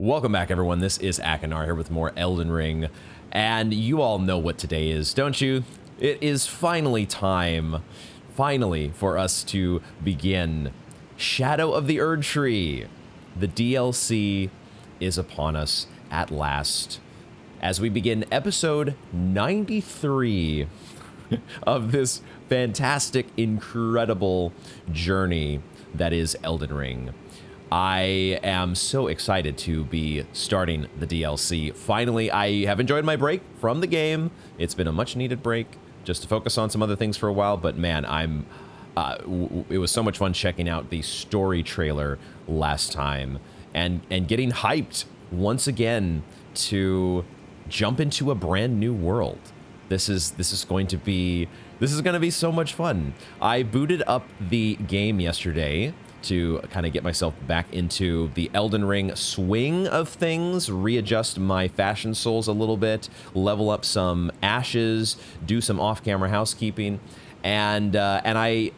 Welcome back, everyone. This is Akinar here with more Elden Ring, and you all know what today is, don't you? It is finally time, for us to begin Shadow of the Erdtree. The DLC is upon us at last, as we begin episode 93 of this fantastic, incredible journey that is Elden Ring. I am so excited to be starting the DLC. Finally, I have enjoyed my break from the game. It's been a much needed break just to focus on some other things for a while, but man, it was so much fun checking out the story trailer last time and getting hyped once again to jump into a brand new world. This is going to be so much fun. I booted up the game yesterday to kind of get myself back into the Elden Ring swing of things, readjust my fashion souls a little bit, level up some ashes, do some off-camera housekeeping, and I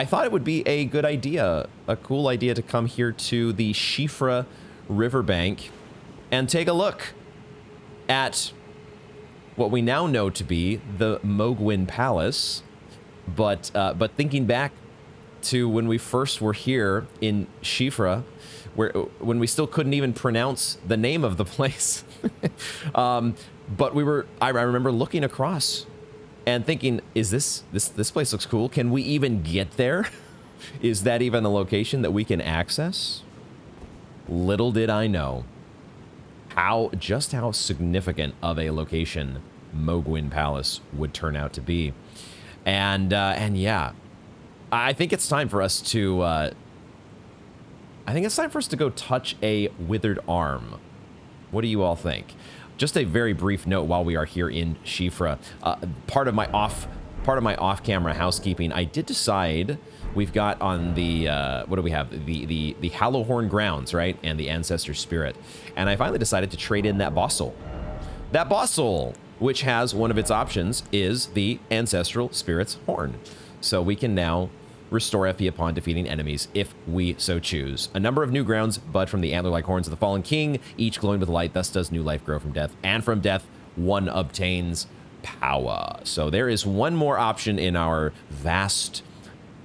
thought it would be a good idea, a cool idea to come here to the Siofra riverbank and take a look at what we now know to be the Mohgwyn Palace, but thinking back to when we first were here in Siofra, when we still couldn't even pronounce the name of the place. But I remember looking across and thinking, is this place looks cool. Can we even get there? Is that even a location that we can access? Little did I know just how significant of a location Mohgwyn Palace would turn out to be. And yeah, I think it's time for us to go touch a withered arm. What do you all think? Just a very brief note while we are here in Siofra. Part of my off-camera housekeeping, I did decide we've got on the what do we have? The Hallowhorn grounds, right? And the Ancestor Spirit. And I finally decided to trade in that boss soul. That boss soul, which has one of its options, is the Ancestral Spirit's Horn. So we can now restore FP upon defeating enemies if we so choose. A number of new grounds bud from the antler-like horns of the fallen king, each glowing with light. Thus does new life grow from death. And from death, one obtains power. So there is one more option in our vast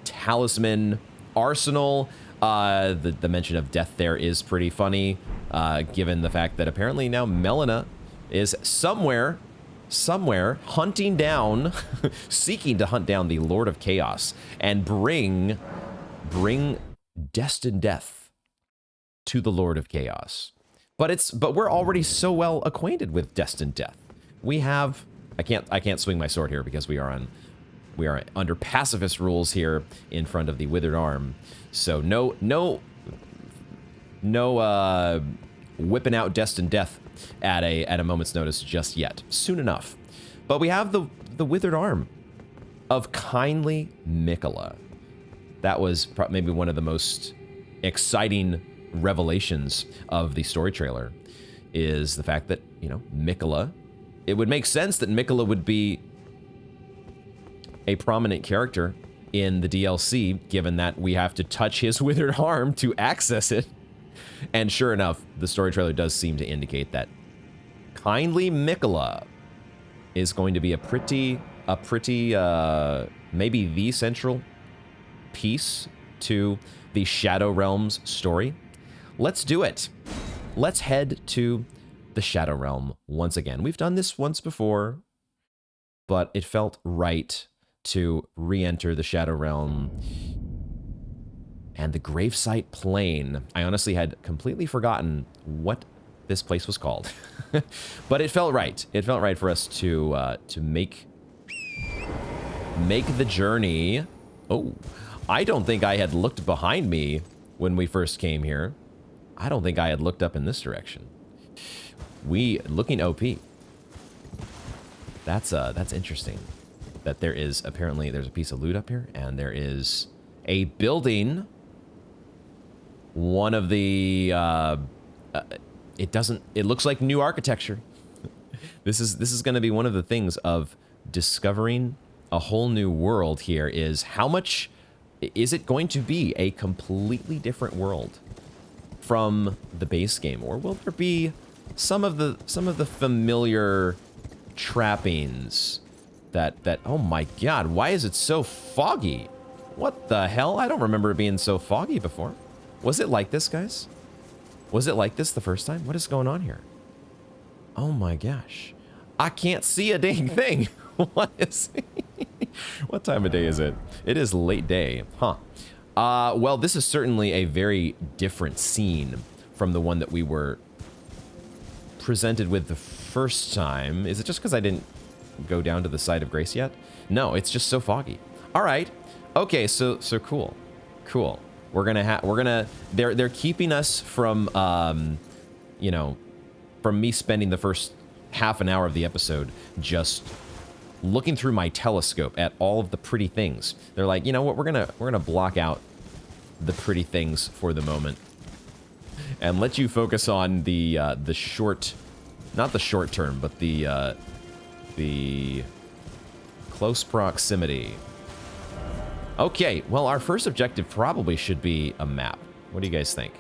talisman arsenal. The mention of death there is pretty funny, given the fact that apparently now Melina is somewhere hunting down, seeking to hunt down the Lord of Chaos and bring destined death to the Lord of Chaos. But we're already so well acquainted with destined death. We have, I can't swing my sword here because we are under pacifist rules here in front of the withered arm. So no whipping out destined death at a moment's notice just yet. Soon enough. But we have the withered arm of kindly Miquella. That was maybe one of the most exciting revelations of the story trailer, is the fact that, you know, Miquella, it would make sense that Miquella would be a prominent character in the DLC, given that we have to touch his withered arm to access it. And sure enough, the story trailer does seem to indicate that kindly Miquella is going to be a pretty maybe the central piece to the Shadow Realms story. Let's do it. Let's head to the Shadow Realm once again. We've done this once before, but it felt right to re-enter the Shadow Realm and the Gravesite Plain. I honestly had completely forgotten what this place was called, but it felt right. It felt right for us to make the journey. Oh, I don't think I had looked behind me when we first came here. I don't think I had looked up in this direction. Looking OP. That's interesting. That there's a piece of loot up here, and there is a building. One of the it looks like new architecture. This is going to be one of the things of discovering a whole new world here, is how much is it going to be a completely different world from the base game, or will there be some of the familiar trappings that oh my god, why is it so foggy? What the hell? I don't remember it being so foggy before. Was it like this, guys? Was it like this the first time? What is going on here? Oh my gosh. I can't see a dang thing. What is what time of day is it? It is late day. Huh. Well, this is certainly a very different scene from the one that we were presented with the first time. Is it just because I didn't go down to the site of grace yet? No, it's just so foggy. All right. Okay, so cool. Cool. They're keeping us from you know, from me spending the first half an hour of the episode just looking through my telescope at all of the pretty things. They're like, you know what, we're gonna block out the pretty things for the moment and let you focus on the short, not the short term, but the close proximity. Okay, well, our first objective probably should be a map. What do you guys think?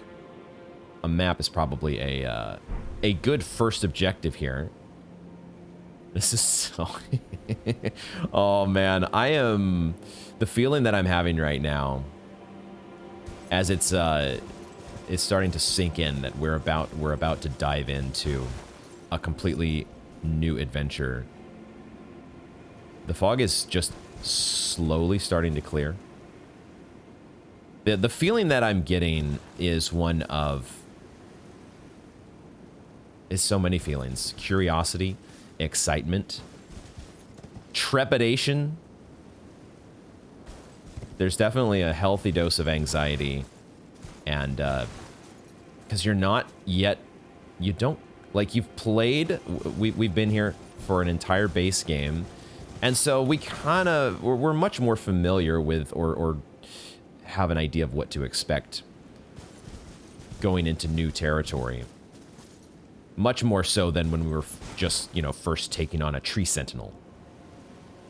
A map is probably a good first objective here. This is so... Oh, man. The feeling that I'm having right now, as it's starting to sink in, that we're about to dive into a completely new adventure. The fog is just slowly starting to clear. The feeling that I'm getting is one of... is so many feelings. Curiosity, excitement, trepidation. There's definitely a healthy dose of anxiety, and because you're not yet, you don't, like, you've played, we've been here for an entire base game, and so we're much more familiar with, or have an idea of what to expect going into new territory. Much more so than when we were just, you know, first taking on a tree sentinel.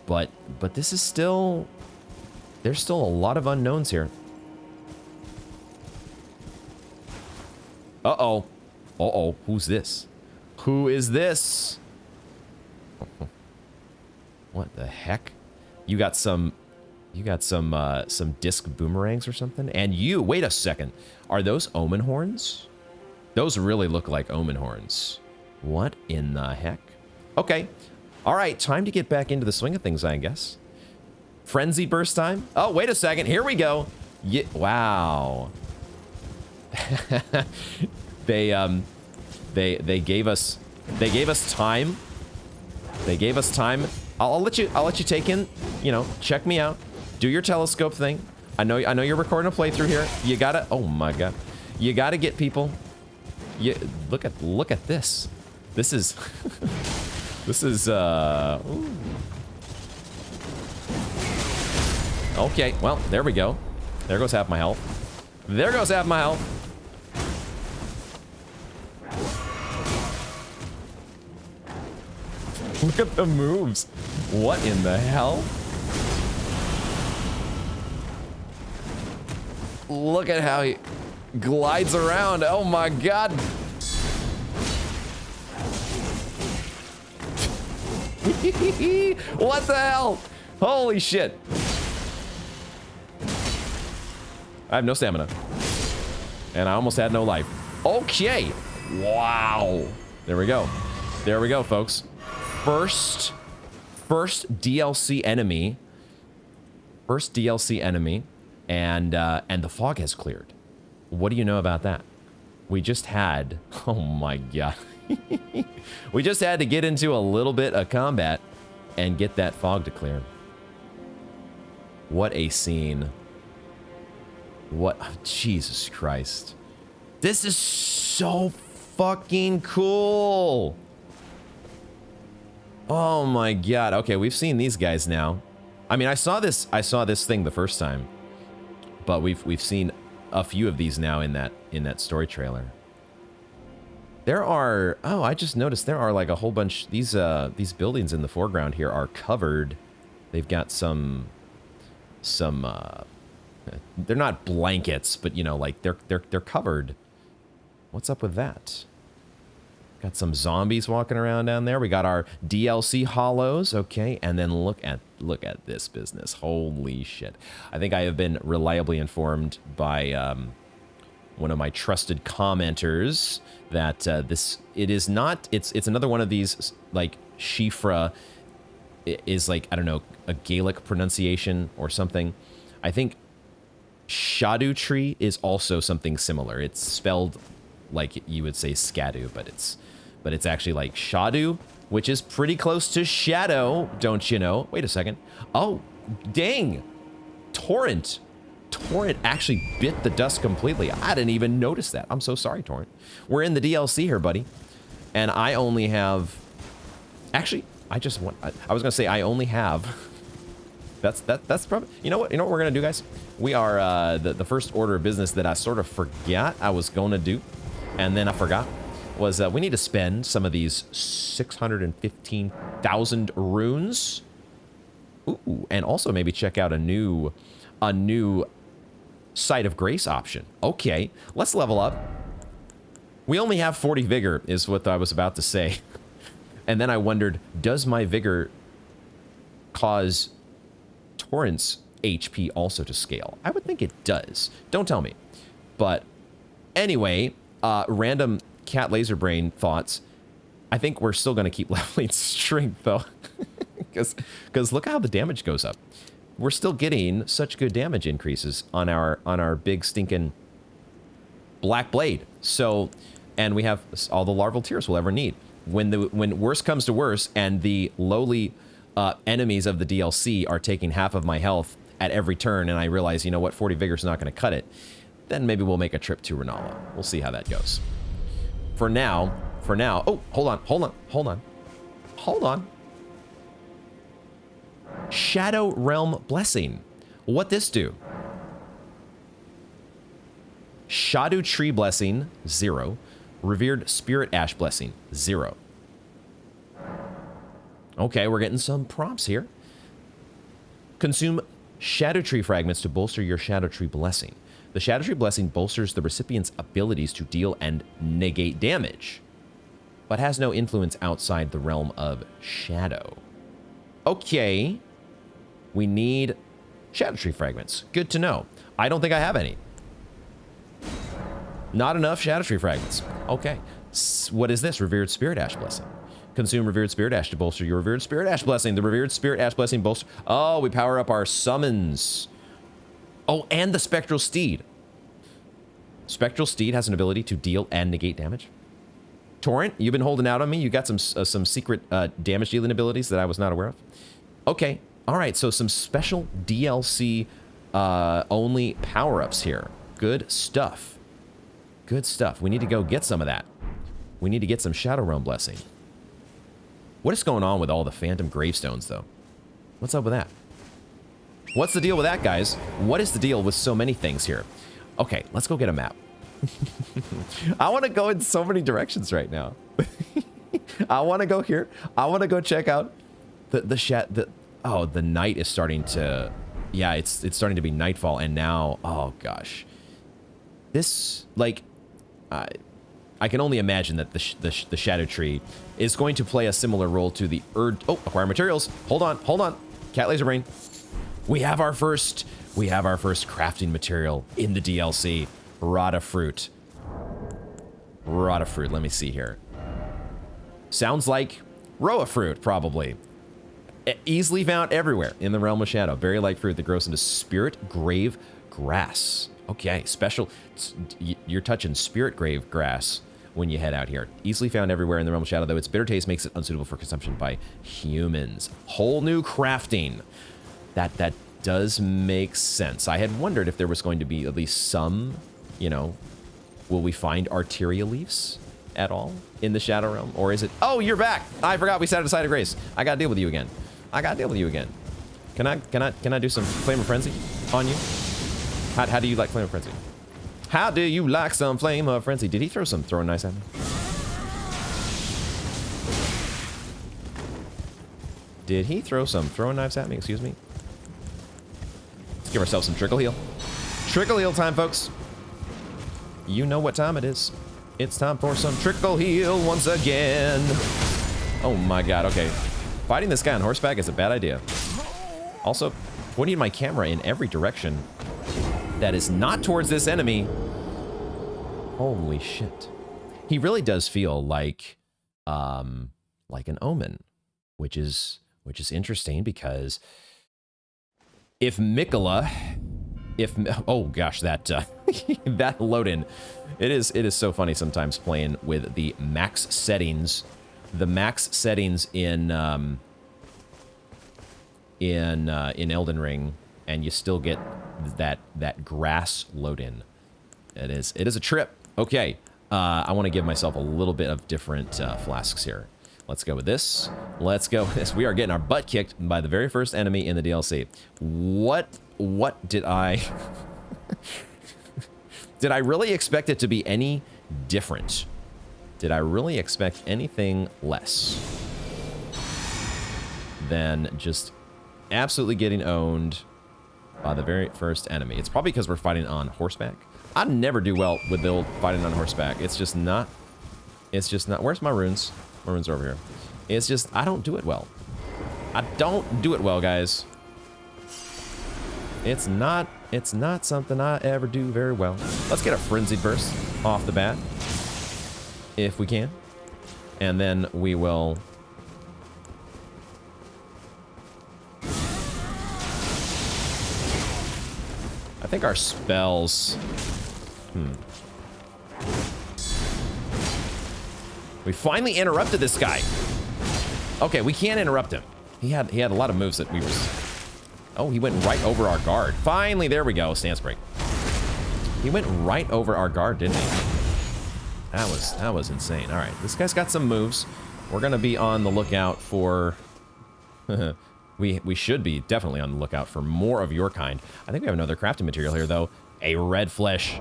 But this is still... there's still a lot of unknowns here. Uh-oh. Uh-oh. Who's this? Who is this? What the heck? You got some disc boomerangs or something? And you, wait a second. Are those omen horns? Those really look like omen horns. What in the heck? Okay. All right, time to get back into the swing of things, I guess. Frenzy burst time? Oh, wait a second. Here we go. Yeah, wow. They gave us time. They gave us time. I'll let you take in, you know, check me out. Do your telescope thing. I know you're recording a playthrough here. You gotta, oh my god. You gotta get people. Yeah, look at this. This is this is ooh. Okay, well, there we go. There goes half my health. There goes half my health. Look at the moves. What in the hell? Look at how he glides around. Oh my god. What the hell? Holy shit. I have no stamina. And I almost had no life. Okay. Wow. There we go. There we go, folks. First DLC enemy. First DLC enemy. And the fog has cleared. What do you know about that? We just had, oh my god. We just had to get into a little bit of combat and get that fog to clear. What a scene. What, oh, Jesus Christ. This is so fucking cool. Oh my god. Okay, we've seen these guys now. I mean, I saw this thing the first time. But we've seen a few of these now in that story trailer. There are, oh, I just noticed there are like a whole bunch, these buildings in the foreground here are covered. They've got some they're not blankets, but you know, like they're covered What's up with that? Got some zombies walking around down there. We got our DLC hollows, okay, and then look at this business. Holy shit! I think I have been reliably informed by one of my trusted commenters that it's another one of these, like, Shifra is like, I don't know, a Gaelic pronunciation or something. I think Erdtree is also something similar. It's spelled like you would say Scadu, but it's actually like Shadu, which is pretty close to Shadow, don't you know? Wait a second. Oh, dang. Torrent actually bit the dust completely. I didn't even notice that. I'm so sorry, Torrent. We're in the DLC here, buddy. And I only have... Actually, I was going to say I only have... That's probably... You know what we're going to do, guys? We are... the first order of business that I sort of forgot I was going to do, and then I forgot, was we need to spend some of these 615,000 runes. Ooh, and also maybe check out a new Site of Grace option. Okay, let's level up. We only have 40 vigor, is what I was about to say. And then I wondered, does my vigor cause Torrent's HP also to scale? I would think it does. Don't tell me. But anyway, random cat laser brain thoughts. I think we're still going to keep leveling strength, though. Because look how the damage goes up. We're still getting such good damage increases on our big stinking black blade. So, and we have all the larval tears we'll ever need. When worse comes to worse, and the lowly enemies of the DLC are taking half of my health at every turn, and I realize, you know what, 40 vigor is not going to cut it, then maybe we'll make a trip to Renala. We'll see how that goes. For now, oh, hold on. Shadow Realm Blessing. What this do? Erdtree Blessing, 0. Revered Spirit Ash Blessing, 0. Okay, we're getting some prompts here. Consume Erdtree fragments to bolster your Erdtree Blessing. The Erdtree Blessing bolsters the recipient's abilities to deal and negate damage, but has no influence outside the realm of shadow. Okay. We need Erdtree fragments. Good to know. I don't think I have any. Not enough Erdtree fragments. Okay. What is this? Revered Spirit Ash Blessing. Consume Revered Spirit Ash to bolster your Revered Spirit Ash Blessing. The Revered Spirit Ash Blessing bolster... Oh, we power up our summons. Oh, and the Spectral Steed. Spectral Steed has an ability to deal and negate damage. Torrent, you've been holding out on me. You got some secret damage dealing abilities that I was not aware of. Okay. All right, so some special DLC only power-ups here. Good stuff. Good stuff. We need to go get some of that. We need to get some Shadow Realm Blessing. What is going on with all the Phantom Gravestones, though? What's up with that? What's the deal with that, guys? What is the deal with so many things here? Okay, let's go get a map. I want to go in so many directions right now. I want to go here. I want to go check out oh, the night is starting to... Yeah, it's starting to be nightfall, and now... Oh, gosh. This, like... I can only imagine that the Erdtree is going to play a similar role to the acquire materials. Hold on. Cat laser brain. We have our first crafting material in the DLC. Rata fruit. Let me see here. Sounds like Roa fruit, probably. Easily found everywhere in the realm of shadow. Berry-like fruit that grows into spirit grave grass. Okay, special. You're touching spirit grave grass when you head out here. Easily found everywhere in the realm of shadow, though its bitter taste makes it unsuitable for consumption by humans. Whole new crafting. That does make sense. I had wondered if there was going to be at least some, will we find Arteria leaves at all in the Shadow Realm? Or is it... Oh, you're back! I forgot we sat at a Site of Grace. I gotta deal with you again. Can I do some Flame of Frenzy on you? How do you like Flame of Frenzy? How do you like some Flame of Frenzy? Did he throw some throwing knives at me? Did he throw some throwing knives at me? Excuse me. Let's give ourselves some Trickle Heal. Trickle Heal time, folks. You know what time it is. It's time for some trickle heal once again. Oh my god, okay. Fighting this guy on horseback is a bad idea. Also, pointing my camera in every direction that is not towards this enemy. Holy shit. He really does feel like an omen, which is interesting because if Miquella, oh gosh, that that load in, it is so funny sometimes playing with the max settings, in Elden Ring, and you still get that grass load in. It is a trip. Okay, I want to give myself a little bit of different flasks here. Let's go with this. Let's go with this. We are getting our butt kicked by the very first enemy in the DLC. What did I... Did I really expect it to be any different? Did I really expect anything less than just absolutely getting owned by the very first enemy? It's probably because we're fighting on horseback. I never do well with the old fighting on horseback. It's just not... Where's my runes? My runes are over here. It's just, I don't do it well. I don't do it well, guys. It's not something I ever do very well. Let's get a Frenzied Burst off the bat, if we can. And then we will... I think our spells... We finally interrupted this guy. Okay, we can't interrupt him. He had a lot of moves that we were... Oh, he went right over our guard. Finally, there we go. Stance break. He went right over our guard, didn't he? That was insane. All right, this guy's got some moves. We're gonna be on the lookout for... we should be definitely on the lookout for more of your kind. I think we have another crafting material here, though. A red flesh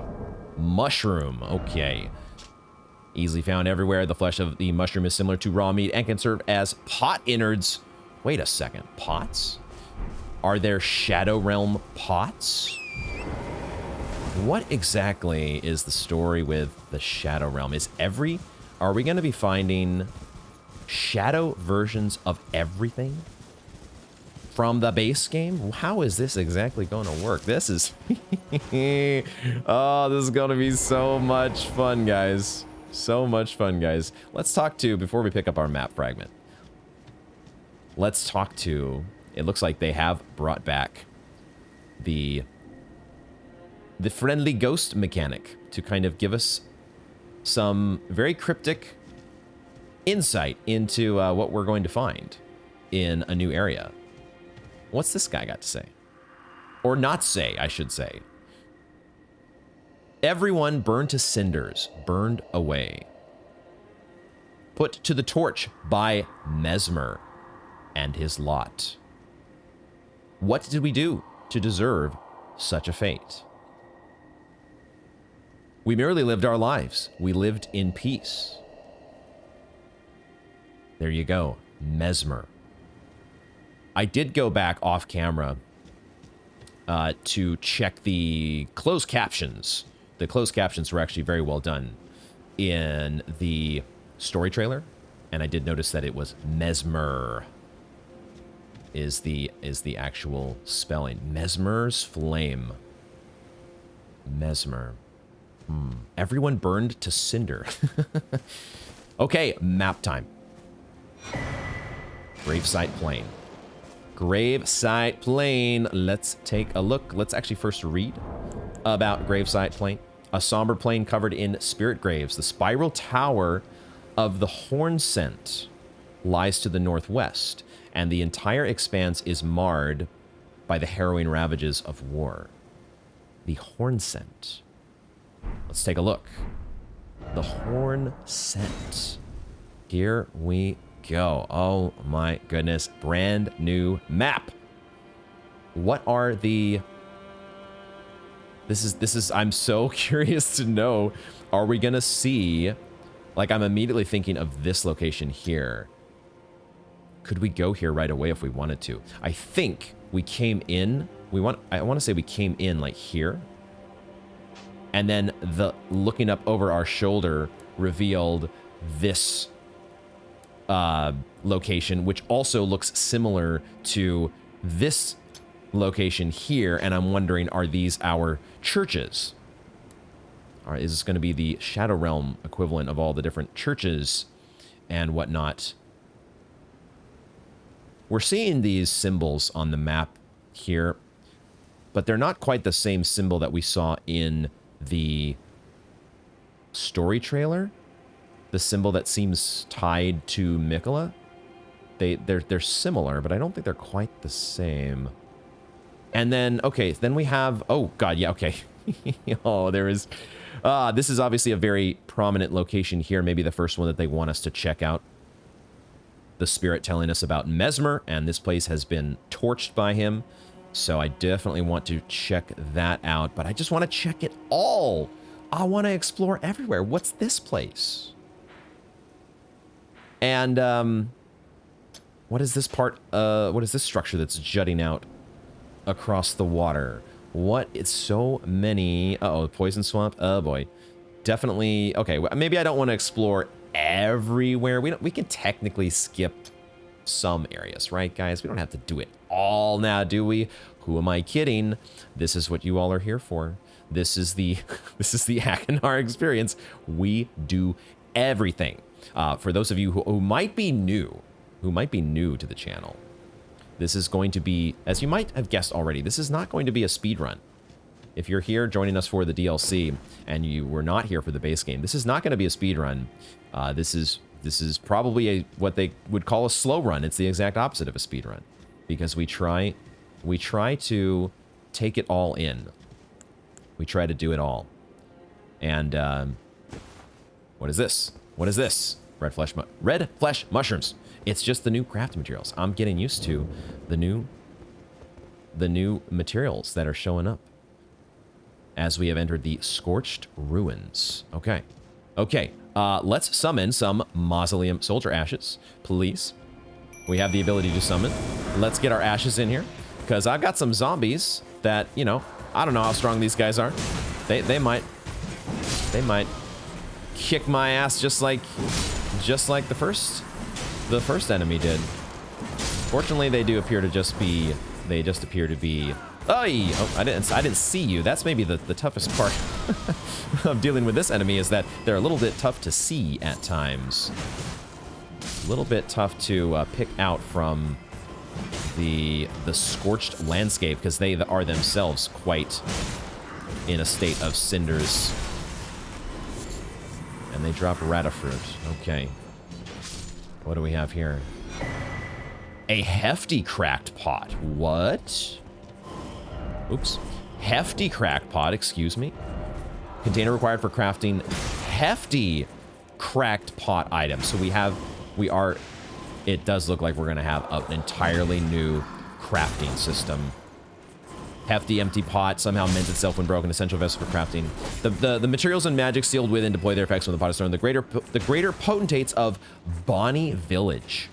mushroom. Okay. Easily found everywhere. The flesh of the mushroom is similar to raw meat and can serve as pot innards. Wait a second. Pots? Are there Shadow Realm pots? What exactly is the story with the Shadow Realm? Are we going to be finding shadow versions of everything from the base game? How is this exactly going to work? This is... Oh, this is going to be so much fun, guys. So much fun, guys. Let's talk to, before we pick up our map fragment, let's talk to, it looks like they have brought back the friendly ghost mechanic to kind of give us some very cryptic insight into what we're going to find in a new area. What's this guy got to say? Or not say, I should say. Everyone burned to cinders, burned away. Put to the torch by Mesmer and his lot. What did we do to deserve such a fate? We merely lived our lives. We lived in peace. There you go, Mesmer. I did go back off camera to check the closed captions. The closed captions were actually very well done in the story trailer, and I did notice that it was Mesmer is the actual spelling. Mesmer's flame. Mesmer. Everyone burned to cinder. Okay, map time. Gravesite Plain. Gravesite Plain. Let's take a look. Let's actually first read about Gravesite Plain. A somber plain covered in spirit graves. The spiral tower of the Hornsent lies to the northwest, and the entire expanse is marred by the harrowing ravages of war. The Hornsent. Let's take a look. The Hornsent. Here we go. Oh my goodness. Brand new map. What are the... This is, I'm so curious to know, are we gonna see, like I'm immediately thinking of this location here. Could we go here right away if we wanted to? I think we came in, I want to say we came in like here. And then looking up over our shoulder, revealed this location, which also looks similar to this location here, and I'm wondering, are these our churches? All right, is this going to be the Shadow Realm equivalent of all the different churches and whatnot? We're seeing these symbols on the map here, but they're not quite the same symbol that we saw in the story trailer. The symbol that seems tied to Miquella. They're similar, but I don't think they're quite the same. And then, okay, then we have, oh god, yeah, okay. Oh, there is, this is obviously a very prominent location here, maybe the first one that they want us to check out. The spirit telling us about Mesmer, and this place has been torched by him, so I definitely want to check that out, but I just want to check it all. I want to explore everywhere. What's this place? And, what is this part, what is this structure that's jutting out across the water? What? It's so many. Uh-oh, poison swamp. Oh boy. Definitely. Okay, maybe I don't want to explore everywhere. We can technically skip some areas, right, guys? We don't have to do it all now, do we? Who am I kidding? This is what you all are here for. This is the this is the Akinar experience. We do everything. For those of you who might be new to the channel, this is going to be, as you might have guessed already, this is not going to be a speed run. If you're here joining us for the DLC and you were not here for the base game, this is not going to be a speed run. This is probably what they would call a slow run. It's the exact opposite of a speed run, because we try to take it all in. We try to do it all. And what is this? What is this? Red flesh mushrooms. It's just the new crafting materials. I'm getting used to the new materials that are showing up as we have entered the Scorched Ruins. Okay. Okay. Let's summon some Mausoleum Soldier Ashes, please. We have the ability to summon. Let's get our ashes in here, because I've got some zombies that, you know, I don't know how strong these guys are. They might kick my ass just like the first enemy did. Fortunately, they do appear to just be, Oy! Oh, I didn't see you. That's maybe the toughest part of dealing with this enemy, is that they're a little bit tough to see at times. A little bit tough to pick out from the scorched landscape, because they are themselves quite in a state of cinders. And they drop rata fruit. Okay. What do we have here? A hefty cracked pot. What? Oops. Hefty cracked pot, excuse me. Container required for crafting hefty cracked pot items. So it does look like we're gonna have an entirely new crafting system. Hefty empty pot somehow mends itself when broken. Essential vessel for crafting. The materials and magic sealed within deploy their effects when the pot is thrown. The greater potentates of Bonnie Village.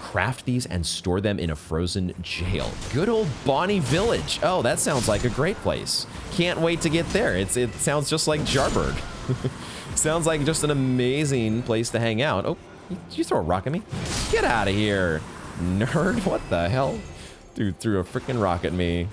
Craft these and store them in a frozen jail. Good old Bonnie Village. Oh, that sounds like a great place. Can't wait to get there. It sounds just like Jarbird. Sounds like just an amazing place to hang out. Oh, you throw a rock at me? Get out of here, nerd. What the hell? Dude threw a freaking rock at me.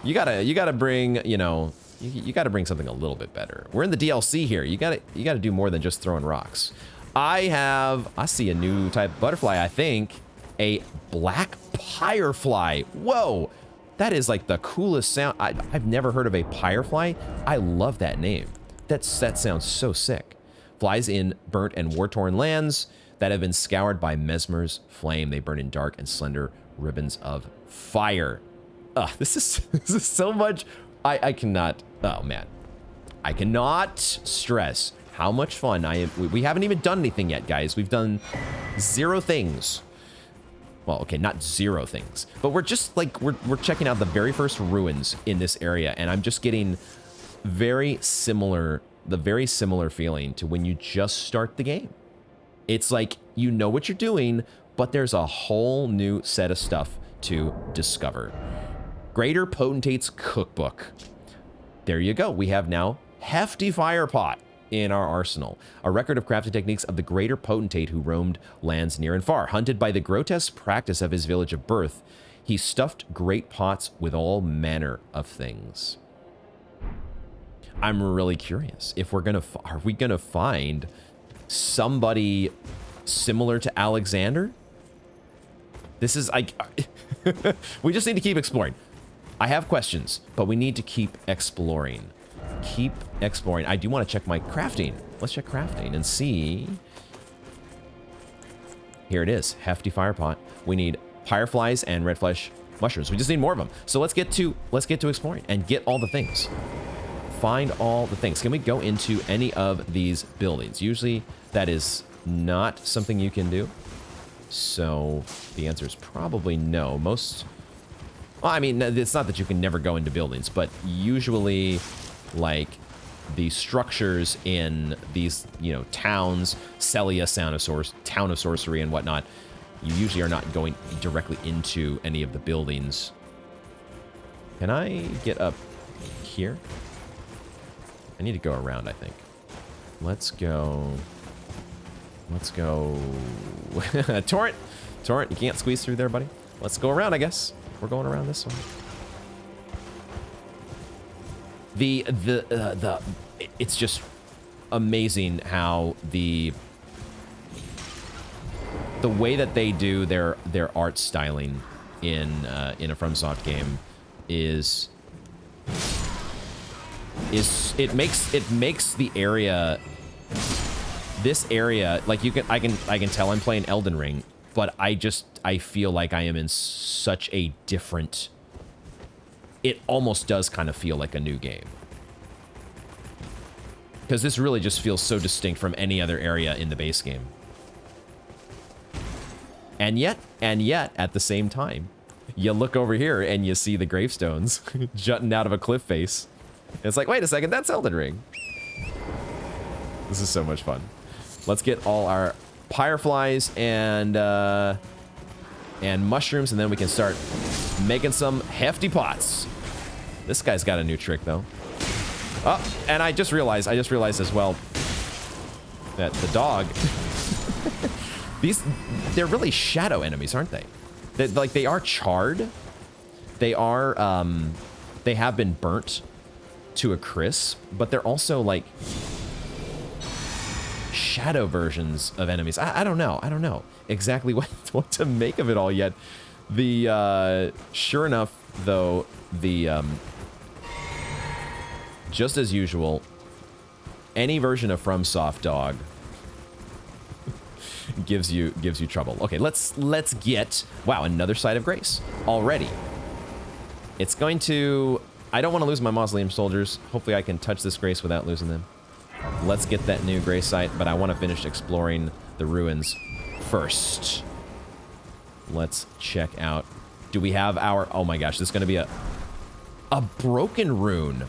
You gotta bring, you know, you gotta bring something a little bit better. We're in the DLC here. You gotta do more than just throwing rocks. I see a new type of butterfly, I think. A black pyrefly. Whoa, that is like the coolest sound. I've never heard of a pyrefly. I love that name. That sounds so sick. Flies in burnt and war-torn lands that have been scoured by Mesmer's flame. They burn in dark and slender ribbons of fire. This is so much. I cannot. Oh man, I cannot stress how much fun I have. We haven't even done anything yet, guys. We've done 0 things. Well, okay, not 0 things, but we're just like, we're checking out the very first ruins in this area, and I'm just getting the very similar feeling to when you just start the game. It's like, you know what you're doing, but there's a whole new set of stuff to discover. Greater Potentate's Cookbook. There you go. We have now hefty fire pot. in our arsenal. A record of crafting techniques of the greater potentate who roamed lands near and far. Hunted by the grotesque practice of his village of birth, he stuffed great pots with all manner of things. I'm really curious if we're gonna, are we gonna find somebody similar to Alexander? This is like, we just need to keep exploring. I have questions, but we need to keep exploring. Keep exploring. I do want to check my crafting. Let's check crafting and see. Here it is, hefty fire pot. We need fireflies and red flesh mushrooms. We just need more of them. So let's get to exploring and get all the things. Find all the things. Can we go into any of these buildings? Usually that is not something you can do. So the answer is probably no. Most, well, I mean, it's not that you can never go into buildings, but usually like the structures in these, you know, towns, Celia, Town of Sorcery and whatnot, you usually are not going directly into any of the buildings. Can I get up here? I need to go around, I think. Let's go. Let's go. Torrent! Torrent, you can't squeeze through there, buddy. Let's go around, I guess. We're going around this one. It's just amazing how the way that they do their art styling in a FromSoft game is it makes the area, this area, like I can tell I'm playing Elden Ring, but I feel like I am in such a different, it almost does kind of feel like a new game. Because this really just feels so distinct from any other area in the base game. And yet, at the same time, you look over here and you see the gravestones jutting out of a cliff face. And it's like, wait a second, that's Elden Ring. This is so much fun. Let's get all our fireflies and mushrooms, and then we can start making some hefty pots. This guy's got a new trick, though. Oh, and I just realized as well that the dog, they're really shadow enemies, aren't they? They are charred. They are, they have been burnt to a crisp, but they're also like shadow versions of enemies. I don't know exactly what to make of it all yet. Sure enough, though, just as usual, any version of FromSoft dog gives you trouble. Okay, let's get, wow, another Site of Grace already. It's going to, I don't want to lose my Mausoleum Soldiers. Hopefully I can touch this grace without losing them. Let's get that new Gravesite, but I want to finish exploring the ruins first. Let's check out, do we have our, oh my gosh, this is going to be a broken rune.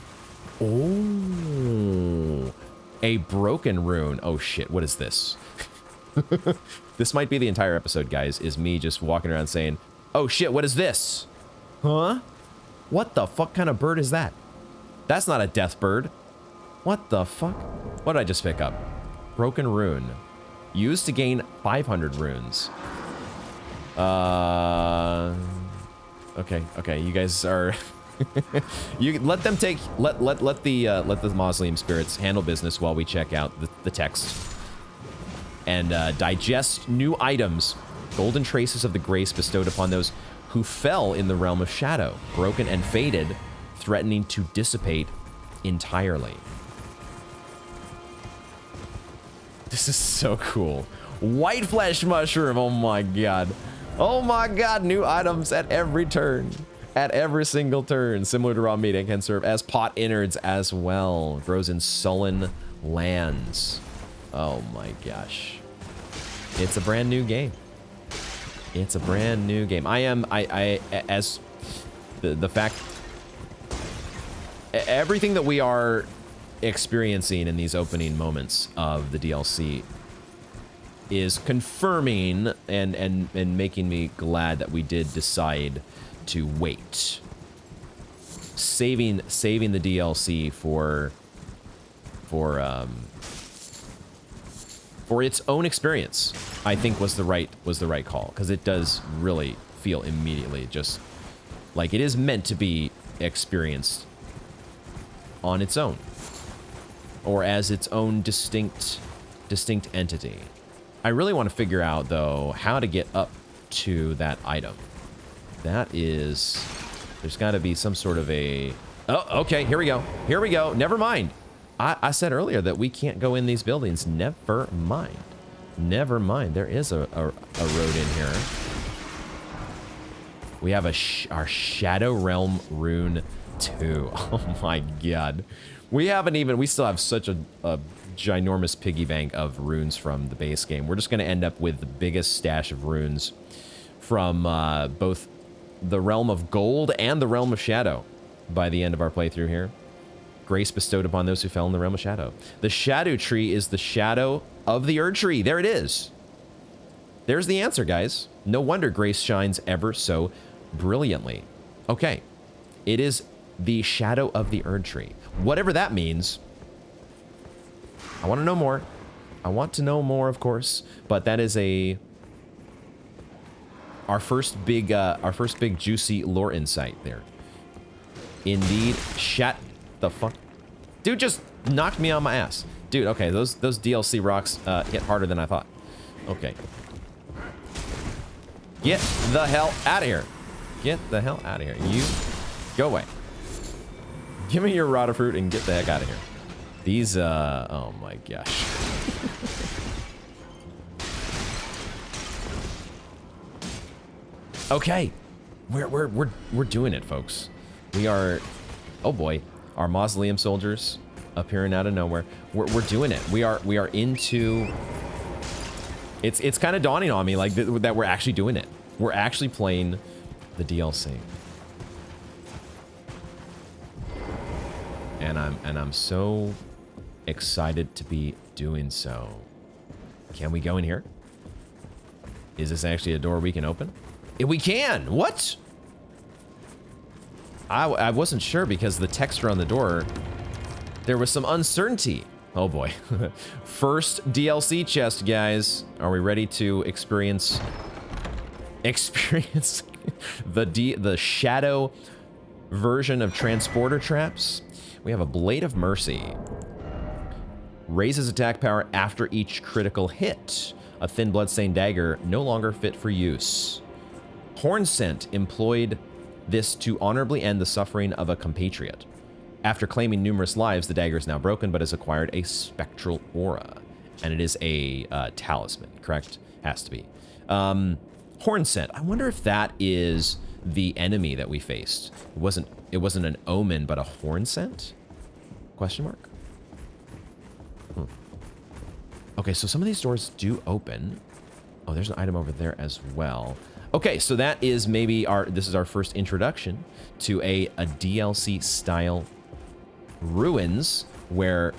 Oh, a broken rune. Oh shit, what is this? This might be the entire episode, guys, is me just walking around saying, oh shit, what is this? Huh? What the fuck kind of bird is that? That's not a death bird. What the fuck? What did I just pick up? Broken rune. Used to gain 500 runes. Okay, you guys are... you let them take, let the Mausoleum Spirits handle business while we check out the text. And digest new items. Golden traces of the grace bestowed upon those who fell in the realm of shadow, broken and faded, threatening to dissipate entirely. This is so cool. White flesh mushroom, oh my god. Oh my god, new items at every turn. At every single turn, similar to raw meat, and can serve as pot innards as well. Grows in sullen lands. Oh my gosh. It's a brand new game. It's a brand new game. As the fact, everything that we are experiencing in these opening moments of the DLC is confirming and making me glad that we did decide to wait. Saving the DLC for for its own experience, I think was the right call, because it does really feel immediately just like it is meant to be experienced on its own, or as its own distinct entity. I really want to figure out, though, how to get up to that item. That is... There's got to be some sort of a... Oh, okay, here we go. Here we go. Never mind. I said earlier that we can't go in these buildings. Never mind. Never mind. There is a road in here. We have our Shadow Realm Rune 2. Oh my god. We still have such a ginormous piggy bank of runes from the base game. We're just going to end up with the biggest stash of runes from both the Realm of Gold and the Realm of Shadow by the end of our playthrough here. Grace bestowed upon those who fell in the Realm of Shadow. The Shadow Tree is the shadow of the Erdtree. There it is. There's the answer, guys. No wonder Grace shines ever so brilliantly. Okay. It is the shadow of the Erdtree. Whatever that means. I want to know more. I want to know more, of course. But that is our first big juicy lore insight there. Indeed. The fuck? Dude just knocked me on my ass. Dude, okay, those DLC rocks hit harder than I thought. Okay. Get the hell out of here. Get the hell out of here. You go away. Give me your rod of fruit and get the heck out of here. These oh my gosh. Okay. We're doing it, folks. We are... Oh boy. Our mausoleum soldiers appearing out of nowhere. We're doing it. We are into... It's kind of dawning on me like that we're actually doing it. We're actually playing the DLC. And I'm so excited to be doing so. Can we go in here? Is this actually a door we can open? We can! What? I wasn't sure because the texture on the door, there was some uncertainty. Oh boy. First DLC chest, guys. Are we ready to experience the shadow version of transporter traps? We have a Blade of Mercy. Raises attack power after each critical hit. A thin bloodstained dagger, no longer fit for use. Horn Scent employed this to honorably end the suffering of a compatriot. After claiming numerous lives, the dagger is now broken, but has acquired a spectral aura. And it is a talisman, correct? Has to be. Horn Scent. I wonder if that is the enemy that we faced. It wasn't an omen, but a horn scent? Question mark? Okay, so some of these doors do open. Oh, there's an item over there as well. Okay, so that is maybe this is our first introduction to a DLC style ruins where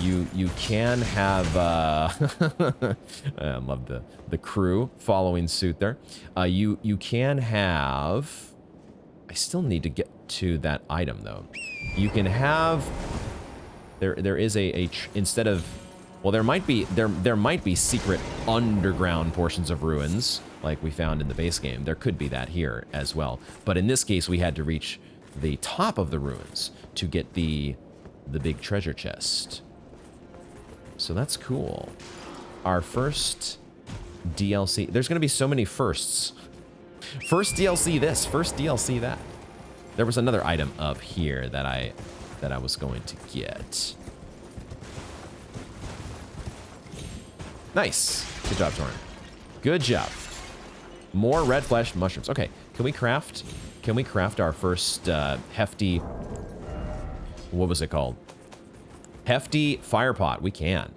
you can have I love the crew following suit there. You can have, I still need to get to that item though. You can have there is instead of, well, there might be secret underground portions of ruins like we found in the base game. There could be that here as well. But in this case, we had to reach the top of the ruins to get the big treasure chest. So that's cool. Our first DLC. There's going to be so many firsts. First DLC this, first DLC that. There was another item up here that I was going to get. Nice. Good job, Torn. Good job. More red flesh mushrooms. Okay, can we craft our first hefty, what was it called? Hefty fire pot. We can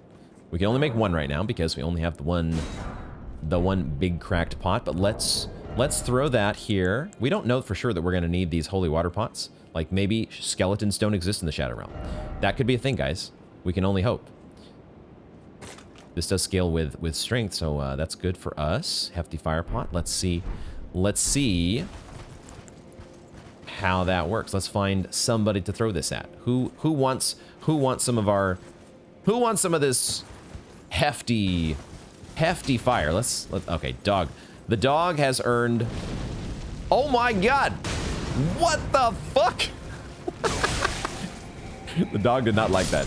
only make one right now because we only have the one big cracked pot, but let's throw that here. We don't know for sure that we're going to need these holy water pots. Like maybe skeletons don't exist in the Shadow Realm. That could be a thing, guys. We can only hope. This does scale with strength, so that's good for us. Hefty fire pot. Let's see how that works. Let's find somebody to throw this at. Who wants some of this hefty fire. Let's okay, dog. The dog has earned, oh my God, what the fuck? The dog did not like that.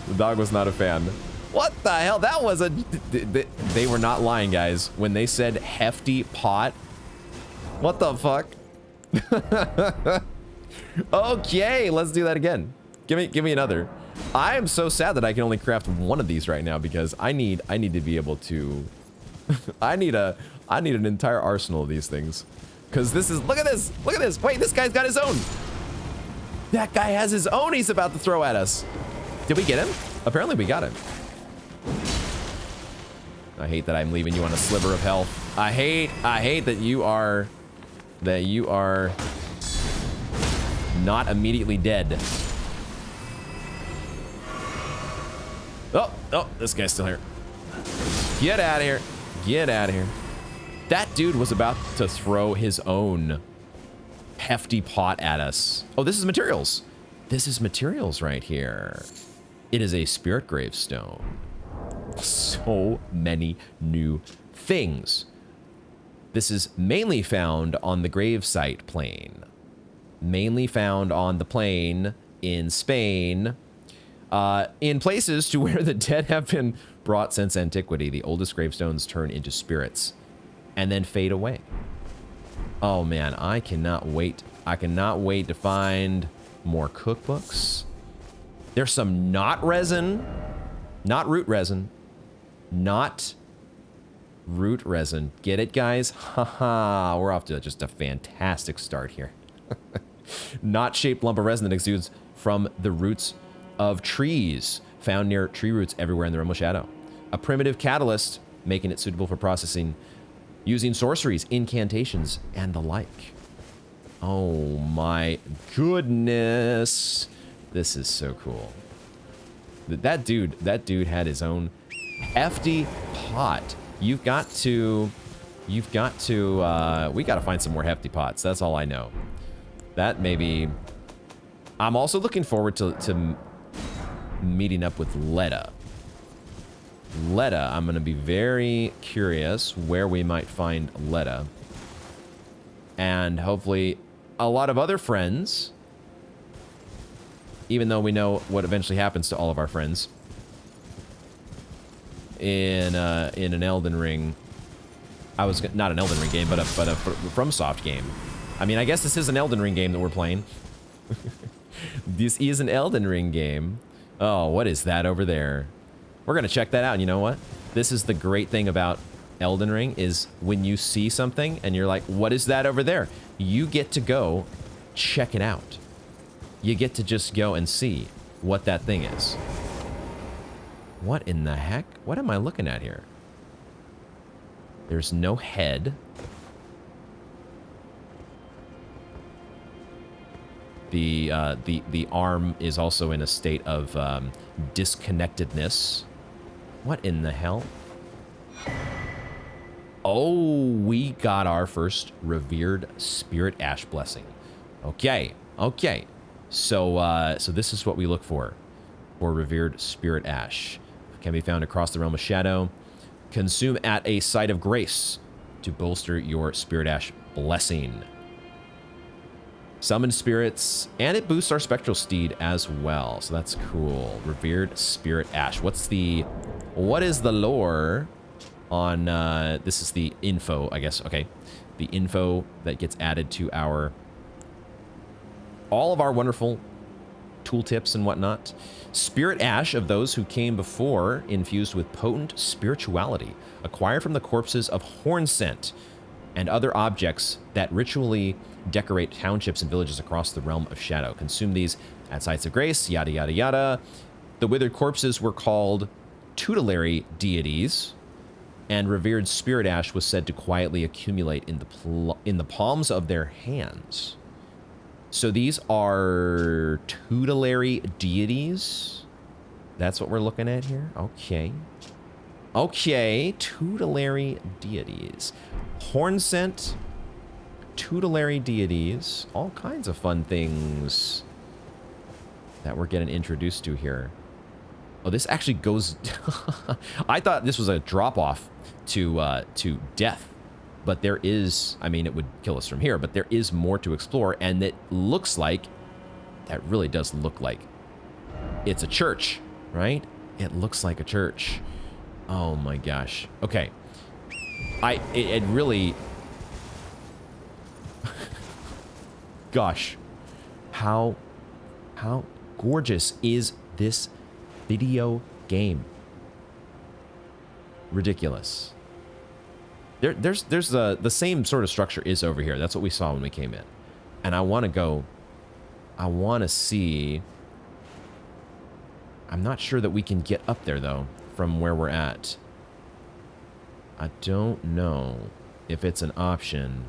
The dog was not a fan. What the hell? That was a, they were not lying, guys. When they said hefty pot, what the fuck? Okay, let's do that again. Give me another. I am so sad that I can only craft one of these right now because I need to be able to I need an entire arsenal of these things. Cause this is, look at this. Wait, this guy's got his own. That guy has his own he's about to throw at us. Did we get him? Apparently we got him. I hate that I'm leaving you on a sliver of health. I hate that you are not immediately dead. Oh, this guy's still here. Get out of here. Get out of here. That dude was about to throw his own hefty pot at us. Oh, this is materials. This is materials right here. It is a spirit gravestone. So many new things. This is mainly found on the Gravesite plane. Mainly found on the plane in Spain. In places to where the dead have been brought since antiquity, the oldest gravestones turn into spirits and then fade away. Oh man, I cannot wait. I cannot wait to find more cookbooks. There's some not resin, not root resin, not root resin. Get it, guys? Haha, we're off to just a fantastic start here. Not shaped lump of resin that exudes from the roots of trees, found near tree roots everywhere in the Realm of Shadow. A primitive catalyst, making it suitable for processing using sorceries, incantations, and the like. Oh my goodness. This is so cool. That dude had his own hefty pot. We gotta find some more hefty pots. That's all I know. That maybe. I'm also looking forward to meeting up with Letta. I'm gonna be very curious where we might find Letta. And hopefully a lot of other friends, even though we know what eventually happens to all of our friends in an Elden Ring. Not an Elden Ring game, but a FromSoft game. I mean, I guess this is an Elden Ring game that we're playing. This is an Elden Ring game. Oh, what is that over there? We're gonna check that out. And you know what? This is the great thing about Elden Ring is when you see something and you're like, what is that over there? You get to go check it out. You get to just go and see what that thing is. What in the heck? What am I looking at here? There's no head. The arm is also in a state of disconnectedness. What in the hell? Oh, we got our first revered spirit ash blessing. Okay. So this is what we look for revered spirit ash. Can be found across the Realm of Shadow. Consume at a site of grace to bolster your spirit ash blessing. Summon spirits, and it boosts our spectral steed as well. So that's cool. Revered spirit ash. What is the lore on, this is the info, I guess. Okay. The info that gets added to all of our wonderful tooltips and whatnot. Spirit ash of those who came before, infused with potent spirituality, acquired from the corpses of Hornsent and other objects that ritually decorate townships and villages across the Realm of Shadow. Consume these at sites of grace, yada, yada, yada. The withered corpses were called tutelary deities, and revered spirit ash was said to quietly accumulate in the palms of their hands. So these are tutelary deities. That's what we're looking at here. Okay, tutelary deities. Hornsent, tutelary deities, all kinds of fun things that we're getting introduced to here. Oh, this actually goes... I thought this was a drop-off to death. But there is... I mean, it would kill us from here, but there is more to explore, and it looks like... That really does look like... It's a church, right? It looks like a church. Oh my gosh. Okay. It really... Gosh. How gorgeous is this video game? Ridiculous. There's the same sort of structure is over here. That's what we saw when we came in. And I want to go... I want to see... I'm not sure that we can get up there, though, from where we're at. I don't know if it's an option.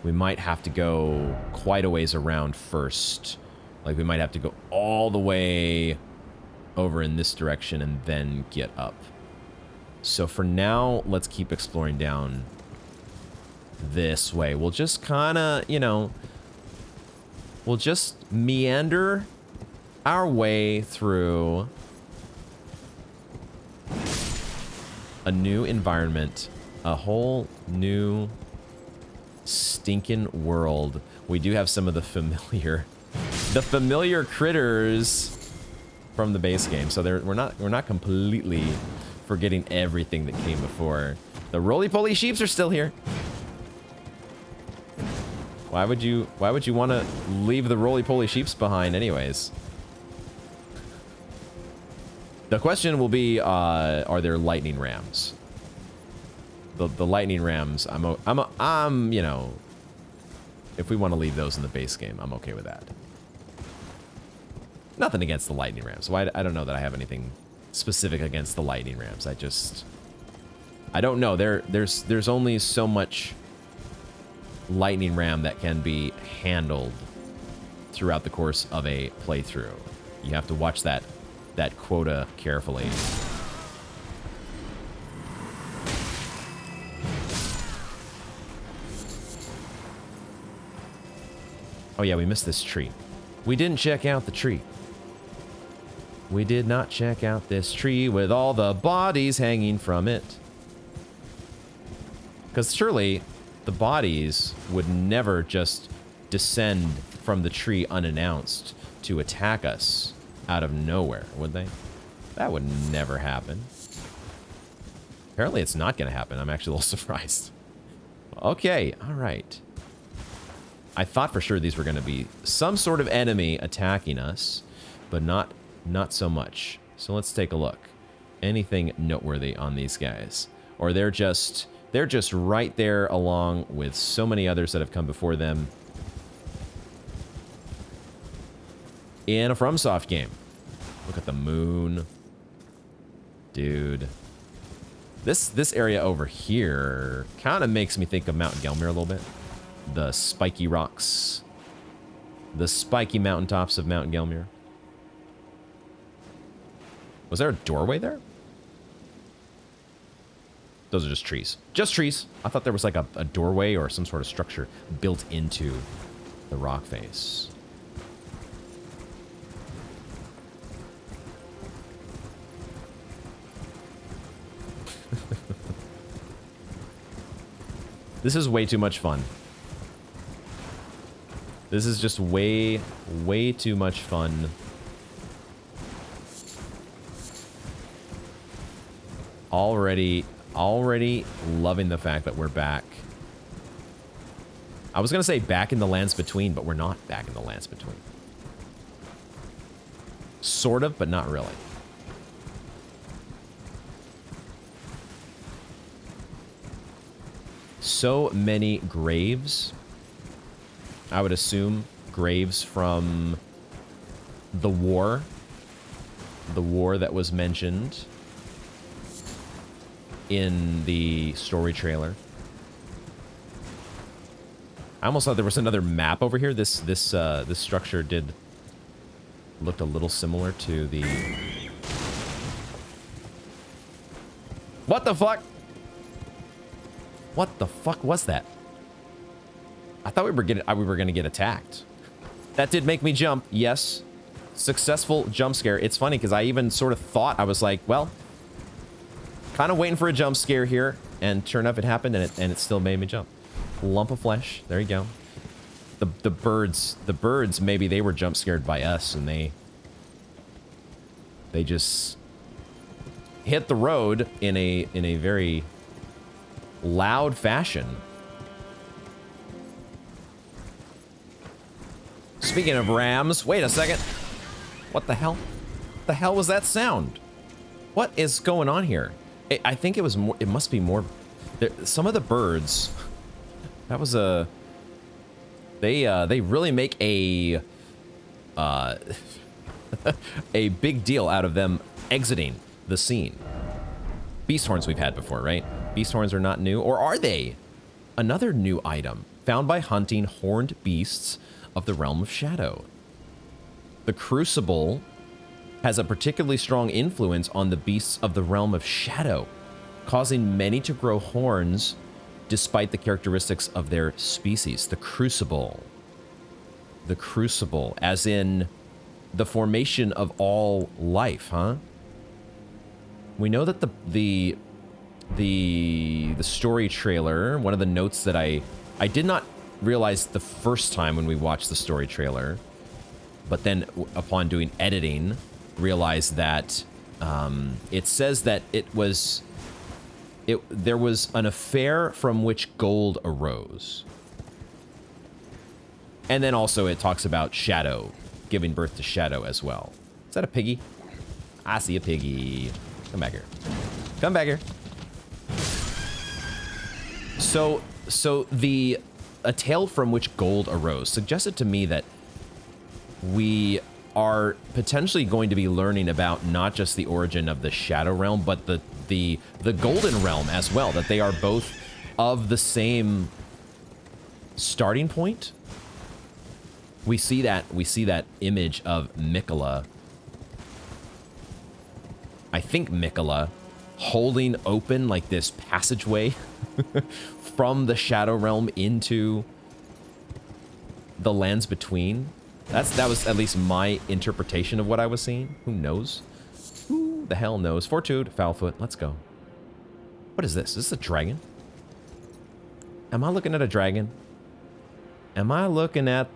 We might have to go quite a ways around first. Like, we might have to go all the way over in this direction and then get up. So for now, let's keep exploring down this way. We'll just kind of, you know, we'll just meander our way through a new environment, a whole new stinking world. We do have some of the familiar critters from the base game, so we're not completely forgetting everything that came before. The roly-poly sheeps are still here. Why would you want to leave the roly-poly sheeps behind anyways? The question will be, are there lightning rams? The lightning rams, I'm, you know, if we want to leave those in the base game, I'm okay with that. Nothing against the lightning rams. So I don't know that I have anything specific against the lightning rams. I don't know. There's only so much lightning ram that can be handled throughout the course of a playthrough. You have to watch that quota carefully. Oh yeah, we missed this tree. We didn't check out the tree. We did not check out this tree with all the bodies hanging from it. Because surely the bodies would never just descend from the tree unannounced to attack us out of nowhere, would they? That would never happen. Apparently it's not going to happen. I'm actually a little surprised. Okay, all right. I thought for sure these were going to be some sort of enemy attacking us, but not so much. So let's take a look. Anything noteworthy on these guys? Or they're just right there along with so many others that have come before them in a FromSoft game. Look at the moon. Dude. This area over here kind of makes me think of Mount Gelmir a little bit. The spiky rocks. The spiky mountaintops of Mount Gelmir. Was there a doorway there? Those are just trees. Just trees. I thought there was like a doorway or some sort of structure built into the rock face. This is way too much fun. This is just way too much fun. Already loving the fact that we're back. I was gonna say back in the lands between, but we're not back in the lands between. Sort of, but not really. So many graves. I would assume graves from the war. The war that was mentioned in the story trailer. I almost thought there was another map over here. This structure looked a little similar to the... What the fuck? What the fuck was that? I thought we were gonna get attacked. That did make me jump, yes. successful jump scare. It's funny because I even sort of thought, I was like, well, kind of waiting for a jump scare here, and sure enough, it happened, and it still made me jump. Lump of flesh. There you go. The birds, maybe they were jump scared by us, and they just hit the road in a very loud fashion. Speaking of rams, wait a second. What the hell? What the hell was that sound? What is going on here? I think it was more, it must be more, some of the birds, that was a, they really make a a big deal out of them exiting the scene. Beast horns we've had before, right? Beast horns are not new, or are they? Another new item found by hunting horned beasts of the realm of shadow. The crucible has a particularly strong influence on the beasts of the realm of shadow, causing many to grow horns despite the characteristics of their species. The crucible. The crucible, as in the formation of all life, huh? We know that the story trailer, one of the notes that I did not realize the first time when we watched the story trailer, but then upon doing editing, realized that it says that there was an affair from which gold arose. And then also it talks about shadow, giving birth to shadow as well. Is that a piggy? I see a piggy. Come back here. Come back here. So a tale from which gold arose suggested to me that we are potentially going to be learning about not just the origin of the Shadow Realm, but the Golden Realm as well, that they are both of the same starting point. We see that image of Miquella. I think Miquella holding open like this passageway from the Shadow Realm into the lands between. That was at least my interpretation of what I was seeing. Who knows? Who the hell knows? Fortitude, Foulfoot, let's go. What is this? Is this a dragon? Am I looking at a dragon? Am I looking at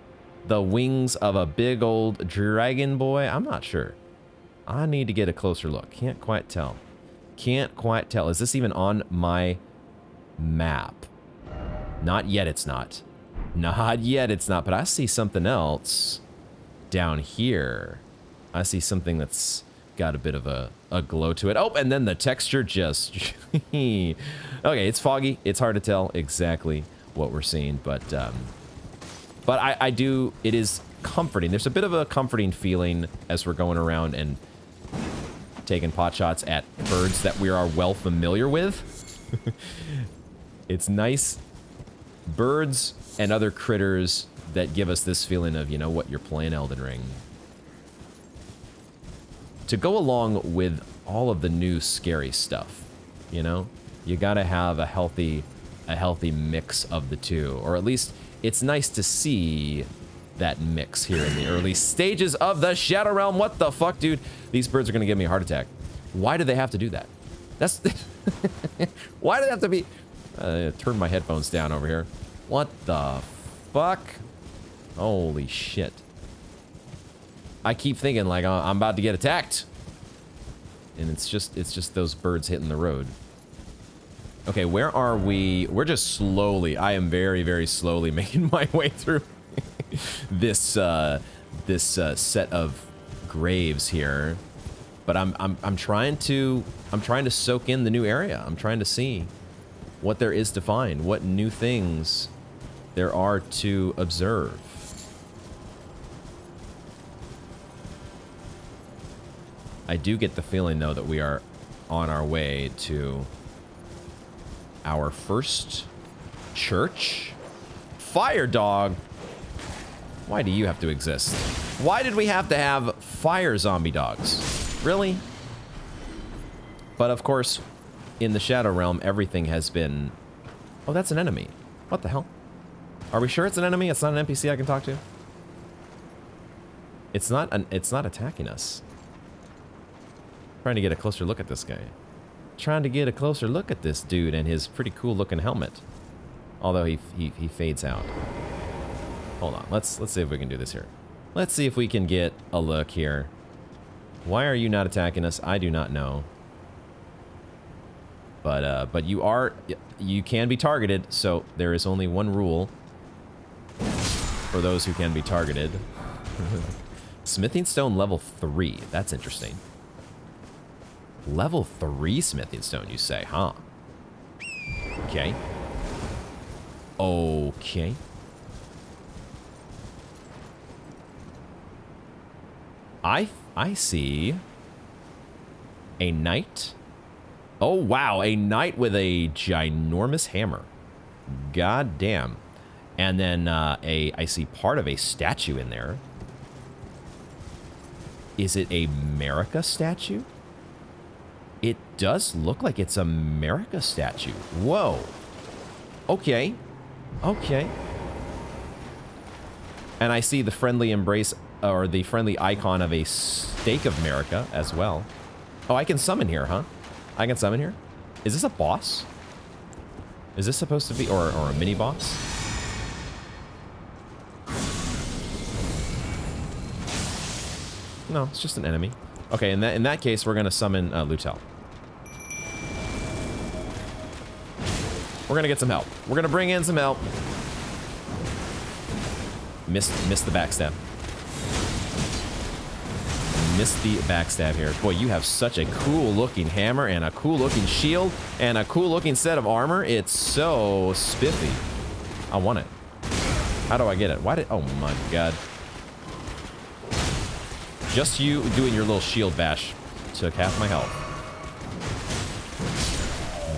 the wings of a big old dragon boy? I'm not sure. I need to get a closer look. Can't quite tell. Can't quite tell. Is this even on my map? Not yet, it's not. Not yet, it's not. But I see something else down here. I see something that's got a bit of a glow to it. Oh, and then the texture just... Okay, it's foggy. It's hard to tell exactly what we're seeing, but I do... It is comforting. There's a bit of a comforting feeling as we're going around and taking pot shots at birds that we are well familiar with. It's nice. Birds and other critters that give us this feeling of, you know what, you're playing Elden Ring. To go along with all of the new scary stuff, you know, you gotta have a healthy mix of the two, or at least it's nice to see that mix here in the early stages of the Shadow Realm. What the fuck, dude? These birds are gonna give me a heart attack. Why do they have to do that? That's why do they have to be... turn my headphones down over here. What the fuck? Holy shit. I keep thinking like I'm about to get attacked. And it's just those birds hitting the road. Okay, where are we? We're just slowly, I am very, very slowly making my way through this set of graves here. But I'm trying to soak in the new area. I'm trying to see what there is to find, what new things there are to observe. I do get the feeling, though, that we are on our way to our first church. Fire dog! Why do you have to exist? Why did we have to have fire zombie dogs? Really? But of course, in the Shadow Realm, everything has been... Oh, that's an enemy. What the hell? Are we sure it's an enemy? It's not an NPC I can talk to? It's not attacking us. Trying to get a closer look at this guy. Trying to get a closer look at this dude and his pretty cool looking helmet. Although he fades out. Hold on, let's see if we can do this here. Let's see if we can get a look here. Why are you not attacking us? I do not know. But you can be targeted, so there is only one rule for those who can be targeted. Smithing stone level 3. That's interesting. Level 3 smithing stone, you say, huh? Okay. Okay. I see a knight. Oh, wow. A knight with a ginormous hammer. God damn. And then I see part of a statue in there. Is it a Marika statue? It does look like it's a Marika statue. Whoa. Okay. Okay. And I see the friendly embrace, or the friendly icon of a stake of Marika as well. Oh, I can summon here, huh? I can summon here? Is this a boss? Is this supposed to be, or a mini boss? No, it's just an enemy. Okay, in that case, we're gonna summon Lutel. We're gonna get some help. We're gonna bring in some help. Missed the backstab. Missed the backstab here. Boy, you have such a cool looking hammer and a cool looking shield and a cool looking set of armor. It's so spiffy. I want it. How do I get it? Oh my god. Just you doing your little shield bash took half my health.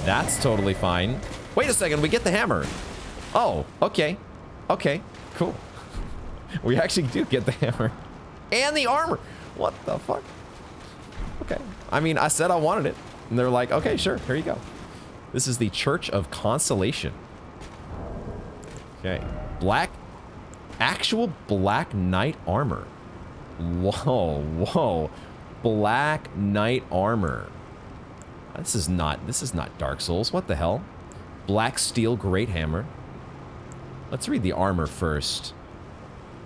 That's totally fine. Wait a second, we get the hammer. Oh, okay. Okay, cool. We actually do get the hammer. And the armor. What the fuck? Okay. I mean, I said I wanted it. And they're like, okay, sure, here you go. This is the Church of Consolation. Okay. Actual Black Knight armor. Whoa, whoa. Black Knight armor. This is not Dark Souls. What the hell? Black Steel Great Hammer. Let's read the armor first.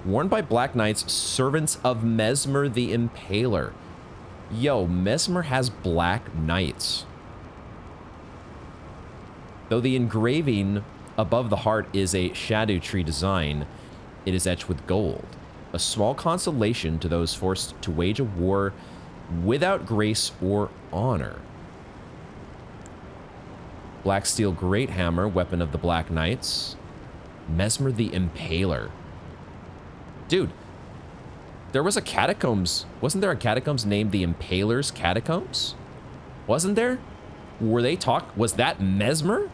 Worn by Black Knights, servants of Mesmer the Impaler. Yo, Mesmer has Black Knights. Though the engraving above the heart is a shadow tree design, it is etched with gold. A small consolation to those forced to wage a war without grace or honor. Black Steel Great Hammer, weapon of the Black Knights. Mesmer the Impaler. Dude, there was a catacombs. Wasn't there a catacombs named the Impaler's Catacombs? Wasn't there? Was that Mesmer?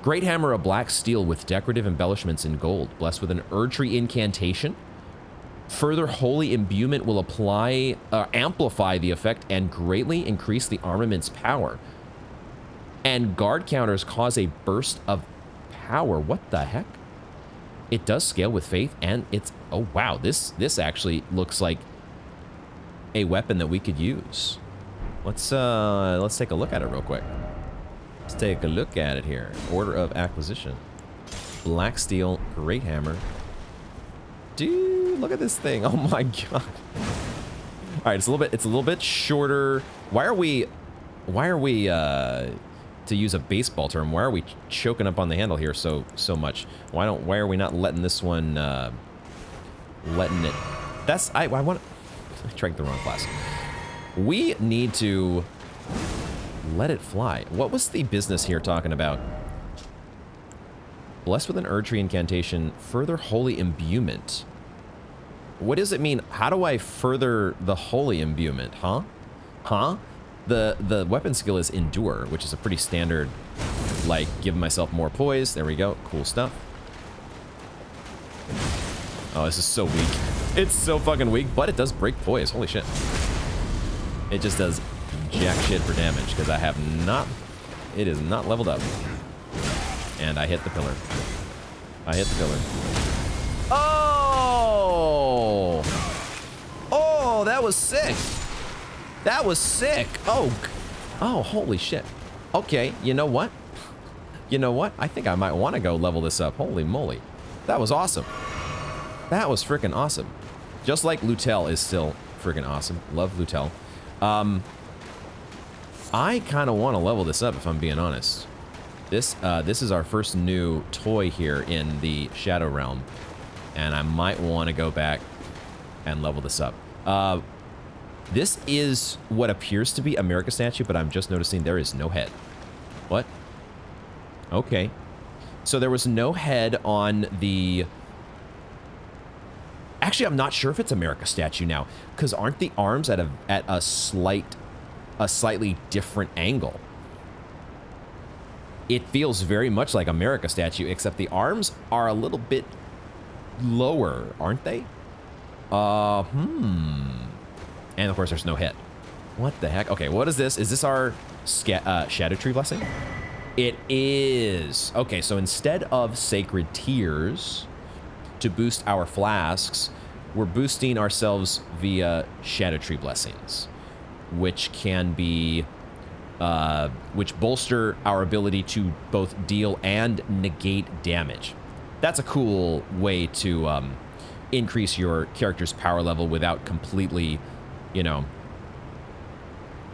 Great hammer of black steel with decorative embellishments in gold, blessed with an Erdtree incantation. Further holy imbuement will amplify the effect and greatly increase the armament's power. And guard counters cause a burst of power. What the heck? It does scale with faith, and it's... Oh, wow. This actually looks like a weapon that we could use. Let's take a look at it real quick. Let's take a look at it here. Order of acquisition. Black Steel Great Hammer. Dude, look at this thing. Oh my god. All right, it's a little bit shorter. Why are we to use a baseball term, why are we choking up on the handle here so much? Why are we not letting this one letting it? I drank the wrong class. We need to let it fly. What was the business here talking about? Blessed with an Erdtree incantation, further holy imbuement. What does it mean? How do I further the holy imbuement? Huh? Huh? The weapon skill is endure, which is a pretty standard, like, giving myself more poise. There we go. Cool stuff. Oh, this is so weak. It's so fucking weak, but it does break poise. Holy shit. It just does jack shit for damage, because I have not... It is not leveled up. And I hit the pillar. I hit the pillar. Oh! that was sick. That was sick. Oh, holy shit. Okay, you know what? You know what? I think I might want to go level this up. Holy moly. That was awesome. That was freaking awesome. Just like Lutel is still freaking awesome. Love Lutel. I kind of want to level this up, if I'm being honest. This is our first new toy here in the Shadow Realm, and I might want to go back and level this up. This is what appears to be a Marika statue, but I'm just noticing there is no head. What? Okay. So there was no head on the... Actually, I'm not sure if it's a Marika statue now, because aren't the arms at a slightly different angle? It feels very much like a Marika statue, except the arms are a little bit lower, aren't they? And of course, there's no head. What the heck? Okay, what is this? Is this our Shadow Tree Blessing? It is. Okay, so instead of Sacred Tears to boost our flasks, we're boosting ourselves via Shadow Tree Blessings, which can be, which bolster our ability to both deal and negate damage. That's a cool way to increase your character's power level without completely, you know,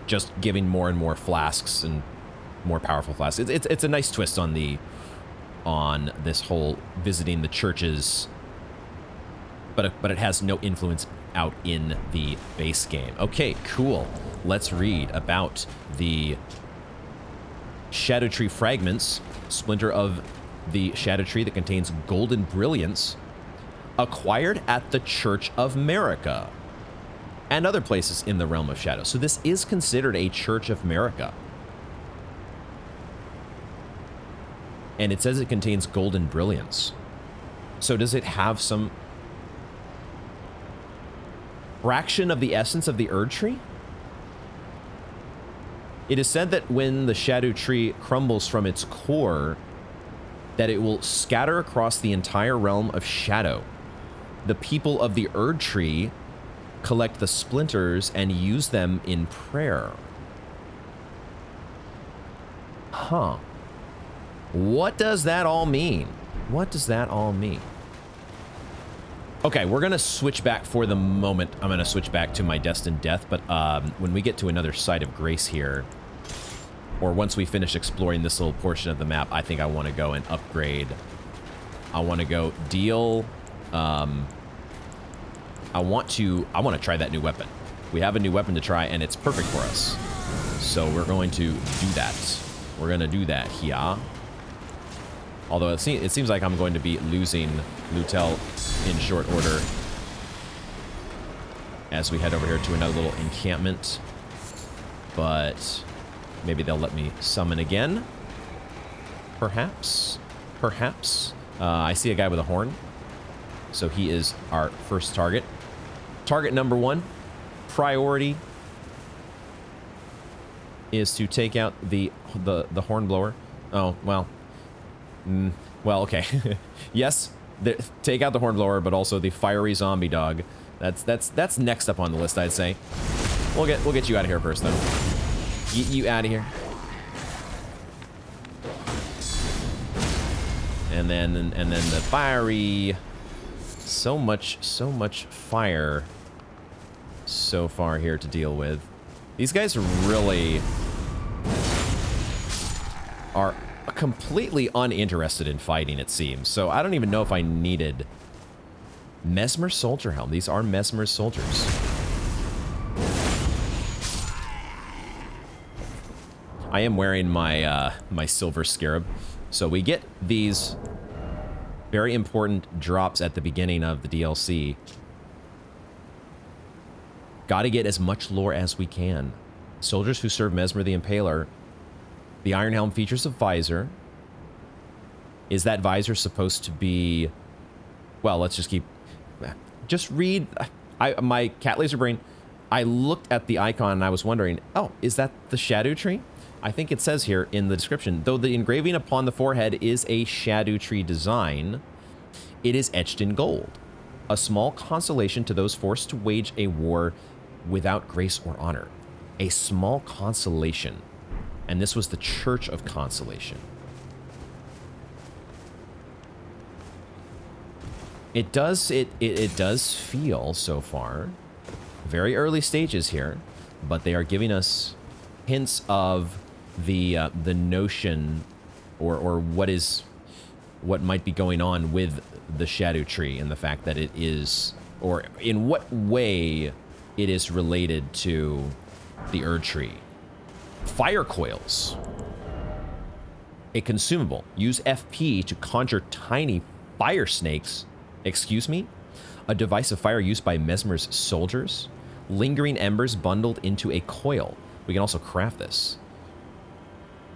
just giving more and more flasks and more powerful flasks. It's a nice twist on this whole visiting the churches, but it has no influence out in the base game. Okay, cool. Let's read about the Shadow Tree fragments, splinter of the Shadow Tree that contains golden brilliance, acquired at the Church of Marika and other places in the Realm of Shadow. So this is considered a Church of Marika. And it says it contains golden brilliance. So does it have some fraction of the essence of the Erdtree? It is said that when the Shadow Tree crumbles from its core, that it will scatter across the entire realm of Shadow. The people of the Erdtree collect the splinters and use them in prayer. Huh. What does that all mean? What does that all mean? Okay, we're going to switch back for the moment. I'm going to switch back to my Destined Death, but when we get to another site of grace here, or once we finish exploring this little portion of the map, I think I want to go and upgrade. I want to go deal... I want to try that new weapon. We have a new weapon to try, and it's perfect for us. So we're going to do that. We're going to do that here. Although it seems like I'm going to be losing Lutel in short order as we head over here to another little encampment. But maybe they'll let me summon again. Perhaps. Perhaps. I see a guy with a horn. So he is our first target. Target number 1, priority, is to take out the hornblower. Oh, well. Well, okay. Yes, take out the hornblower, but also the fiery zombie dog. That's next up on the list, I'd say. We'll get you out of here first, though. Get you out of here. And then the fiery. So much fire so far here to deal with. These guys really are completely uninterested in fighting, it seems. So I don't even know if I needed Mesmer Soldier Helm. These are Mesmer soldiers. I am wearing my my silver scarab. So we get these very important drops at the beginning of the DLC. Gotta get as much lore as we can. Soldiers who serve Mesmer the Impaler. The Iron Helm features a visor. Is that visor supposed to be... Well, let's just keep... Just read... my cat laser brain... I looked at the icon and I was wondering, oh, is that the Shadow Tree? I think it says here in the description, though the engraving upon the forehead is a Shadow Tree design, it is etched in gold. A small consolation to those forced to wage a war without grace or honor. A small consolation. And this was the Church of Consolation. It does feel so far very early stages here, but they are giving us hints of the notion or what might be going on with the Shadow Tree and the fact that it is, or in what way it is related to the Erdtree. Fire coils. A consumable. Use FP to conjure tiny fire snakes. Excuse me? A device of fire used by Mesmer's soldiers. Lingering embers bundled into a coil. We can also craft this.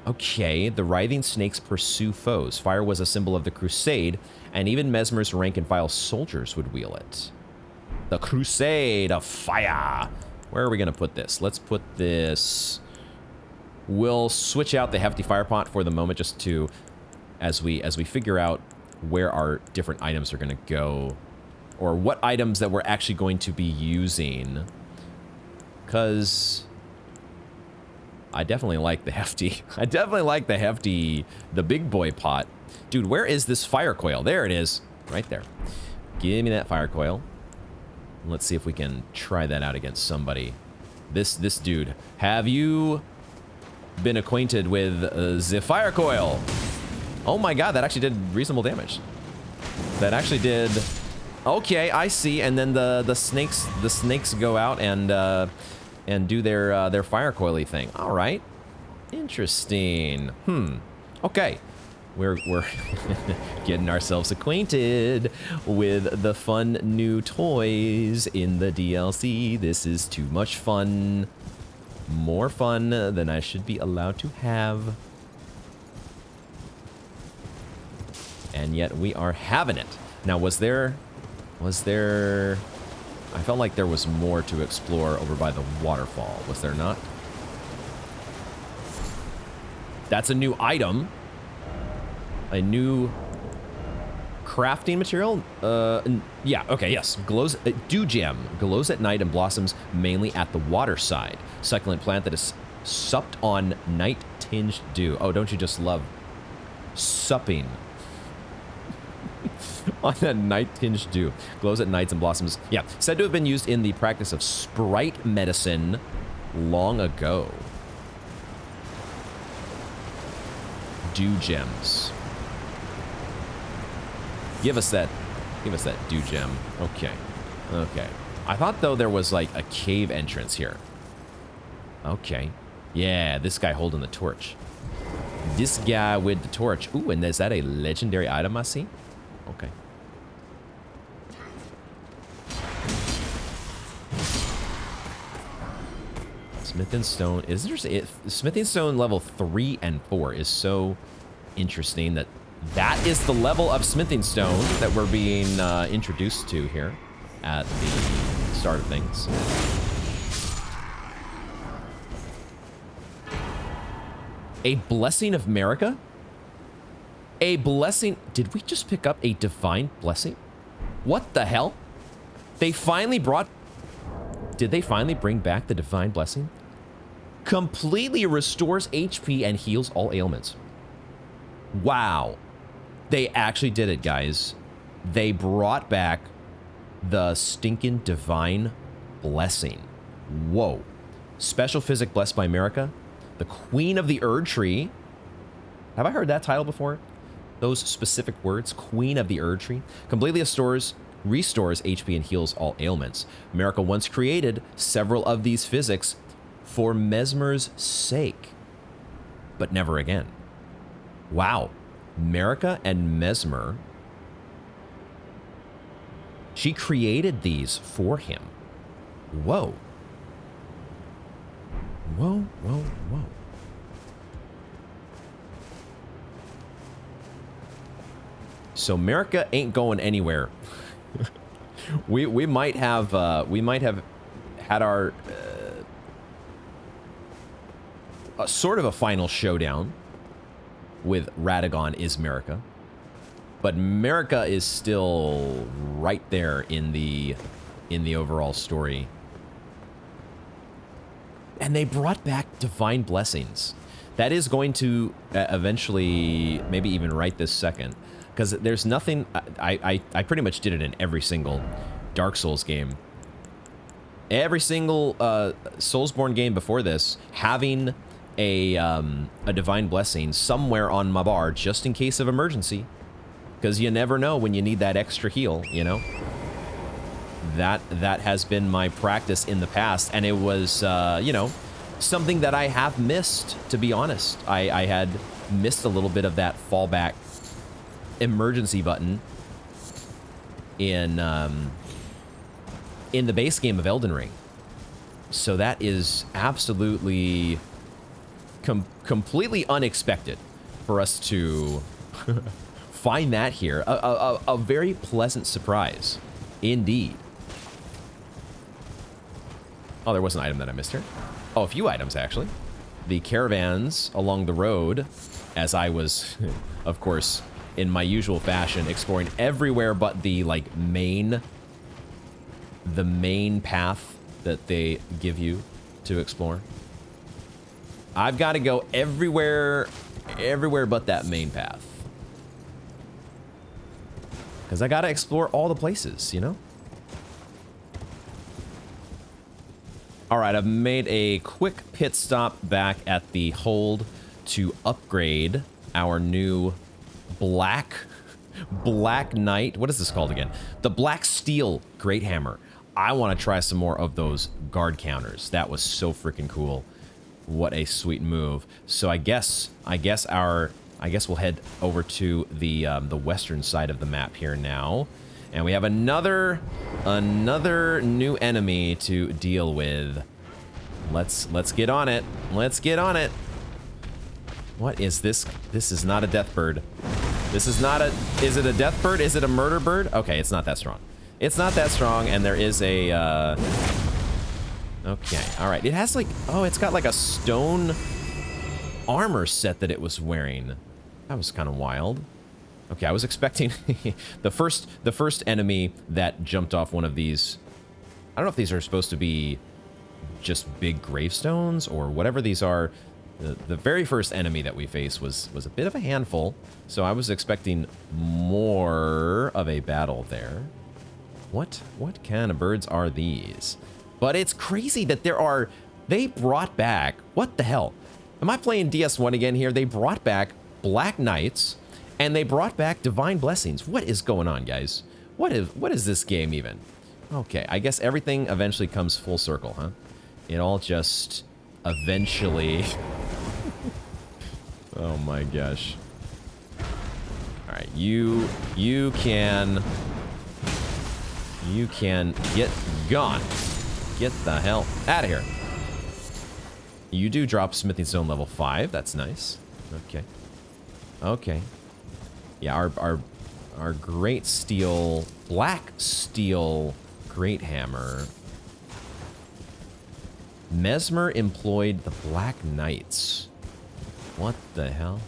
Okay, the writhing snakes pursue foes. Fire was a symbol of the crusade, and even Mesmer's rank-and-file soldiers would wield it. The crusade of fire. Where are we going to put this? Let's put this... We'll switch out the hefty fire pot for the moment just to, as we figure out where our different items are going to go, or what items that we're actually going to be using. Because I definitely like the hefty. I definitely like the hefty, the big boy pot. Dude, where is this fire coil? There it is. Right there. Give me that fire coil. Let's see if we can try that out against somebody. This dude. Have you been acquainted with the fire coil? Oh my god, that actually did reasonable damage. That actually did... Okay, I see. And then the snakes go out and do their fire coily thing. All right. Interesting. Okay. We're getting ourselves acquainted with the fun new toys in the DLC. This is too much fun. More fun than I should be allowed to have. And yet we are having it. Now, was there... I felt like there was more to explore over by the waterfall. Was there not? That's a new item. A new crafting material? Yeah, okay, yes. Glows, dew gem. Glows at night and blossoms mainly at the water side. Succulent plant that is supped on night-tinged dew. Oh, don't you just love supping on that night-tinged dew. Glows at nights and blossoms. Yeah, said to have been used in the practice of sprite medicine long ago. Dew gems. Give us that dew gem. Okay. Okay. I thought, though, there was, like, a cave entrance here. Okay. Yeah, this guy holding the torch. This guy with the torch. Ooh, and is that a legendary item I see? Okay. Smithing stone. Is there smithing stone level 3 and 4 is so interesting that is the level of smithing stone that we're being introduced to here at the start of things. A blessing of Marika? A blessing? Did we just pick up a divine blessing? What the hell? They finally brought... Did they finally bring back the divine blessing? Completely restores HP and heals all ailments. Wow. They actually did it, guys. They brought back the stinking divine blessing. Whoa. Special physic blessed by Marika. The Queen of the Erdtree. Have I heard that title before? Those specific words. Queen of the Erdtree. Completely restores HP and heals all ailments. Marika once created several of these physics for Mesmer's sake, but never again. Wow. Marika and Mesmer. She created these for him. Whoa. Whoa, whoa, whoa. So Marika ain't going anywhere. we might have had our sort of a final showdown with Radagon is Marika, but Marika is still right there in the overall story. And they brought back Divine Blessings. That is going to eventually, maybe even right this second, because there's nothing, I pretty much did it in every single Dark Souls game. Every single Soulsborne game before this, having a Divine Blessing somewhere on my bar, just in case of emergency, because you never know when you need that extra heal, you know? That has been my practice in the past, and it was, you know, something that I have missed, to be honest. I had missed a little bit of that fallback emergency button in the base game of Elden Ring. So that is absolutely completely unexpected for us to find that here. A very pleasant surprise, indeed. Oh, there was an item that I missed here. Oh, a few items, actually. The caravans along the road, as I was, of course, in my usual fashion, exploring everywhere but the, like, the main path that they give you to explore. I've got to go everywhere but that main path. Because I got to explore all the places, you know? All right, I've made a quick pit stop back at the hold to upgrade our new Black Knight. What is this called again? The Black Steel Great Hammer. I want to try some more of those guard counters. That was so freaking cool. What a sweet move. So I guess we'll head over to the western side of the map here now. And we have another new enemy to deal with. Let's get on it. Let's get on it. What is this? This is not a death bird. This is not a... Is it a death bird? Is it a murder bird? Okay, it's not that strong. It's not that strong, and there is a... Okay, all right. It has like... Oh, it's got like a stone armor set that it was wearing. That was kind of wild. Okay, I was expecting the first enemy that jumped off one of these. I don't know if these are supposed to be just big gravestones or whatever these are. The very first enemy that we faced was a bit of a handful, so I was expecting more of a battle there. What kind of birds are these? But it's crazy that they brought back, what the hell? Am I playing DS1 again here? They brought back Black Knights. And they brought back Divine Blessings. What is going on, guys? What is this game even? Okay, I guess everything eventually comes full circle, huh? It all just eventually... Oh my gosh. All right, you can get gone. Get the hell out of here. You do drop Smithing Stone level 5. That's nice. Okay. Okay. Yeah, our great steel, black steel great hammer. Mesmer employed the Black Knights. What the hell?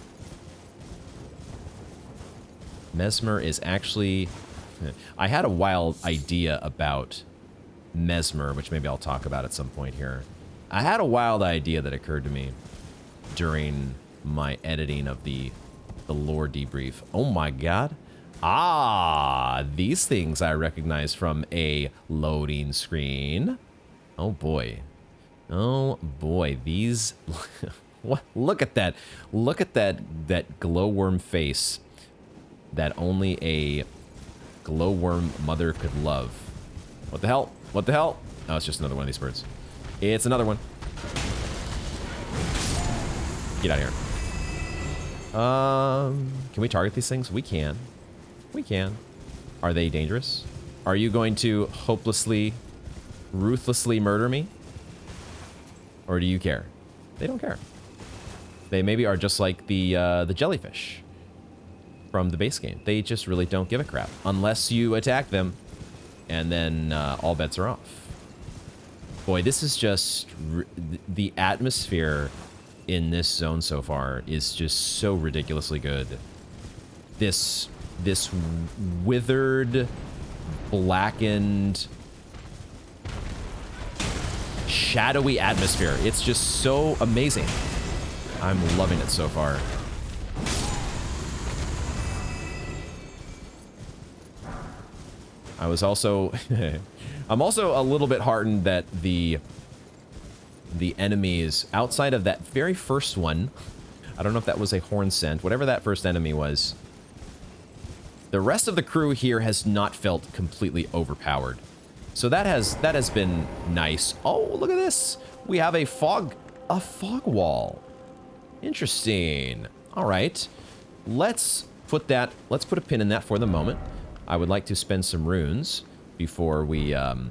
Mesmer is actually... I had a wild idea about Mesmer, which maybe I'll talk about at some point here. I had a wild idea that occurred to me during my editing of the lore debrief. Oh my god. Ah, these things I recognize from a loading screen. Oh boy. Oh boy, these... What? Look at that. Look at that glowworm face that only a glowworm mother could love. What the hell? What the hell? Oh, it's just another one of these birds. It's another one. Get out of here. Can we target these things? We can. We can. Are they dangerous? Are you going to hopelessly, ruthlessly murder me? Or do you care? They don't care. They maybe are just like the jellyfish from the base game. They just really don't give a crap unless you attack them, and then all bets are off. Boy, this is just... the atmosphere in this zone so far is just so ridiculously good. This withered, blackened, shadowy atmosphere. It's just so amazing. I'm loving it so far. I was also... I'm also a little bit heartened that the enemies outside of that very first one, I don't know if that was a horn scent, whatever that first enemy was, the rest of the crew here has not felt completely overpowered. So that has been nice. Oh, look at this. We have a fog wall. Interesting. All right. Let's put a pin in that for the moment. I would like to spend some runes before we do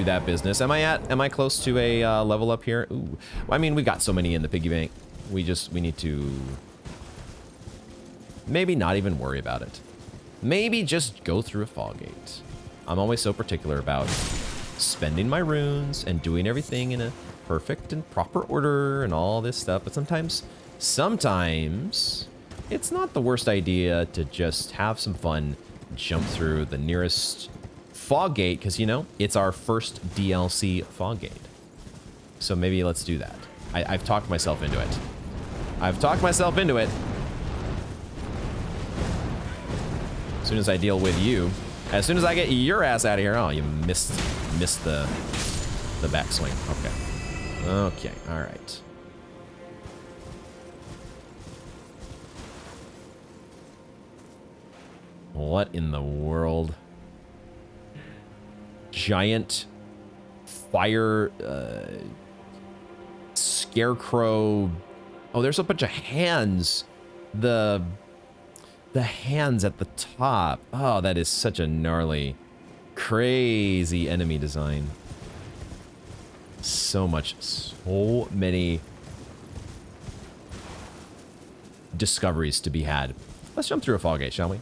that business. Am I close to a level up here? Ooh. I mean, we got so many in the piggy bank. We need to maybe not even worry about it. Maybe just go through a fog gate. I'm always so particular about spending my runes and doing everything in a perfect and proper order and all this stuff. But sometimes it's not the worst idea to just have some fun, jump through the nearest fog gate, because, you know, it's our first DLC fog gate. So maybe let's do that. I've talked myself into it. As soon as I deal with you, as soon as I get your ass out of here. Oh, you missed the backswing. Okay, all right. What in the world? Giant fire scarecrow. Oh, there's a bunch of hands. The hands at the top. Oh, that is such a gnarly, crazy enemy design. So many discoveries to be had. Let's jump through a fog gate, shall we?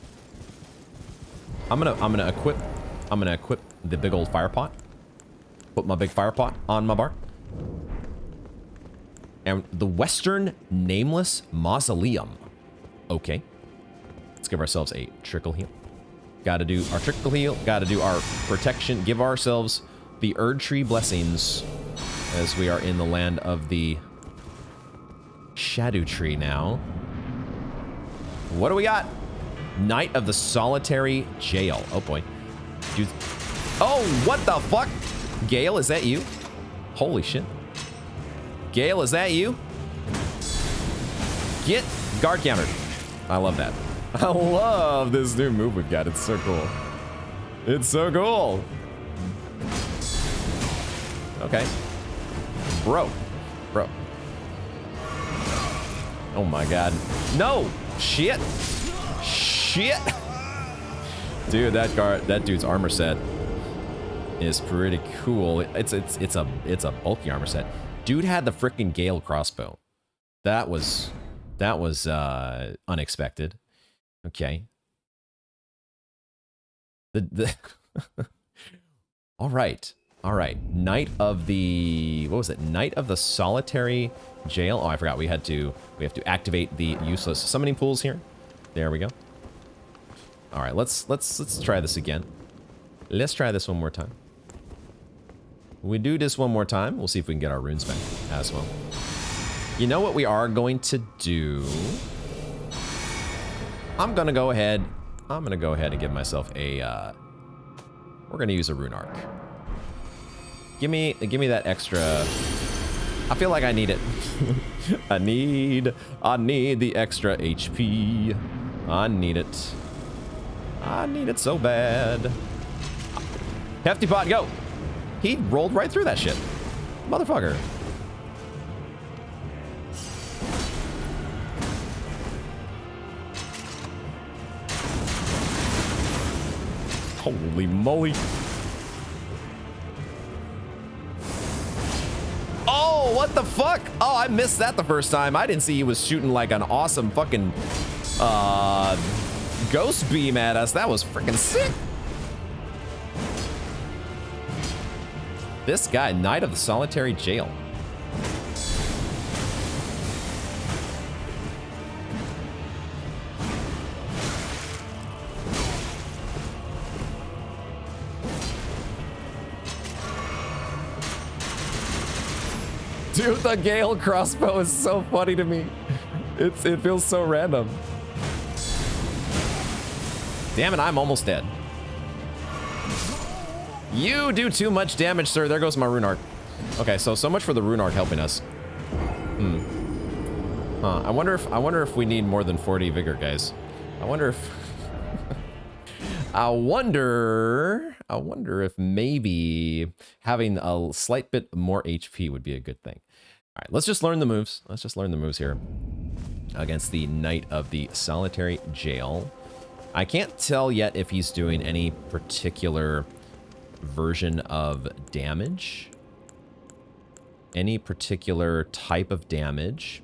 I'm gonna equip the big old fire pot. Put my big fire pot on my bar. And the Western Nameless Mausoleum. Okay. Let's give ourselves a trickle heal. Gotta do our trickle heal. Gotta do our protection. Give ourselves the Erdtree blessings as we are in the land of the Shadow Tree now. What do we got? Knight of the Solitary Jail. Oh boy. Dude. Oh, what the fuck? Gaol, is that you? Holy shit. Gaol, is that you? Get guard countered. I love that. I love this new move we've got. It's so cool. It's so cool. Okay. Bro. Oh my god. No! Shit! Shit! Dude, that dude's armor set is pretty cool. It's a bulky armor set. Dude had the freaking Gaol crossbow. That was unexpected. Okay. All right. Knight of the, what was it? Knight of the Solitary Jail. Oh, I forgot we have to activate the useless summoning pools here. There we go. All right, let's try this again. Let's try this one more time. We do this one more time. We'll see if we can get our runes back as well. You know what we are going to do? I'm gonna go ahead and give myself a, we're gonna use a rune arc. Give me that extra, I feel like I need it. I need the extra HP. I need it so bad. Hefty pot, go. He rolled right through that shit. Motherfucker. Holy moly. Oh, what the fuck? Oh, I missed that the first time. I didn't see he was shooting like an awesome fucking ghost beam at us. That was freaking sick. This guy, Knight of the Solitary Jail. Dude, the Gaol crossbow is so funny to me. It feels so random. Damn it, I'm almost dead. You do too much damage, sir. There goes my rune arc. Okay, so much for the rune arc helping us. Huh, I wonder if we need more than 40 vigor, guys. I wonder if I wonder if maybe having a slight bit more HP would be a good thing. All right, let's just learn the moves. Let's just learn the moves here against the Knight of the Solitary Gaol. I can't tell yet if he's doing any particular version of damage. Any particular type of damage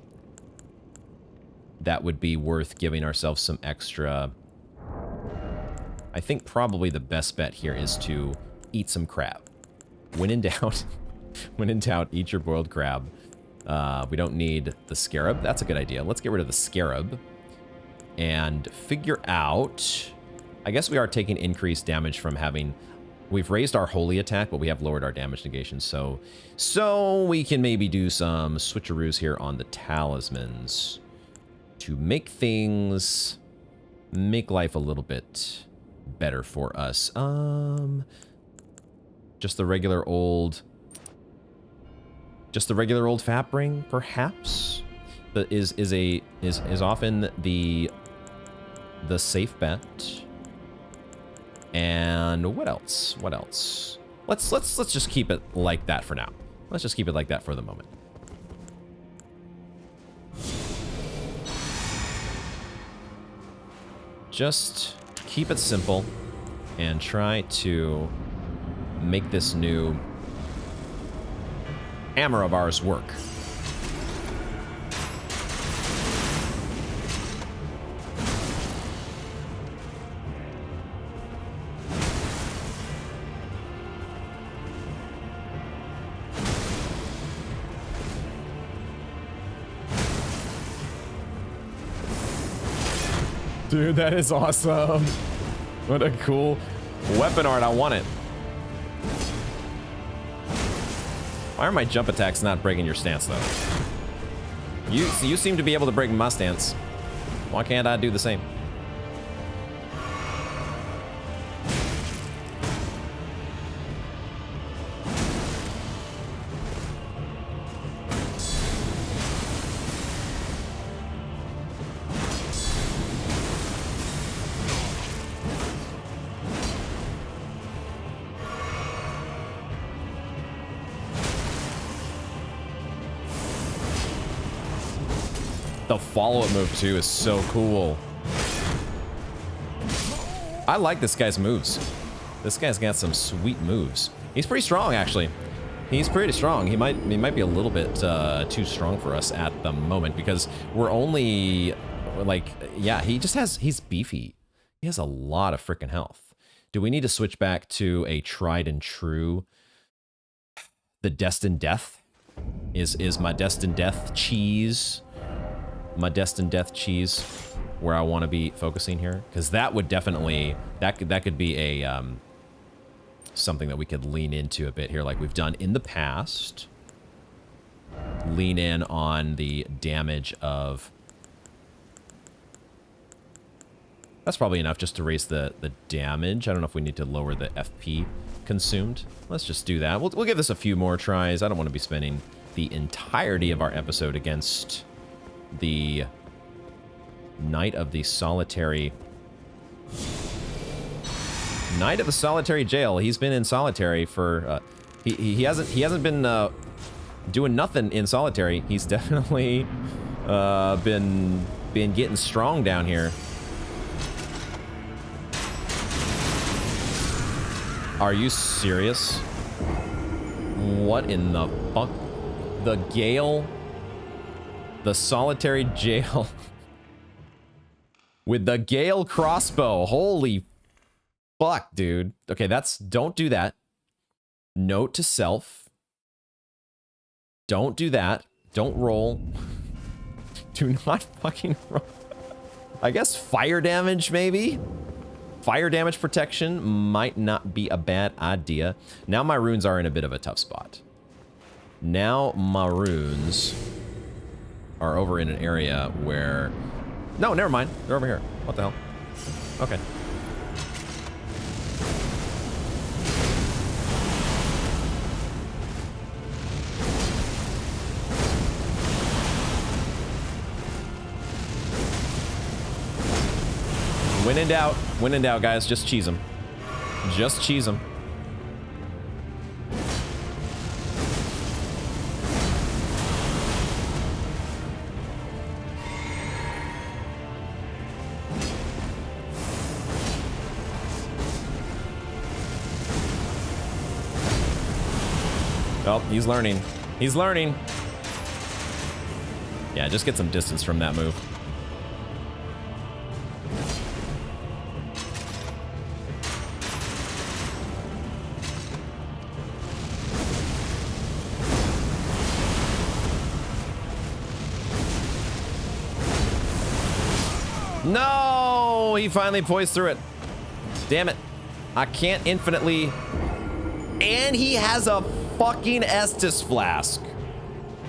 that would be worth giving ourselves some extra. I think probably the best bet here is to eat some crab. When in doubt, eat your boiled crab. We don't need the scarab. That's a good idea. Let's get rid of the scarab and figure out. I guess we are taking increased damage from having. We've raised our holy attack, but we have lowered our damage negation. So we can maybe do some switcheroos here on the talismans to make life a little bit better for us. Just the regular old fap ring, perhaps, that is often the safe bet. And what else? What else? Let's just keep it like that for now. Let's just keep it like that for the moment. Just keep it simple and try to make this new hammer of ours work. Dude, that is awesome. What a cool weapon art. I want it. Why are my jump attacks not breaking your stance, though? You seem to be able to break my stance. Why can't I do the same? The follow-up move, too, is so cool. I like this guy's moves. This guy's got some sweet moves. He's pretty strong, actually. He's pretty strong. He might be a little bit too strong for us at the moment because we're only, like, yeah, he's beefy. He has a lot of freaking health. Do we need to switch back to a tried and true? The Destined Death? Is my Destined Death cheese? My Destined Death cheese where I want to be focusing here, because that would definitely that could be a something that we could lean into a bit here, like we've done in the past. Lean in on the damage of. That's probably enough just to raise the damage. I don't know if we need to lower the FP consumed. Let's just do that. We'll give this a few more tries. I don't want to be spending the entirety of our episode against the Knight of the Solitary Gaol. He's been in solitary for he hasn't been doing nothing in solitary. He's definitely been getting strong down here. Are you serious? What in the fuck? The Gaol? The Solitary Gaol with the Gaol crossbow. Holy fuck, dude. Okay, don't do that. Note to self. Don't do that. Don't roll. Do not fucking roll. I guess fire damage, maybe? Fire damage protection might not be a bad idea. Now my runes are in a bit of a tough spot. Now my runes are over in an area where... No, never mind. They're over here. What the hell? Okay. When in doubt, guys, just cheese them. Just cheese them. Oh, he's learning. He's learning. Yeah, just get some distance from that move. No! He finally poised through it. Damn it. I can't infinitely... And he has a fucking Estus Flask.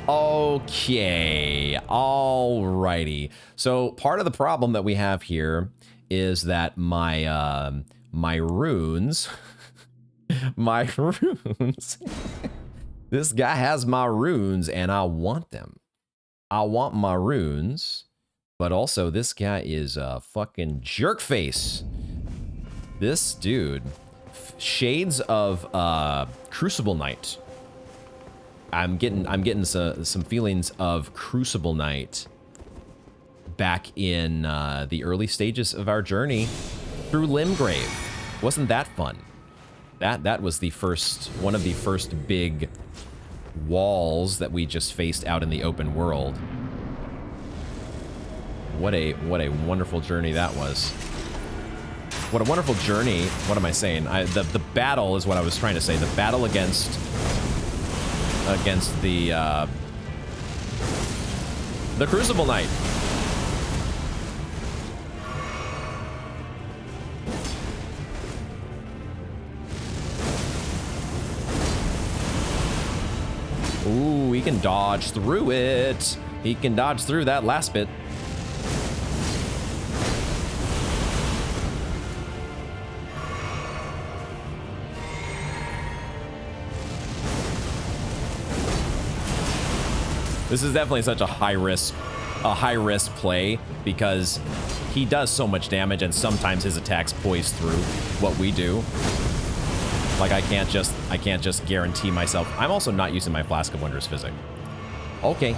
Okay. Alrighty. So part of the problem that we have here is that my my runes... my runes... This guy has my runes and I want them. I want my runes... But also, this guy is a fucking jerk face. This dude, shades of Crucible Knight. I'm getting some feelings of Crucible Knight back in the early stages of our journey through Limgrave. Wasn't that fun? That was the one of the first big walls that we just faced out in the open world. What a wonderful journey that was. What a wonderful journey. What am I saying? The battle is what I was trying to say. The battle against the Crucible Knight. Ooh, he can dodge through it. He can dodge through that last bit. This is definitely such a high risk play because he does so much damage and sometimes his attacks poise through what we do. Like I can't just guarantee myself. I'm also not using my Flask of Wondrous Physic. Okay,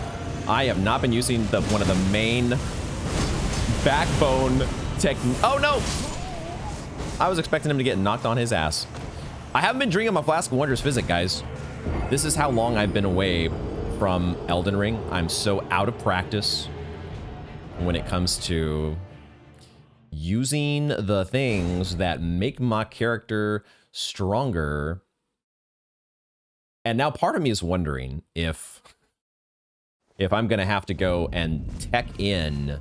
I have not been using one of the main backbone technique. Oh no! I was expecting him to get knocked on his ass. I haven't been drinking my Flask of Wondrous Physic, guys. This is how long I've been away from Elden Ring. I'm so out of practice when it comes to using the things that make my character stronger. And now part of me is wondering if I'm gonna have to go and tech in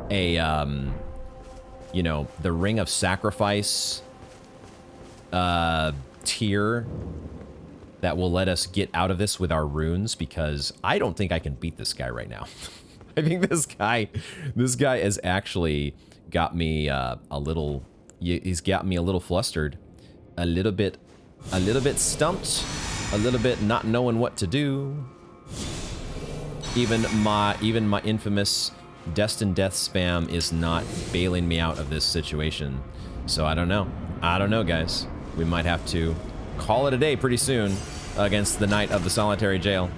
a you know, the Ring of Sacrifice tier that will let us get out of this with our runes, because I don't think I can beat this guy right now. I think this guy has actually got me a little, he's got me a little flustered, a little bit stumped, a little bit not knowing what to do. Even my infamous Destined Death spam is not bailing me out of this situation. So I don't know, guys. We might have to call it a day pretty soon against the Knight of the Solitary Jail.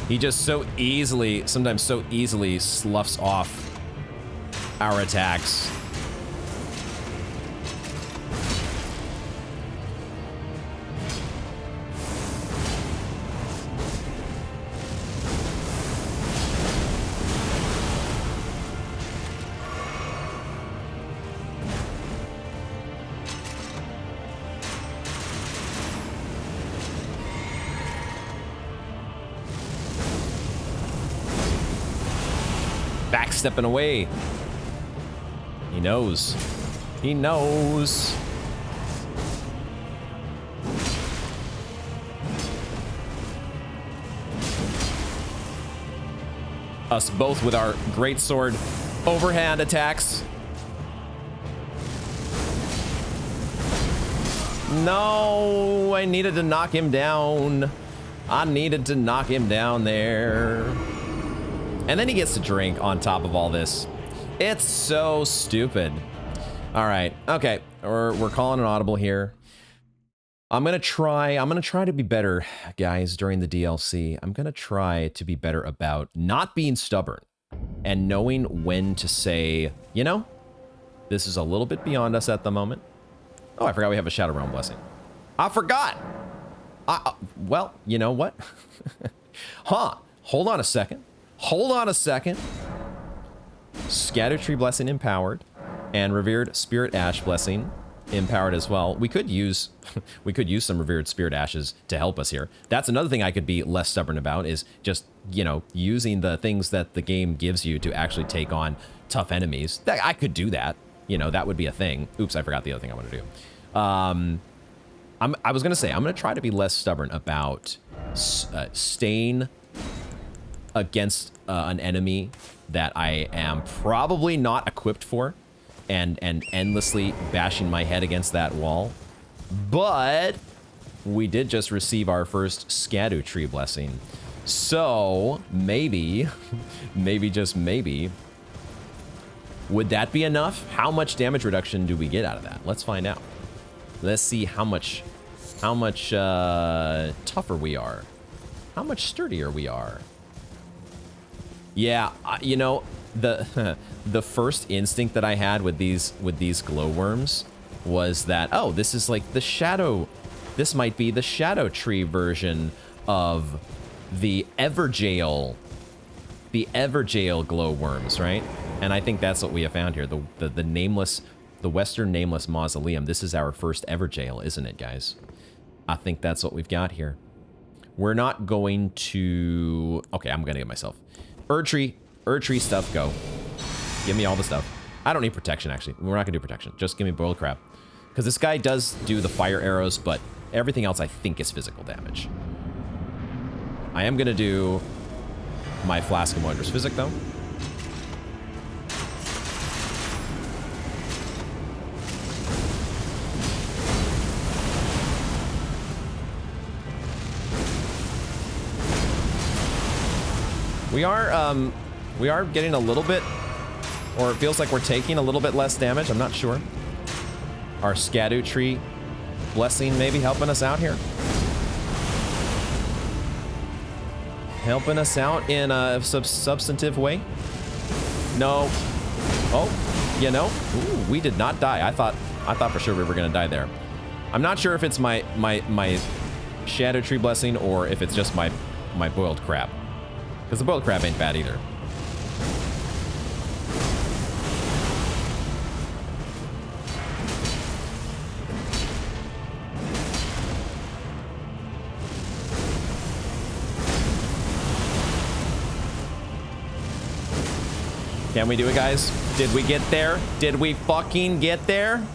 He just sometimes so easily sloughs off our attacks. backstepping away. He knows. He knows. Us both with our greatsword overhand attacks. No, I needed to knock him down. I needed to knock him down there. And then he gets to drink on top of all this. It's so stupid. All right, okay, we're calling an audible here. I'm gonna try to be better, guys, during the DLC. I'm gonna try to be better about not being stubborn and knowing when to say, you know, this is a little bit beyond us at the moment. Oh, I forgot we have a Shadow Realm Blessing. I forgot. Well, you know what? Huh, hold on a second. Hold on a second. Erdtree Blessing empowered and Revered Spirit Ash Blessing empowered as well. We could use some Revered Spirit Ashes to help us here. That's another thing I could be less stubborn about, is just, you know, using the things that the game gives you to actually take on tough enemies. I could do that. You know, that would be a thing. Oops, I forgot the other thing I want to do. I was going to say, I'm going to try to be less stubborn about staying against an enemy that I am probably not equipped for, and endlessly bashing my head against that wall. But we did just receive our first Erdtree Blessing. So maybe, maybe just maybe, would that be enough? How much damage reduction do we get out of that? Let's find out. Let's see how much tougher we are. How much sturdier we are. Yeah, you know, the first instinct that I had with these glowworms was that, oh, this is like the shadow. This might be the Erdtree version of the Evergaol glowworms, right? And I think that's what we have found here. The nameless, the Western Nameless Mausoleum. This is our first Evergaol, isn't it, guys? I think that's what we've got here. We're not going to... Okay, I'm gonna get myself. Erdtree stuff, go. Give me all the stuff. I don't need protection, actually. We're not gonna do protection. Just give me boiled crab. Because this guy does do the fire arrows, but everything else I think is physical damage. I am gonna do my Flask of Wondrous Physic, though. We are getting a little bit, or it feels like we're taking a little bit less damage. I'm not sure. Our Erdtree Blessing maybe helping us out here. Helping us out in a substantive way. No. Oh, you know, ooh, we did not die. I thought for sure we were gonna die there. I'm not sure if it's my Erdtree Blessing or if it's just my boiled crab. Because the boiled crab ain't bad either. Can we do it, guys? Did we get there? Did we fucking get there?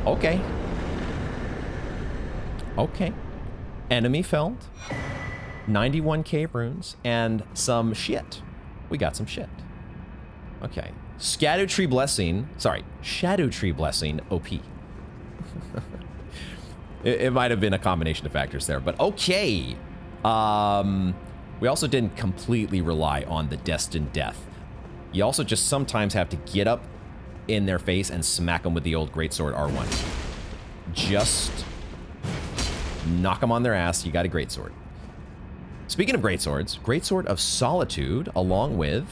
Okay. Okay. Enemy felled. 91k runes and some shit. We got some shit. Okay. Erdtree Blessing. Sorry. Erdtree Blessing OP. It might have been a combination of factors there, but okay. We also didn't completely rely on the destined death. You also just sometimes have to get up in their face and smack them with the old greatsword R1. Just knock them on their ass. You got a greatsword. Speaking of greatswords, Greatsword of Solitude, along with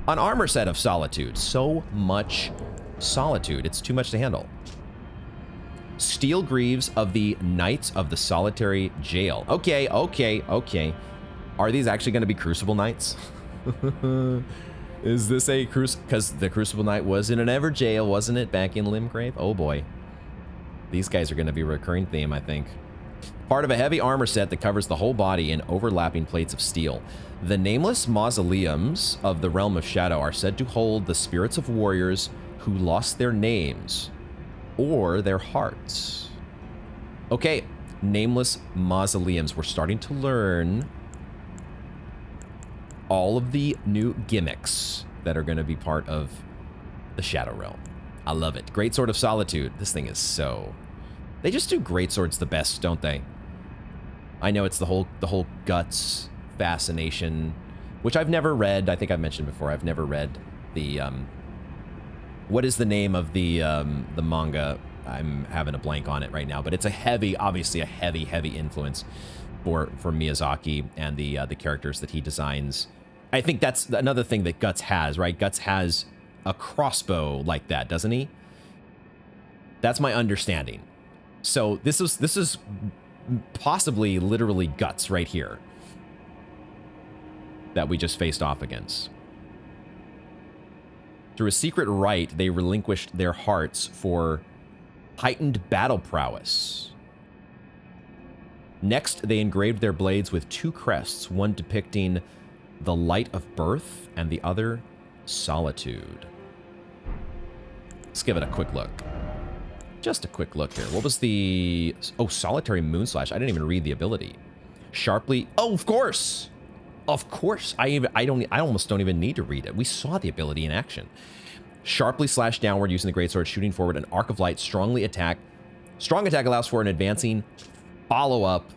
an armor set of Solitude. So much Solitude. It's too much to handle. Steel Greaves of the Knights of the Solitary Jail. Okay, okay, okay. Are these actually going to be Crucible Knights? Is this a Crucible? Because the Crucible Knight was in an Evergaol, wasn't it? Back in Limgrave? Oh boy. These guys are going to be a recurring theme, I think. Part of a heavy armor set that covers the whole body in overlapping plates of steel. The nameless mausoleums of the realm of shadow are said to hold the spirits of warriors who lost their names or their hearts. Okay, nameless mausoleums. We're starting to learn all of the new gimmicks that are going to be part of the Shadow Realm. I love it. Great Sword of Solitude. This thing is so... They just do great swords the best, don't they? I know it's the whole guts fascination, which I've never read. I think I've mentioned before. I've never read the what is the name of the manga? I'm having a blank on it right now, but it's a heavy, obviously a heavy influence for Miyazaki and the characters that he designs. I think that's another thing that Guts has, right? Guts has a crossbow like that, doesn't he? That's my understanding. So this is possibly literally Guts right here that we just faced off against. Through a secret rite, they relinquished their hearts for heightened battle prowess. Next, they engraved their blades with two crests, one depicting the light of birth and the other solitude. Let's give it a quick look. Just a quick look here. What was the... Oh, Solitary Moonslash. I didn't even read the ability. Sharply... Oh, of course! Of course. I almost don't even need to read it. We saw the ability in action. Sharply slash downward using the greatsword, shooting forward an arc of light, strongly attack. Strong attack allows for an advancing follow-up.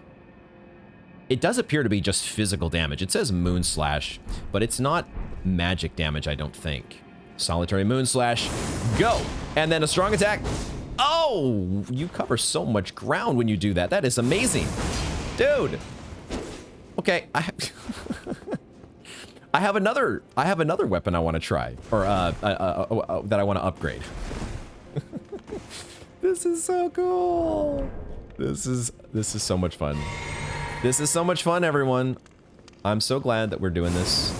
It does appear to be just physical damage. It says Moonslash, but it's not magic damage, I don't think. Solitary Moonslash, go! And then a strong attack. Oh, you cover so much ground when you do that. That is amazing. Dude. Okay, I have another weapon I want to try, or that I want to upgrade. This is so cool. This is so much fun. This is so much fun, everyone. I'm so glad that we're doing this.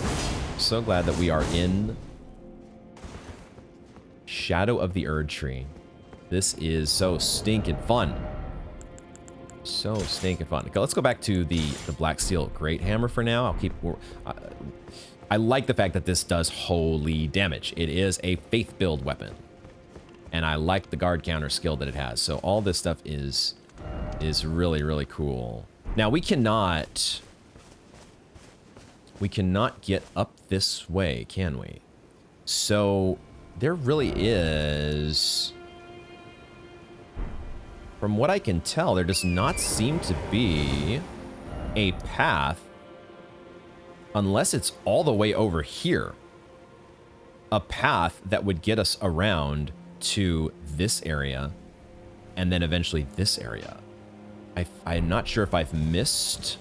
So glad that we are in Shadow of the Erdtree. This is so stinking fun. So stinking fun. Okay, let's go back to the Black Steel Great Hammer for now. I'll keep... I like the fact that this does holy damage. It is a faith build weapon. And I like the guard counter skill that it has. So all this stuff is really, really cool. Now we cannot get up this way, can we? So there really is... From what I can tell, there does not seem to be a path, unless it's all the way over here, a path that would get us around to this area and then eventually this area. I'm not sure if I've missed...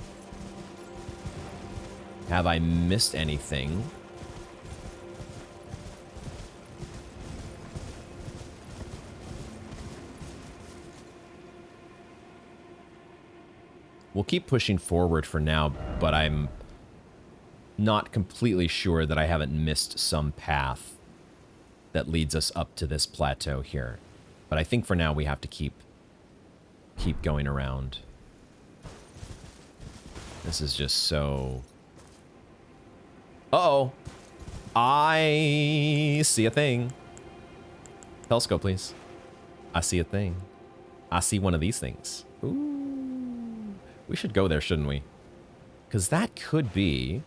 Have I missed anything? We'll keep pushing forward for now, but I'm not completely sure that I haven't missed some path that leads us up to this plateau here. But I think for now we have to keep going around. This is just so... Uh-oh. I see a thing. Telescope, please. I see a thing. I see one of these things. Ooh. We should go there, shouldn't we? Because that could be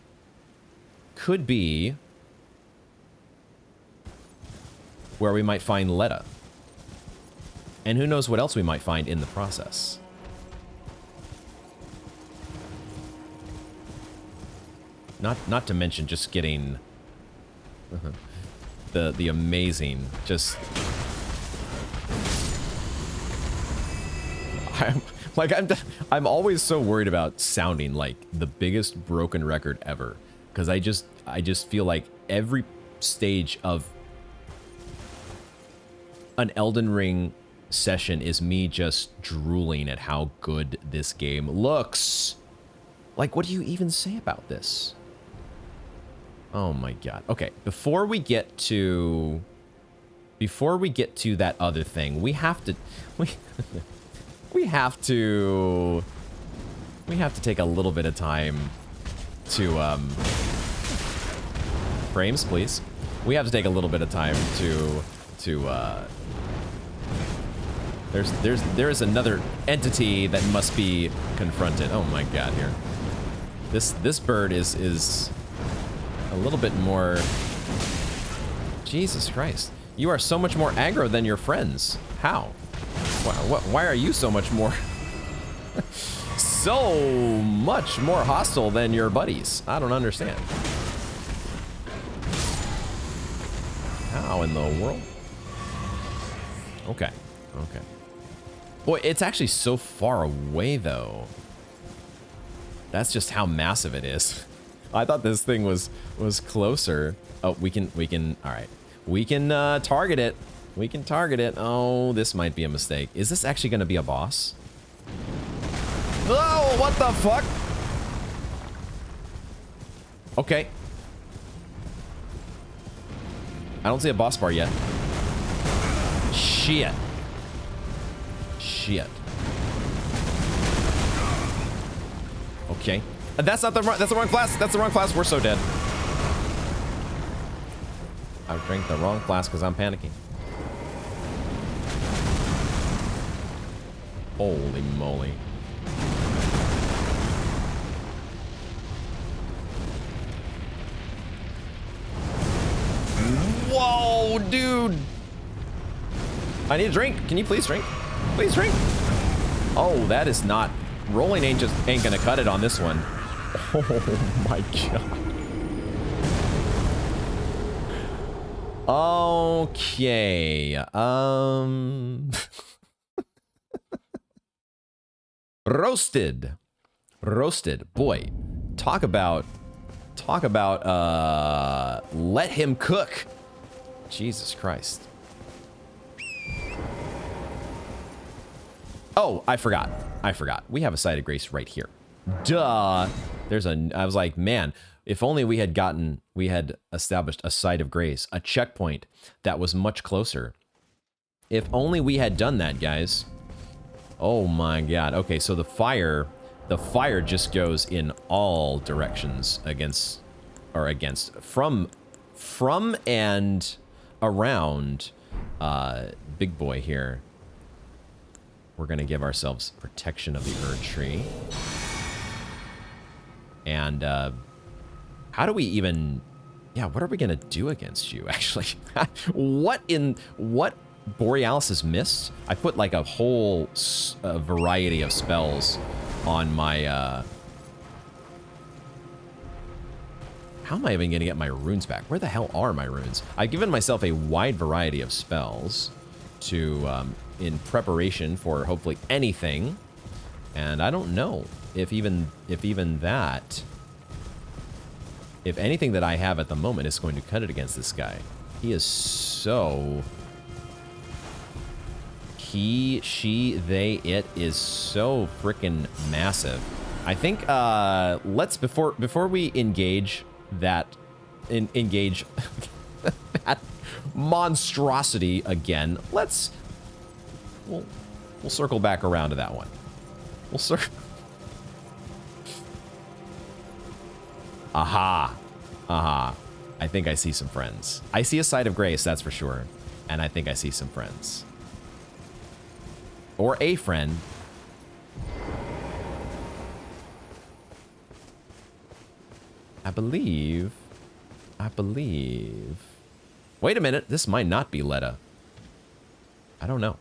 where we might find Letta. And who knows what else we might find in the process. Not to mention just getting the amazing, just... I'm always so worried about sounding like the biggest broken record ever, because I just feel like every stage of an Elden Ring session is me just drooling at how good this game looks. Like, what do you even say about this? Oh my god. Okay, before we get to that other thing, we have to we have to take a little bit of time to frames, please. We have to take a little bit of time to there is another entity that must be confronted. Oh my god, here. This bird is a little bit more. Jesus Christ. You are so much more aggro than your friends. How? Why are you so much more so much more hostile than your buddies? I don't understand. How in the world? Okay. Okay. Boy, it's actually so far away though. That's just how massive it is. I thought this thing was closer. Oh, we can all right. We can target it. We can target it. Oh, this might be a mistake. Is this actually going to be a boss? Oh, what the fuck? Okay. I don't see a boss bar yet. Shit. Shit. Okay. That's the wrong class. That's the wrong class. We're so dead. I drank the wrong class because I'm panicking. Holy moly. Whoa, dude. I need a drink. Can you please drink? Please drink. Oh, that is not. Rolling ain't gonna cut it on this one. Oh my god. Okay. Roasted. Roasted. Boy, talk about let him cook. Jesus Christ. Oh, I forgot. We have a site of grace right here. Duh. I was like, man, if only we had established a site of grace, a checkpoint that was much closer. If only we had done that, guys. Oh my god. Okay, so the fire just goes in all directions from and around big boy here. We're gonna give ourselves protection of the Erdtree. And how do we even, what are we gonna do against you actually? What Borealis has missed? I put like a whole variety of spells on my how am I even gonna get my runes back? Where the hell are my runes? I've given myself a wide variety of spells to in preparation for hopefully anything, and I don't know if even that, if anything that I have at the moment is going to cut it against this guy. He is so, he, she, they, it is so freaking massive. I think let's before we engage that that monstrosity again, we'll circle back around to that one. We'll circle. Aha. Aha. I think I see some friends. I see a site of grace, that's for sure. And I think I see some friends. Or a friend. I believe. Wait a minute, this might not be Letta. I don't know.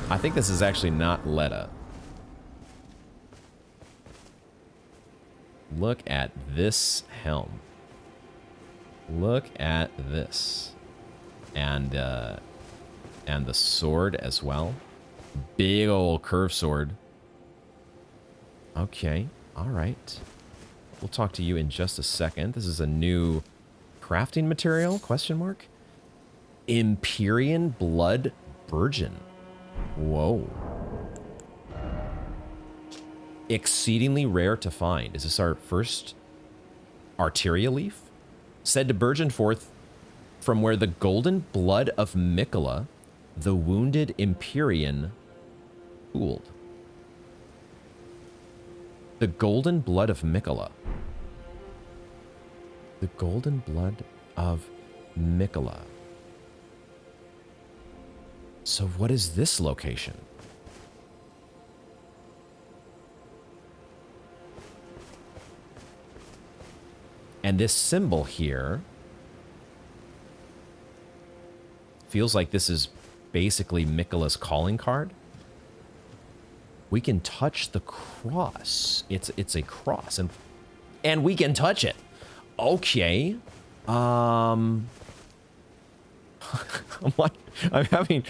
I think this is actually not Letta. Look at this helm. Look at this. And the sword as well. Big old curved sword. Okay, all right. We'll talk to you in just a second. This is a new crafting material, question mark? Empyrean Blood Virgin. Whoa. Exceedingly rare to find. Is this our first Arteria leaf? Said to burgeon forth from where the golden blood of Miquella, the wounded Empyrean, Cooled. The golden blood of Miquella. The golden blood of Miquella. So what is this location? And this symbol here feels like this is basically Miquella's calling card. We can touch the cross. It's a cross, and we can touch it. Okay. I'm having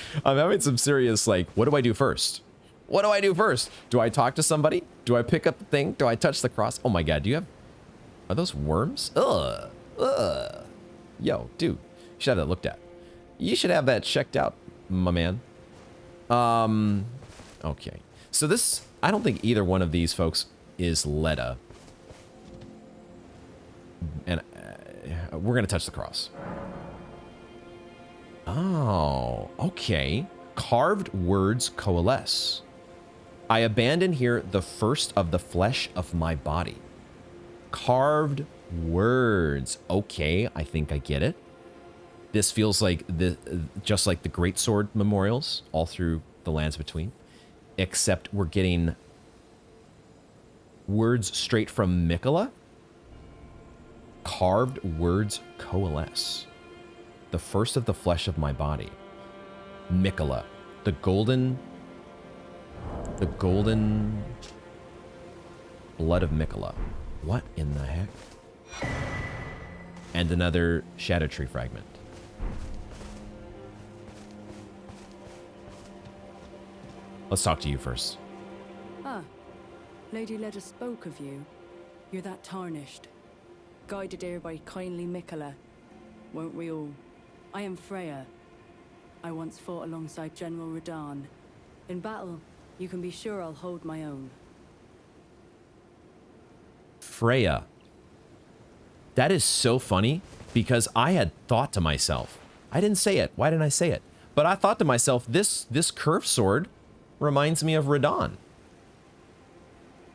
some serious, like, what do I do first? What do I do first? Do I talk to somebody? Do I pick up the thing? Do I touch the cross? Oh my god, are those worms? Ugh. Yo, dude, you should have that looked at. You should have that checked out, my man. Okay. So this, I don't think either one of these folks is Leda. And we're going to touch the cross. Oh, okay. Carved words coalesce. I abandon here the first of the flesh of my body. Carved words. Okay, I think I get it. This feels like just like the Greatsword memorials all through the lands between, except we're getting words straight from Miquella. Carved words coalesce. The first of the flesh of my body. Miquella. The golden blood of Miquella. What in the heck? And another Shadow Tree fragment. Let's talk to you first. Ah, Lady Leda spoke of you. You're that tarnished. Guided here by kindly Miquella. Won't we all? I am Freya. I once fought alongside General Radahn. In battle, you can be sure I'll hold my own. Freya. That is so funny because I had thought to myself, I didn't say it. Why didn't I say it? But I thought to myself, this curved sword reminds me of Radahn.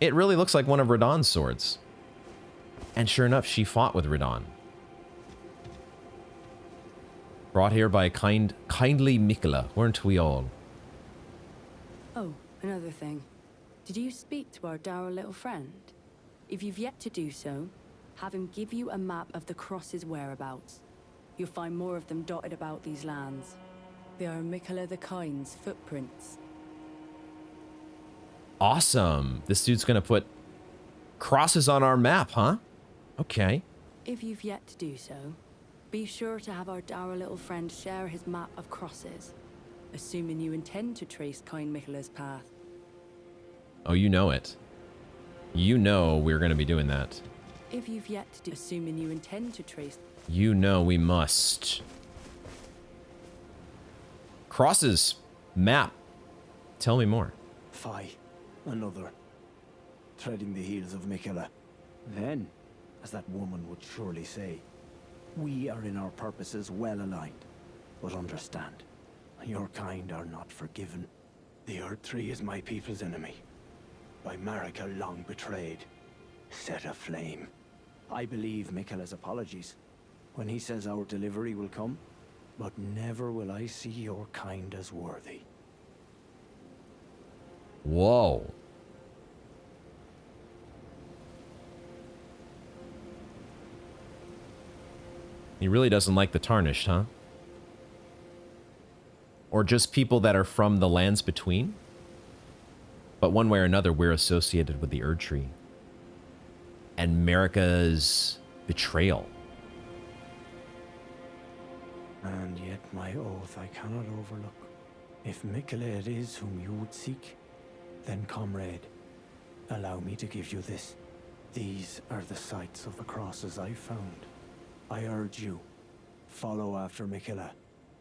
It really looks like one of Radahn's swords. And sure enough, she fought with Radahn. Brought here by kindly Miquella, weren't we all? Oh, another thing. Did you speak to our dour little friend? If you've yet to do so, have him give you a map of the cross's whereabouts. You'll find more of them dotted about these lands. They are Miquella the Kind's footprints. Awesome. This dude's gonna put crosses on our map, huh? Okay. If you've yet to do so, be sure to have our dour little friend share his map of crosses, assuming you intend to trace kind Miquella's path. Oh, you know it. You know we're gonna be doing that. If you've yet to do, assuming you intend to trace... You know we must. Crosses. Map. Tell me more. Fie. Another. Treading the heels of Miquella. Then, as that woman would surely say, we are in our purposes well aligned. But understand, your kind are not forgiven. The Erdtree is my people's enemy. By Marika long betrayed. Set aflame. I believe Miquella's apologies when he says our delivery will come, but never will I see your kind as worthy. Whoa. He really doesn't like the tarnished, huh? Or just people that are from the lands between? But one way or another, we're associated with the Erdtree. And Marika's betrayal. And yet my oath I cannot overlook. If Miquella it is whom you would seek, then comrade, allow me to give you this. These are the sites of the crosses I found. I urge you, follow after Miquella.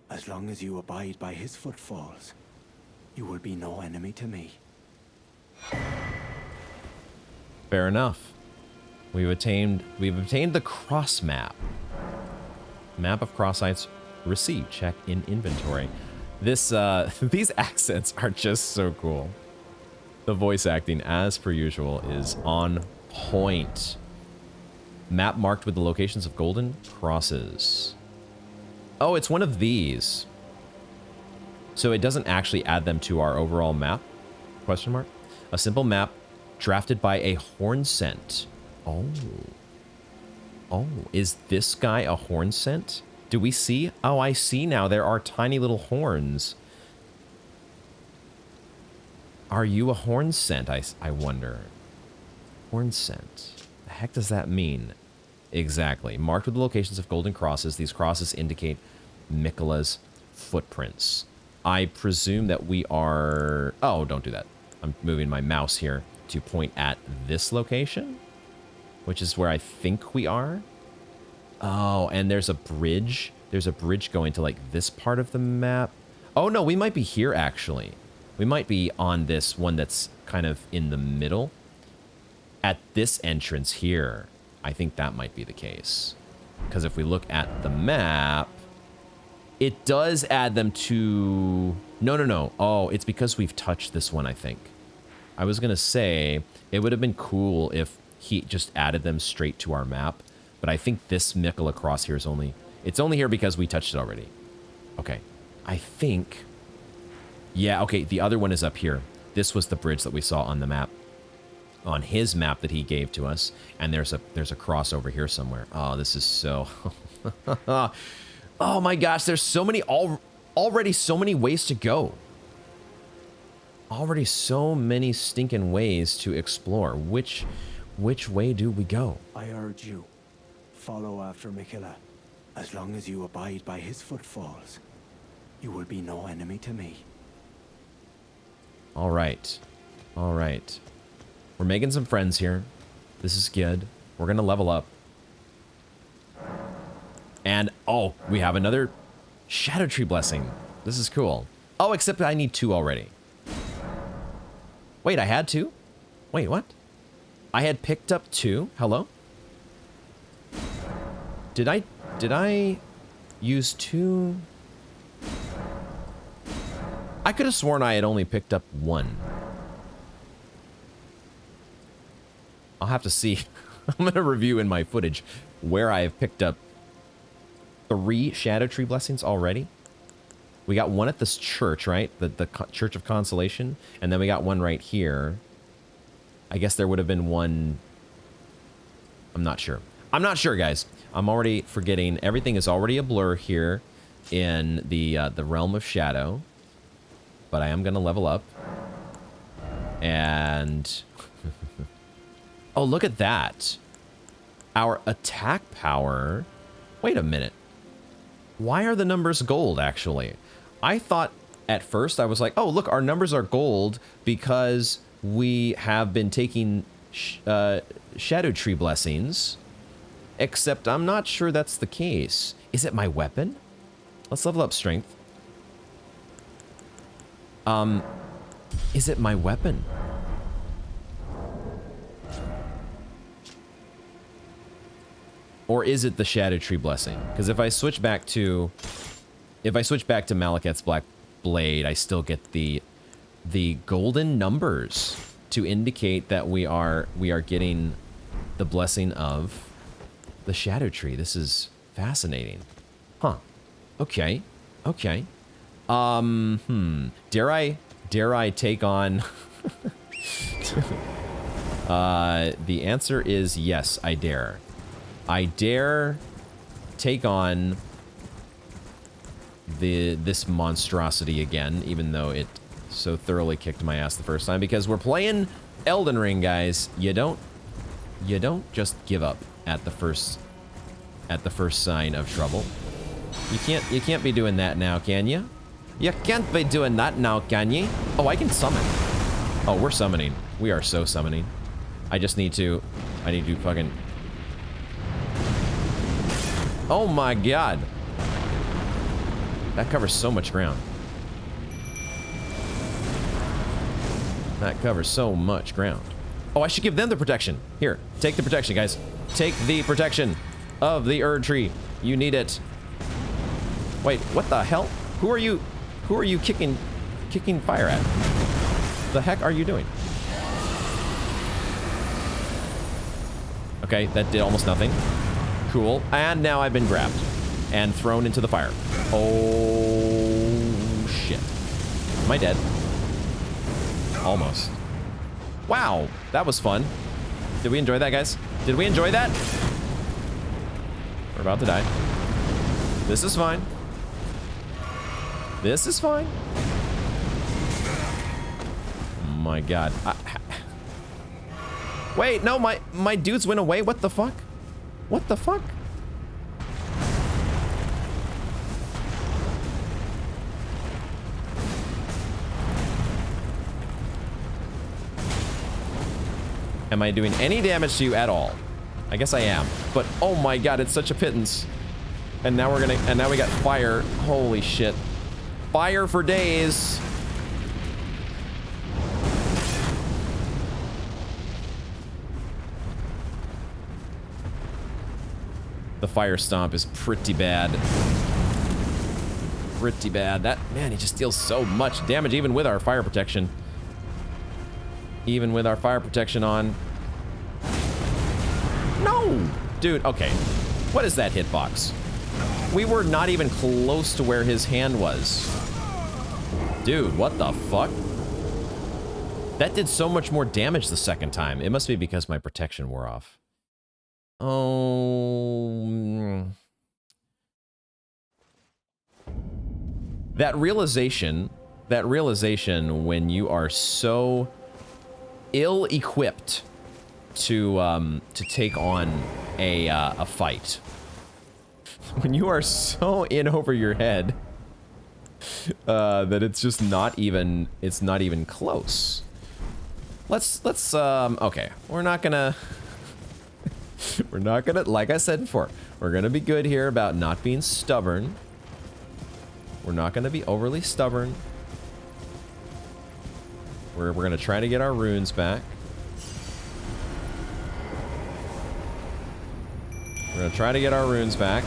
As long as you abide by his footfalls, you will be no enemy to me. Fair enough. We've obtained the cross map. Map of cross sites received. Check in inventory. This these accents are just so cool. The voice acting, as per usual, is on point. Map marked with the locations of golden crosses. Oh, it's one of these. So it doesn't actually add them to our overall map? Question mark. A simple map drafted by a horn scent. Oh. Oh, is this guy a horn scent? Do we see? Oh, I see now. There are tiny little horns. Are you a horn scent? I wonder. Horn scent. The heck does that mean? Exactly. Marked with the locations of golden crosses. These crosses indicate Miquella's footprints. I presume that we are... Oh, don't do that. I'm moving my mouse here to point at this location, which is where I think we are. Oh, and there's a bridge. There's a bridge going to, like, this part of the map. Oh, no, we might be here, actually. We might be on this one that's kind of in the middle. At this entrance here, I think that might be the case. Because if we look at the map, it does add them to... No. Oh, it's because we've touched this one, I think. I was going to say, it would have been cool if he just added them straight to our map. But I think this Miquella cross here is only... It's only here because we touched it already. Okay. I think... Yeah, okay, the other one is up here. This was the bridge that we saw on the map. On his map that he gave to us. And there's a cross over here somewhere. Oh, this is so... Oh my gosh, there's so many... Already so many ways to go. Already so many stinking ways to explore. Which way do we go? I urge you, follow after Miquella. As long as you abide by his footfalls, you will be no enemy to me. All right. All right. We're making some friends here. This is good. We're going to level up. And, oh, we have another Shadow Tree Blessing. This is cool. Oh, except I need 2 already. Wait, I had 2? Wait, what? I had picked up 2? Hello? Did I use 2? I could have sworn I had only picked up 1. I'll have to see. I'm going to review in my footage where I have picked up 3 Shadow Tree Blessings already. We got 1 at this church, right? The Church of Consolation. And then we got 1 right here. I guess there would have been 1... I'm not sure. I'm not sure, guys. I'm already forgetting. Everything is already a blur here in the realm of Shadow. But I am going to level up. And... oh, look at that. Our attack power... Wait a minute. Why are the numbers gold, actually? I thought at first, I was like, oh, look, our numbers are gold because we have been taking Shadow Tree Blessings. Except I'm not sure that's the case. Is it my weapon? Let's level up strength. Is it my weapon? Or is it the Shadow Tree Blessing? Because if I switch back to Malekith's Black Blade, I still get the golden numbers to indicate that we are getting the blessing of the Shadow Tree. This is fascinating. Huh. Okay. Okay. Dare I take on the answer is yes, I dare. I dare take on this monstrosity again, even though it so thoroughly kicked my ass the first time, because we're playing Elden Ring, guys. You don't just give up at the first sign of trouble. You can't be doing that now, can you? You can't be doing that now, can you? Oh, I can summon. Oh, we're summoning. We are so summoning. I need to fucking... Oh my god. That covers so much ground. That covers so much ground. Oh, I should give them the protection. Here, take the protection, guys. Take the protection of the Erdtree. You need it. Wait, what the hell? Who are you kicking fire at? The heck are you doing? Okay, that did almost nothing. Cool. And now I've been grabbed and thrown into the fire. Oh, shit. Am I dead? Almost. Wow, that was fun. Did we enjoy that, guys? Did we enjoy that? We're about to die. This is fine. This is fine. Oh my god. Wait, no, my dudes went away. What the fuck? What the fuck? Am I doing any damage to you at all? I guess I am. But oh my god, it's such a pittance. And now we got fire. Holy shit. Fire for days. The fire stomp is pretty bad. Pretty bad. That, man, he just deals so much damage even with our fire protection. Even with our fire protection on. No! Dude, okay. What is that hitbox? We were not even close to where his hand was. Dude, what the fuck? That did so much more damage the second time. It must be because my protection wore off. Oh. That realization when you are so ill-equipped to take on a fight. When you are so in over your head that it's just not even close. Let's okay, we're not gonna like I said before, we're gonna be good here about not being stubborn. We're not gonna be overly stubborn. We're gonna try to get our runes back. We're gonna try to get our runes back.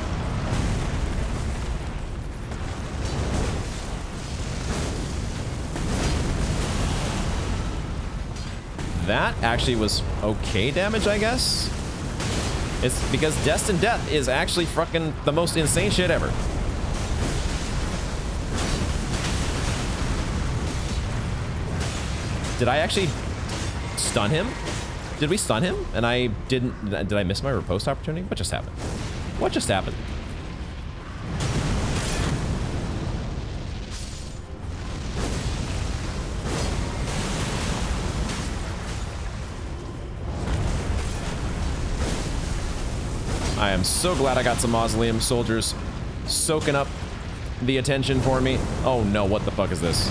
That actually was okay damage, I guess. It's because Destined Death is actually fucking the most insane shit ever. Did I actually stun him? Did we stun him? And I didn't. Did I miss my riposte opportunity? What just happened? What just happened? I am so glad I got some Mausoleum soldiers soaking up the attention for me. Oh no, what the fuck is this?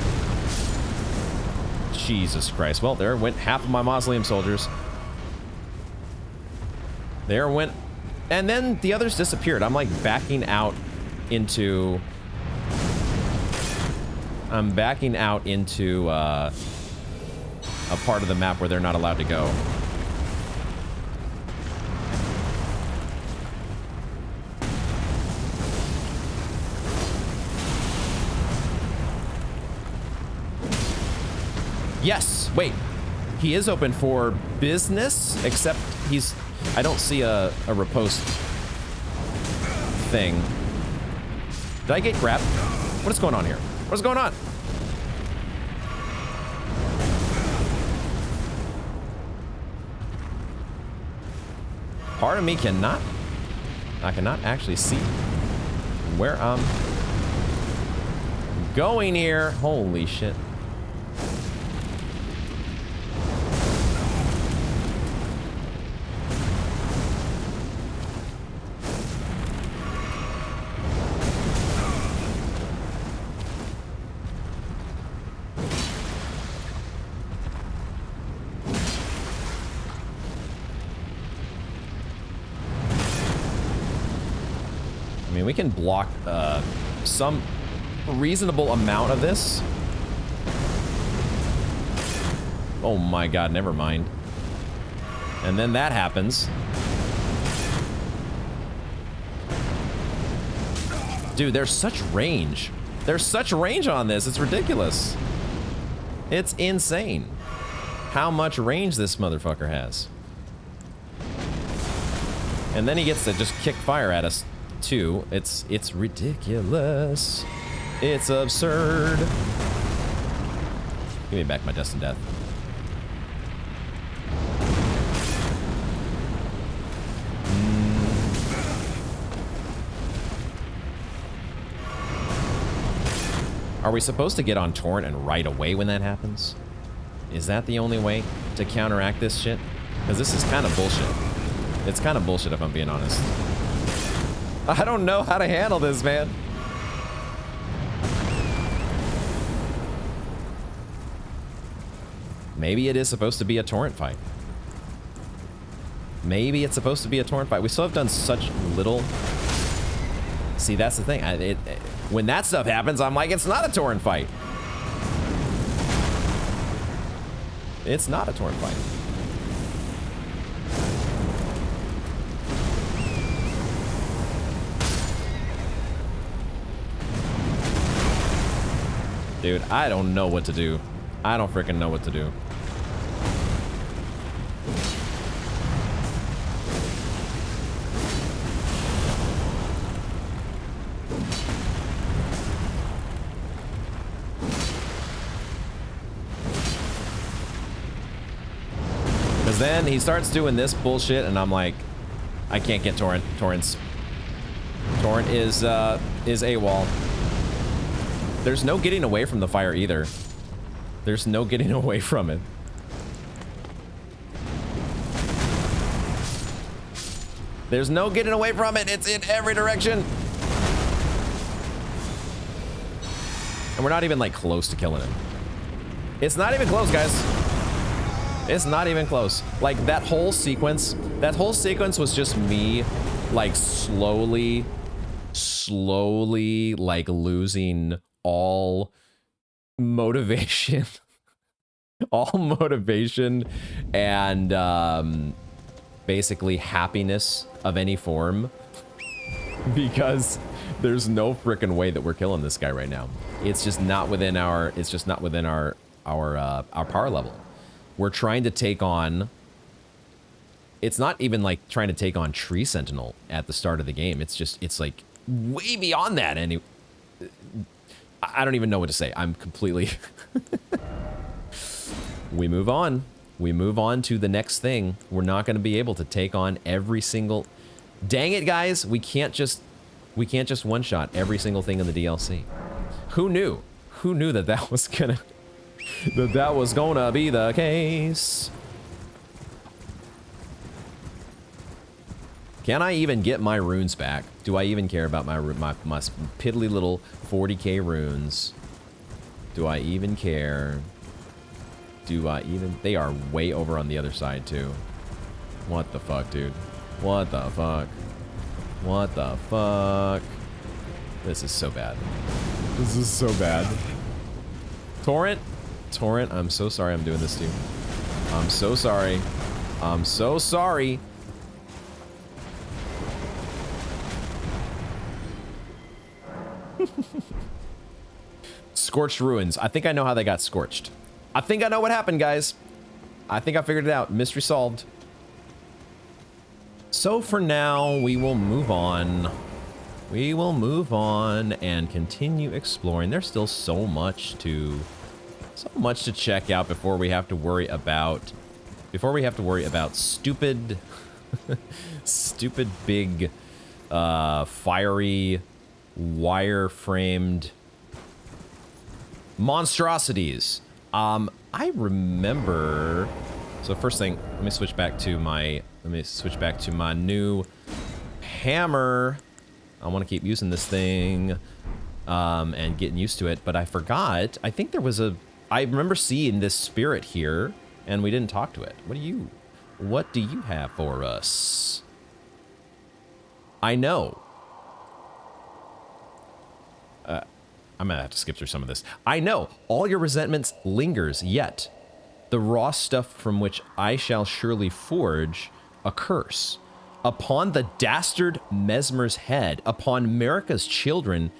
Jesus Christ. Well, there went half of my Mausoleum soldiers. There went... And then the others disappeared. I'm like backing out into... I'm backing out into a part of the map where they're not allowed to go. Yes, wait. He is open for business, except he's... I don't see a riposte thing. Did I get grabbed? What is going on here? What is going on? Part of me cannot... I cannot actually see where I'm going here. Holy shit. We can block some reasonable amount of this. Oh my god, never mind. And then that happens. Dude, there's such range. There's such range on this. It's ridiculous. It's insane how much range this motherfucker has. And then he gets to just kick fire at us, too. It's ridiculous. It's absurd. Give me back my Destined Death. Are we supposed to get on Torrent and right away when that happens? Is that the only way to counteract this shit? Because this is kind of bullshit. It's kind of bullshit if I'm being honest. I don't know how to handle this, man. Maybe it is supposed to be a Torrent fight. Maybe it's supposed to be a Torrent fight. We still have done such little. See, that's the thing. When that stuff happens, I'm like, it's not a Torrent fight. It's not a Torrent fight. Dude, I don't know what to do. I don't freaking know what to do. Because then he starts doing this bullshit, and I'm like, I can't get Torrent. Torrent is AWOL. There's no getting away from the fire either. There's no getting away from it. There's no getting away from it. It's in every direction. And we're not even like close to killing it. It's not even close, guys. It's not even close. Like that whole sequence was just me like slowly like losing all motivation. All motivation and basically happiness of any form. Because there's no frickin' way that we're killing this guy right now. It's just not within our power level. We're trying to take on. It's not even like trying to take on Tree Sentinel at the start of the game. It's like way beyond that. And I don't even know what to say. I'm completely. We move on. We move on to the next thing. We're not going to be able to take on every single. Dang it, guys! We can't just one-shot every single thing in the DLC. Who knew? Who knew that that was gonna be the case? Can I even get my runes back? Do I even care about my piddly little 40k runes? Do I even care? Do I even? They are way over on the other side too. What the fuck, dude? What the fuck? What the fuck? This is so bad. This is so bad. Torrent, I'm so sorry I'm doing this to you. I'm so sorry. I'm so sorry. Scorched Ruins. I think I know how they got scorched. I think I know what happened, guys. I think I figured it out. Mystery solved. So for now, we will move on. We will move on and continue exploring. There's still so much to check out before we have to worry about stupid stupid big fiery wire-framed monstrosities. I remember. So first thing, let me switch back to my new hammer. I want to keep using this thing and getting used to it, but I forgot. I think there was I remember seeing this spirit here, and we didn't talk to it. What do you have for us? I know. I'm gonna have to skip through some of this. I know, all your resentments lingers, yet the raw stuff from which I shall surely forge a curse. Upon the dastard Mesmer's head, upon Marika's children,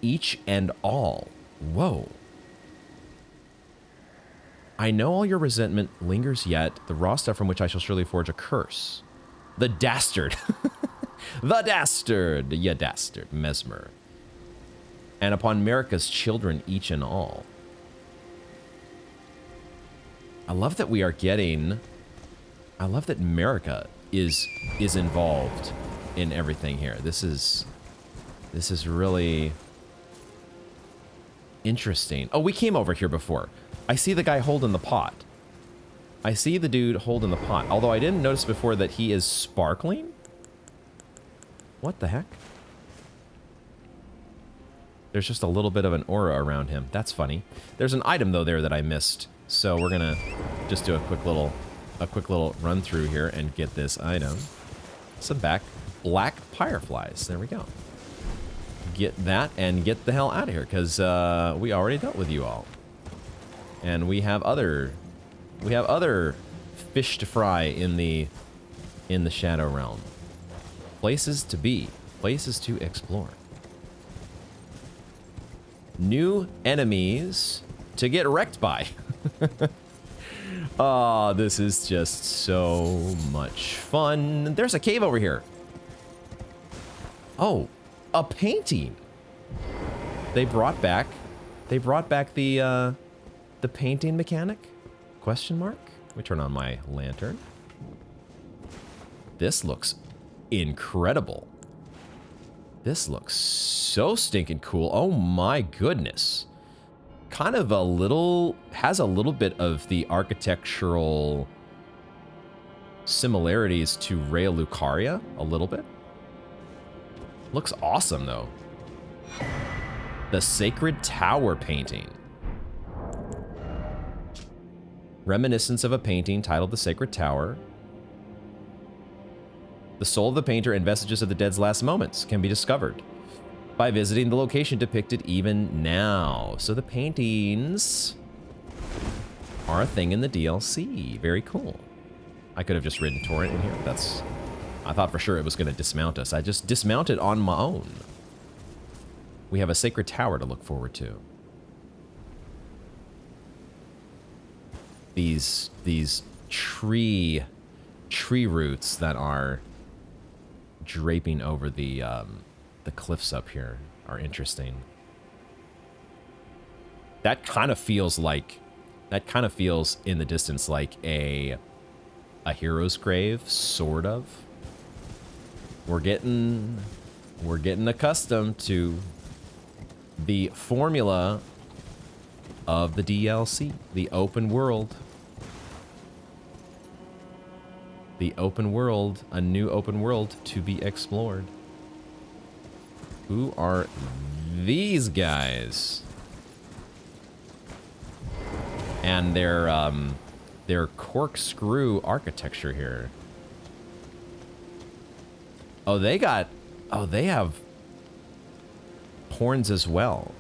each and all. Whoa. I know all your resentment lingers yet, the raw stuff from which I shall surely forge a curse. The dastard. The dastard. Ya dastard. Mesmer. And upon Marika's children, each and all. I love that we are getting... I love that Marika is involved in everything here. This is really interesting. Oh, we came over here before. I see the guy holding the pot. I see the dude holding the pot. Although I didn't notice before that he is sparkling. What the heck? There's just a little bit of an aura around him. That's funny. There's an item though there that I missed. So we're gonna just do a quick little run through here and get this item. Some black fireflies. There we go. Get that and get the hell out of here, because we already dealt with you all. And we have other fish to fry in the Shadow Realm. Places to be, places to explore. New enemies to get wrecked by. Oh, this is just so much fun. There's a cave over here. Oh, a painting. They brought back the painting mechanic? Question mark? Let me turn on my lantern. This looks incredible. This looks so stinking cool. Oh my goodness. Kind of has a little bit of the architectural similarities to Rea Lucaria, a little bit. Looks awesome though. The Sacred Tower painting. Reminiscence of a painting titled The Sacred Tower. The soul of the painter and vestiges of the dead's last moments can be discovered by visiting the location depicted even now. So the paintings are a thing in the DLC. Very cool. I could have just ridden Torrent in here. I thought for sure it was going to dismount us. I just dismounted on my own. We have a Sacred Tower to look forward to. These tree roots that are draping over the cliffs up here are interesting. That kind of feels in the distance like a hero's grave, sort of. We're getting accustomed to the formula of the DLC, the open world. The open world, a new open world to be explored. Who are these guys? And their corkscrew architecture here. Oh, they have horns as well.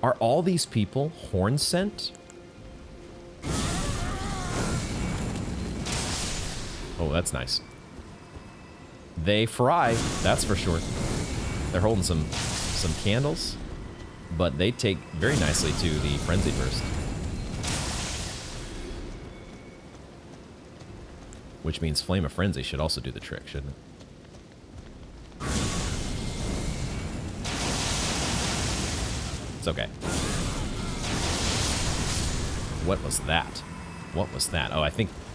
Are all these people horn scent? Oh, that's nice. They fry, that's for sure. They're holding some candles, but they take very nicely to the frenzied burst. Which means Flame of Frenzy should also do the trick, shouldn't it? It's okay. What was that? What was that? Oh,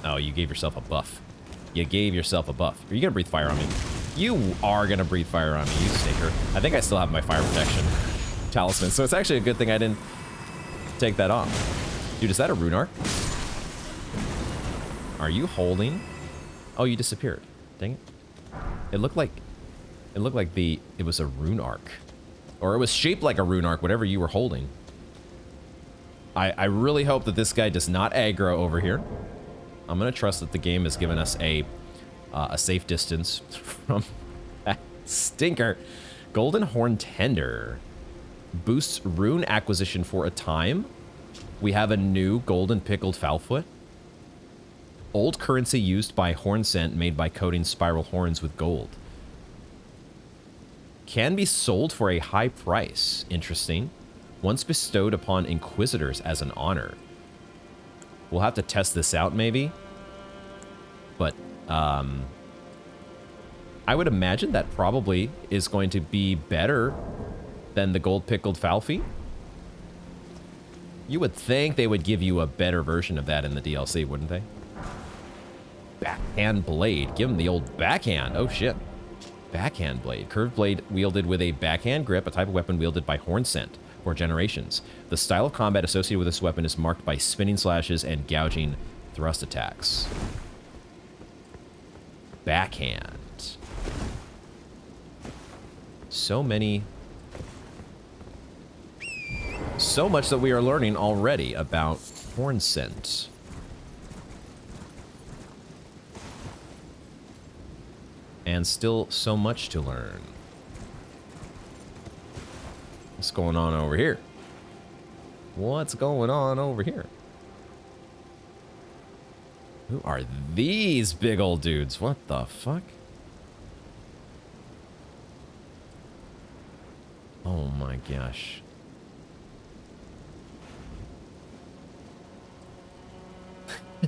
oh, you gave yourself a buff. You gave yourself a buff. Are you gonna breathe fire on me? You are gonna breathe fire on me, you stinker. I think I still have my fire protection talisman, so it's actually a good thing I didn't take that off. Dude, is that a rune arc? Are you holding? Oh, you disappeared. Dang it. It looked like it was a rune arc. Or it was shaped like a rune arc, whatever you were holding. I really hope that this guy does not aggro over here. I'm gonna trust that the game has given us a safe distance from that stinker. Golden Horn Tender boosts rune acquisition for a time. We have a new Golden Pickled Foulfoot. Old currency used by horn scent made by coating spiral horns with gold. Can be sold for a high price. Interesting. Once bestowed upon inquisitors as an honor. We'll have to test this out maybe. But I would imagine that probably is going to be better than the gold pickled foul feet. You would think they would give you a better version of that in the DLC, wouldn't they? Backhand blade. Give him the old backhand. Oh, shit. Backhand blade. Curved blade wielded with a backhand grip, a type of weapon wielded by horn scent for generations. The style of combat associated with this weapon is marked by spinning slashes and gouging thrust attacks. Backhand. So much that we are learning already about horn scent. And still so much to learn. What's going on over here? What's going on over here? Who are these big old dudes? What the fuck? Oh my gosh.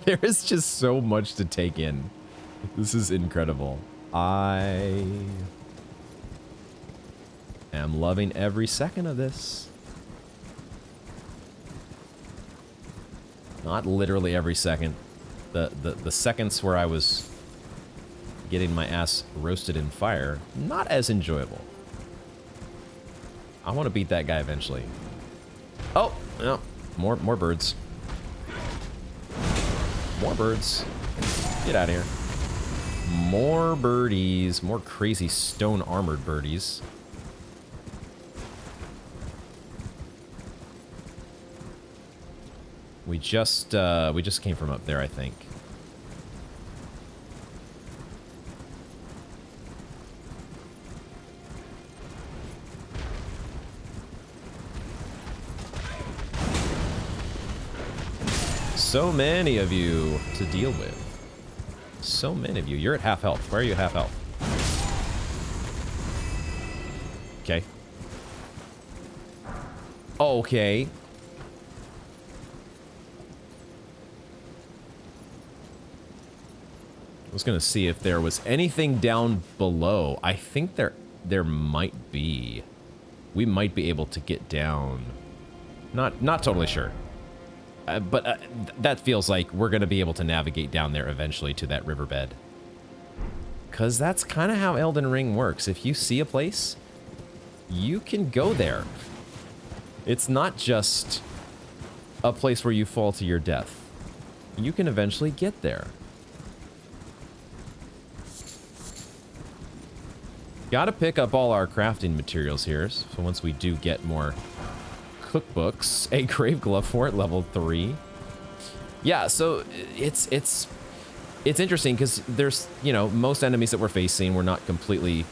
There is just so much to take in. This is incredible. I am loving every second of this. Not literally every second. The seconds where I was getting my ass roasted in fire, not as enjoyable. I want to beat that guy eventually. Oh, no. More birds. More birds. Get out of here. More birdies. More crazy stone armored birdies. We just came from up there, I think. So many of you to deal with. So many of you. You're at half health. Where are you at half health? Okay. Okay. I was gonna see if there was anything down below. I think there might be. We might be able to get down. Not totally sure. But that feels like we're going to be able to navigate down there eventually to that riverbed. Because that's kind of how Elden Ring works. If you see a place, you can go there. It's not just a place where you fall to your death. You can eventually get there. Got to pick up all our crafting materials here. So once we do get more cookbooks, a grave glove for it, level 3. Yeah, so it's interesting because there's, you know, most enemies that we're facing we're not completely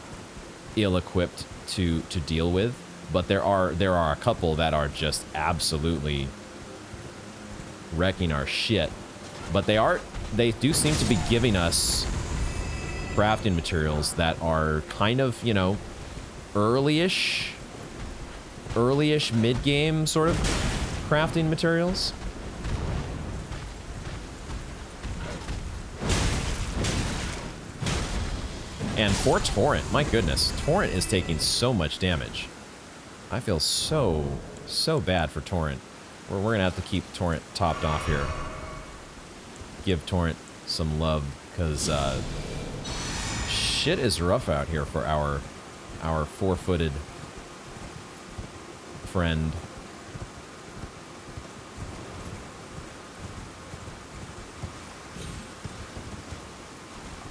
ill-equipped to deal with, but there are a couple that are just absolutely wrecking our shit. But they do seem to be giving us crafting materials that are kind of, you know, early-ish mid-game sort of crafting materials. And poor Torrent, my goodness, Torrent is taking so much damage. I feel so bad for Torrent. We're gonna have to keep Torrent topped off here. Give Torrent some love, because shit is rough out here for our four-footed friend.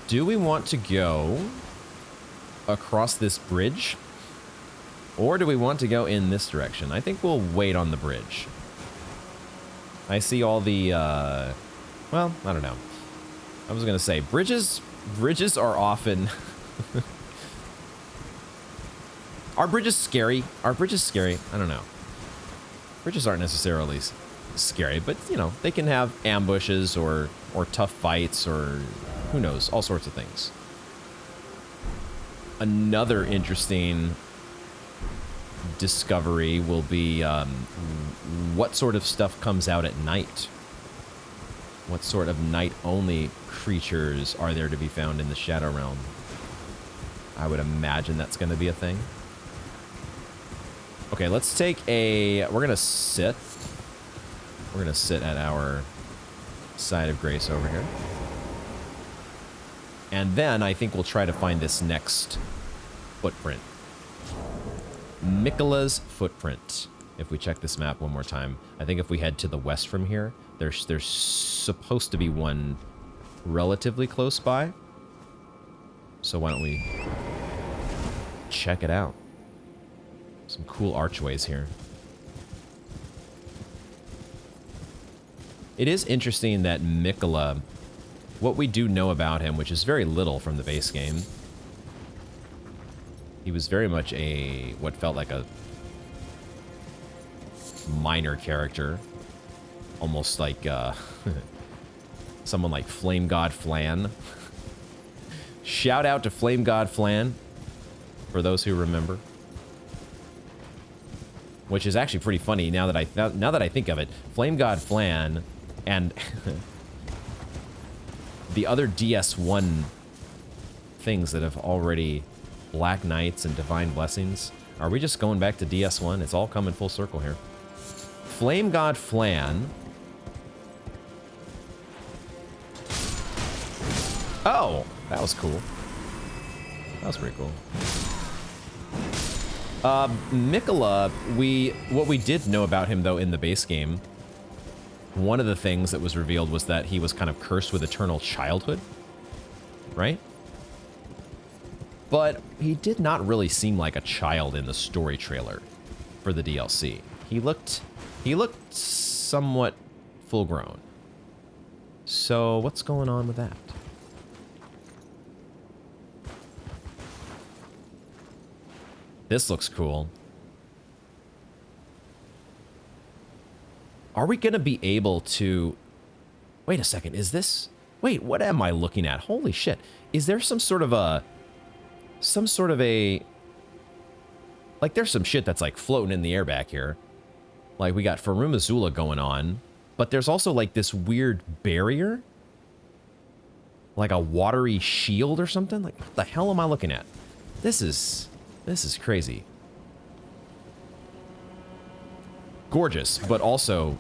Do we want to go across this bridge? Or do we want to go in this direction? I think we'll wait on the bridge. I see all the, well, I don't know. I was gonna say, bridges are often... Are bridges scary? Are bridges scary? I don't know. Bridges aren't necessarily scary, but, you know, they can have ambushes or tough fights or who knows, all sorts of things. Another interesting discovery will be what sort of stuff comes out at night. What sort of night-only creatures are there to be found in the Shadow Realm? I would imagine that's going to be a thing. Okay, let's take a... We're going to sit. We're going to sit at our side of grace over here. And then I think we'll try to find this next footprint. Miquella's footprint. If we check this map one more time, I think if we head to the west from here, there's supposed to be one relatively close by. So why don't we check it out? Some cool archways here. It is interesting that Miquella, what we do know about him, which is very little from the base game, he was very much a, what felt like a minor character. Almost like someone like Flame God Flan. Shout out to Flame God Flan, for those who remember. Which is actually pretty funny now that I think of it. Flame God Flan and the other DS1 things that have already... Black Knights and Divine Blessings. Are we just going back to DS1? It's all coming full circle here. Flame God Flan. Oh, that was cool. That was pretty cool. Miquella, what we did know about him, though, in the base game, one of the things that was revealed was that he was kind of cursed with eternal childhood, right? But he did not really seem like a child in the story trailer for the DLC. He looked somewhat full grown. So what's going on with that? This looks cool. Are we going to be able to... Wait a second, is this... Wait, what am I looking at? Holy shit. Is there some sort of a... Like, there's some shit that's, like, floating in the air back here. Like, we got Farum Azula going on. But there's also, like, this weird barrier. Like a watery shield or something. Like, what the hell am I looking at? This is crazy. Gorgeous, but also,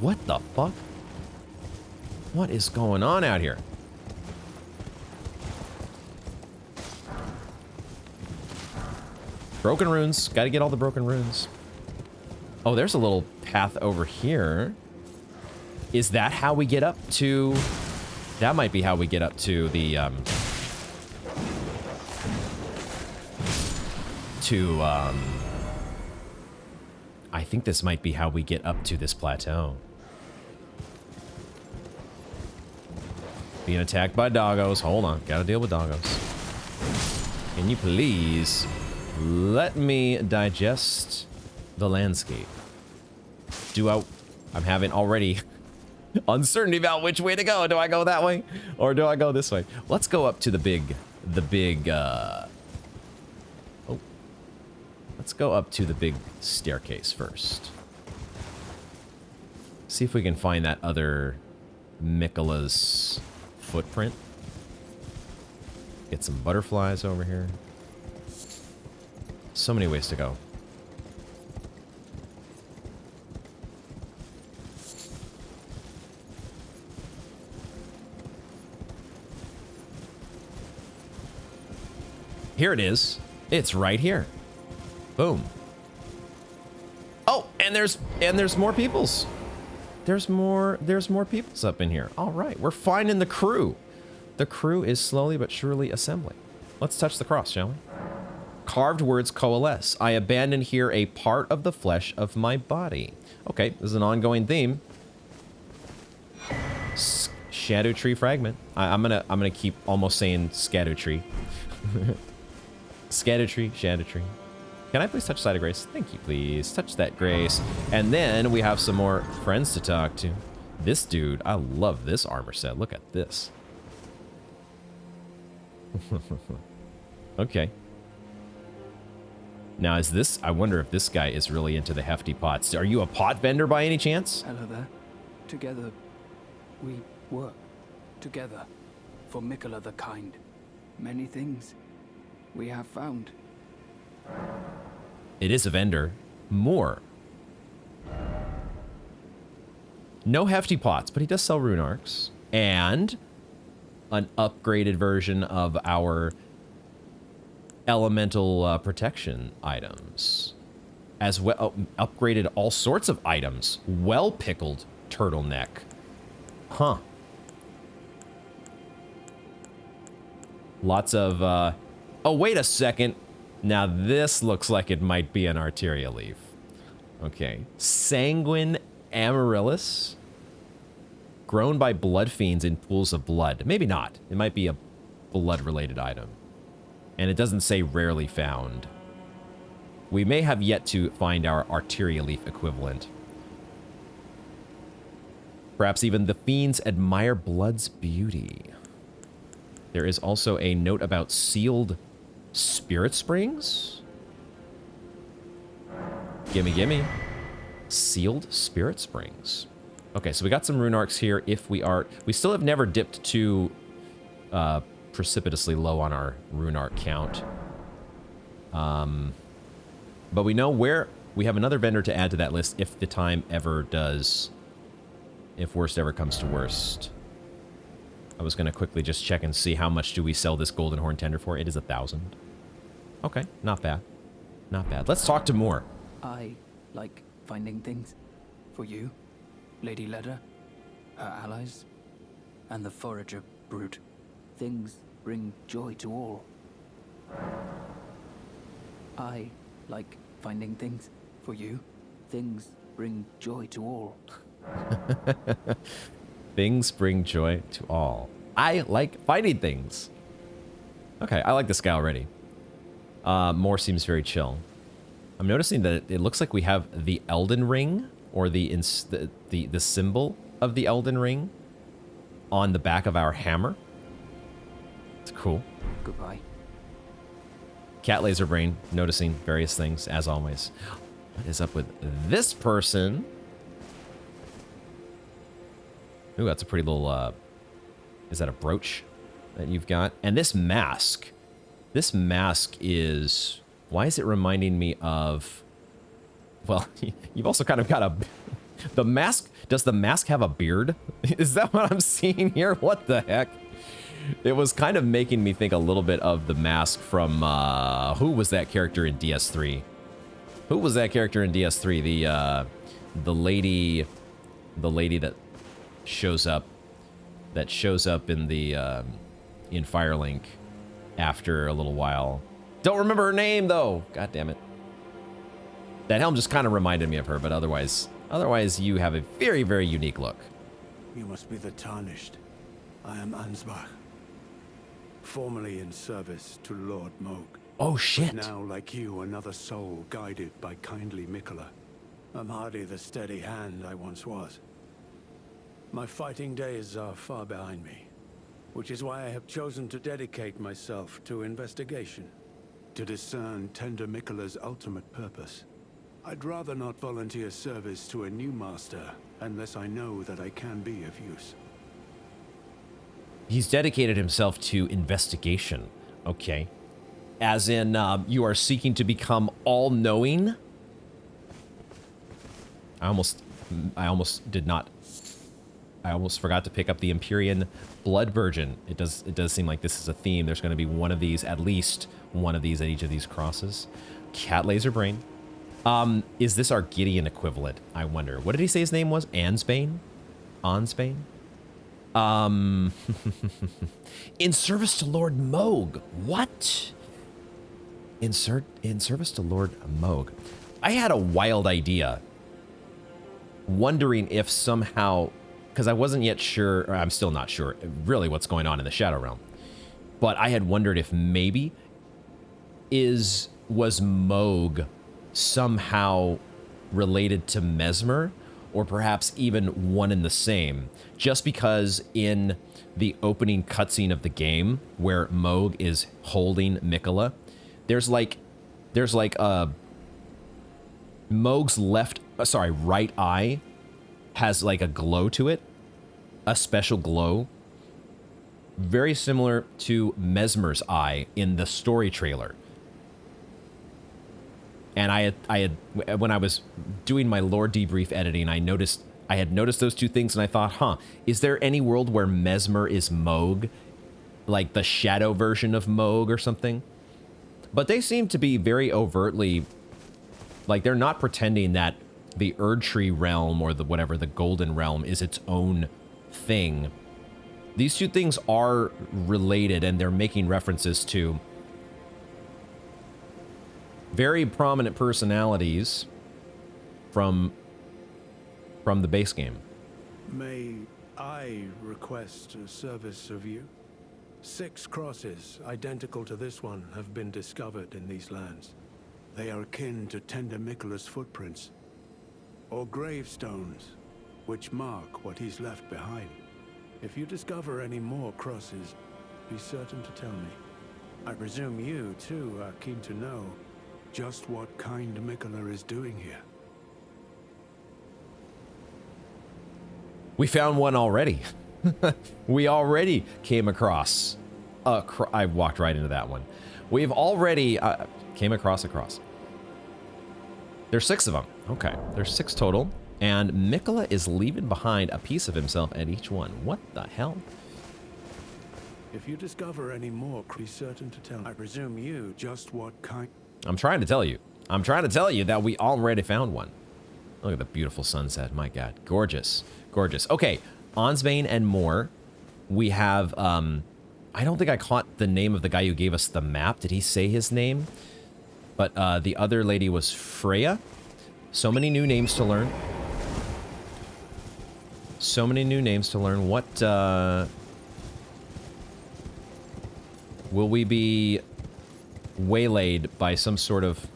what the fuck? What is going on out here? Broken runes. Got to get all the broken runes. Oh, there's a little path over here. Is that how we get up to... That might be how we get up to the, I think this might be how we get up to this plateau. Being attacked by doggos. Hold on. Gotta deal with doggos. Can you please let me digest the landscape? I'm having already uncertainty about which way to go. Do I go that way or do I go this way? Let's go up to the big, let's go up to the big staircase first. See if we can find that other Miquella's footprint. Get some butterflies over here. So many ways to go. Here it is. It's right here. Boom. Oh, and there's more peoples. There's more peoples up in here. All right, we're finding the crew. The crew is slowly but surely assembling. Let's touch the cross, shall we? Carved words coalesce. I abandon here a part of the flesh of my body. Okay, this is an ongoing theme. Shadow tree fragment. I'm gonna keep almost saying scatter tree. Scatter tree, shadow tree. Can I please touch side of grace? Thank you, please. Touch that grace. And then we have some more friends to talk to. This dude, I love this armor set. Look at this. Okay. Now is this, I wonder if this guy is really into the hefty pots. Are you a pot vendor by any chance? Hello there. Together, we work. Together, for Miquella the Kind. Many things we have found. It is a vendor. Moore. No hefty pots, but he does sell rune arcs. And an upgraded version of our elemental protection items. As well, upgraded all sorts of items. Well-pickled turtleneck. Huh. Lots of, oh, wait a second. Now this looks like it might be an Arteria leaf. Okay. Sanguine Amaryllis. Grown by blood fiends in pools of blood. Maybe not. It might be a blood-related item. And it doesn't say rarely found. We may have yet to find our Arteria leaf equivalent. Perhaps even the fiends admire blood's beauty. There is also a note about sealed spirit springs. Gimme, gimme. Sealed spirit springs. Okay, so we got some rune arcs here. If we are... We still have never dipped too precipitously low on our rune arc count. But we know where... We have another vendor to add to that list if the time ever does... If worst ever comes to worst. I was going to quickly just check and see how much do we sell this golden horn tender for. It is 1,000. Okay, not bad. Not bad. Let's talk to Moore. I like finding things for you, Lady Leda, her allies, and the forager brute. Things bring joy to all. I like finding things for you. Things bring joy to all. Things bring joy to all. I like finding things. Okay, I like this guy already. Moore seems very chill. I'm noticing that it looks like we have the Elden Ring, or the symbol of the Elden Ring on the back of our hammer. It's cool. Goodbye. Cat Laser Brain noticing various things, as always. What is up with this person? Ooh, that's a pretty little, is that a brooch that you've got? And this mask is, why is it reminding me of, well, you've also kind of got a, the mask, does the mask have a beard? Is that what I'm seeing here? What the heck? It was kind of making me think a little bit of the mask from, who was that character in DS3? Who was that character in DS3? The lady that shows up in the in Firelink after a little while. Don't remember her name though. God damn it. That helm just kind of reminded me of her, but otherwise you have a very, very unique look. You must be the Tarnished. I am Ansbach, formerly in service to Lord Moog. Oh shit. Now, like you, another soul guided by kindly Miquella. I'm hardly the steady hand I once was. My fighting days are far behind me, which is why I have chosen to dedicate myself to investigation, to discern tender Miquella's ultimate purpose. I'd rather not volunteer service to a new master unless I know that I can be of use. He's dedicated himself to investigation. Okay. As in, you are seeking to become all-knowing? I almost forgot to pick up the Empyrean Blood Virgin. It does seem like this is a theme. There's going to be one of these, at least one of these at each of these crosses. Cat Laser Brain. Is this our Gideon equivalent? I wonder. What did he say his name was? Ansbane? Ansbane? In service to Lord Moog. What? In service to Lord Moog. I had a wild idea. Wondering if somehow, because I wasn't yet sure, or I'm still not sure, really what's going on in the Shadow Realm. But I had wondered if maybe was Moog somehow related to Mesmer, or perhaps even one and the same. Just because in the opening cutscene of the game, where Moog is holding Miquella, there's like Moog's right eye has like a glow to it, a special glow. very similar to Mesmer's eye in the story trailer. And I had when I was doing my lore debrief editing, I had noticed those two things, and I thought, huh, is there any world where Mesmer is Moog, like the shadow version of Moog or something? But they seem to be very overtly, like, they're not pretending that the Erdtree realm or the whatever, the Golden Realm, is its own thing. These two things are related, and they're making references to very prominent personalities from the base game. May I request a service of you? 6 crosses identical to this one have been discovered in these lands. They are akin to tender Miquella's footprints, or gravestones, which mark what he's left behind. If you discover any more crosses, be certain to tell me. I presume you, too, are keen to know just what kind Miquella is doing here. We found one already. We already came across I walked right into that one. We've already came across a cross. There's 6 of them. Okay, there's 6 total. And Miquella is leaving behind a piece of himself at each one. What the hell? If you discover any more, be certain to tell me. I presume you just what kind... I'm trying to tell you. I'm trying to tell you that we already found one. Look at the beautiful sunset. My God. Gorgeous. Gorgeous. Okay. Ansbach and Moore. We have, I don't think I caught the name of the guy who gave us the map. Did he say his name? But the other lady was Freya. So many new names to learn. So many new names to learn. What, will we be waylaid by some sort of...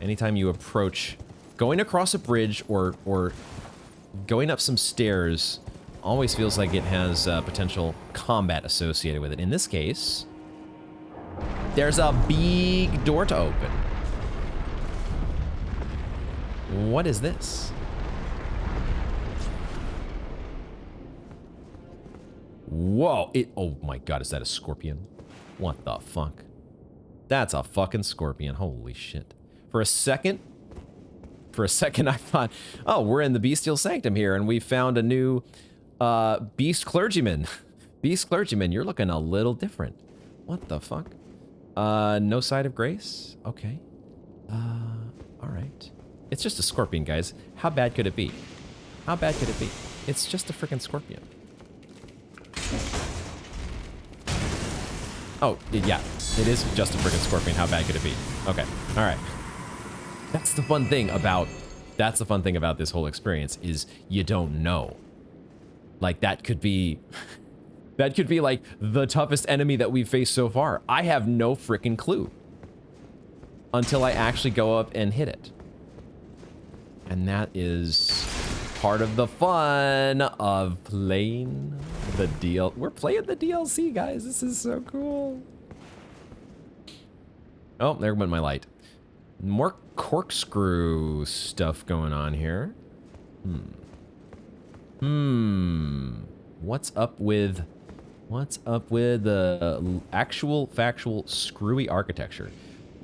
Anytime you approach... Going across a bridge or going up some stairs always feels like it has potential combat associated with it. In this case, there's a big door to open. What is this? Whoa, oh my God, is that a scorpion? What the fuck? That's a fucking scorpion, holy shit. For a second I thought, oh, we're in the Bestial Sanctum here, and we found a new Beast Clergyman. Beast Clergyman, you're looking a little different. What the fuck? No Side of Grace? Okay. Alright. It's just a scorpion, guys. How bad could it be? How bad could it be? It's just a freaking scorpion. Oh, yeah. It is just a freaking scorpion. How bad could it be? Okay. Alright. That's the fun thing about this whole experience is you don't know. Like that could be like the toughest enemy that we've faced so far. I have no freaking clue until I actually go up and hit it. And that is part of the fun of playing the DLC. We're playing the DLC, guys. This is so cool. Oh, there went my light. More corkscrew stuff going on here. What's up with the actual factual screwy architecture?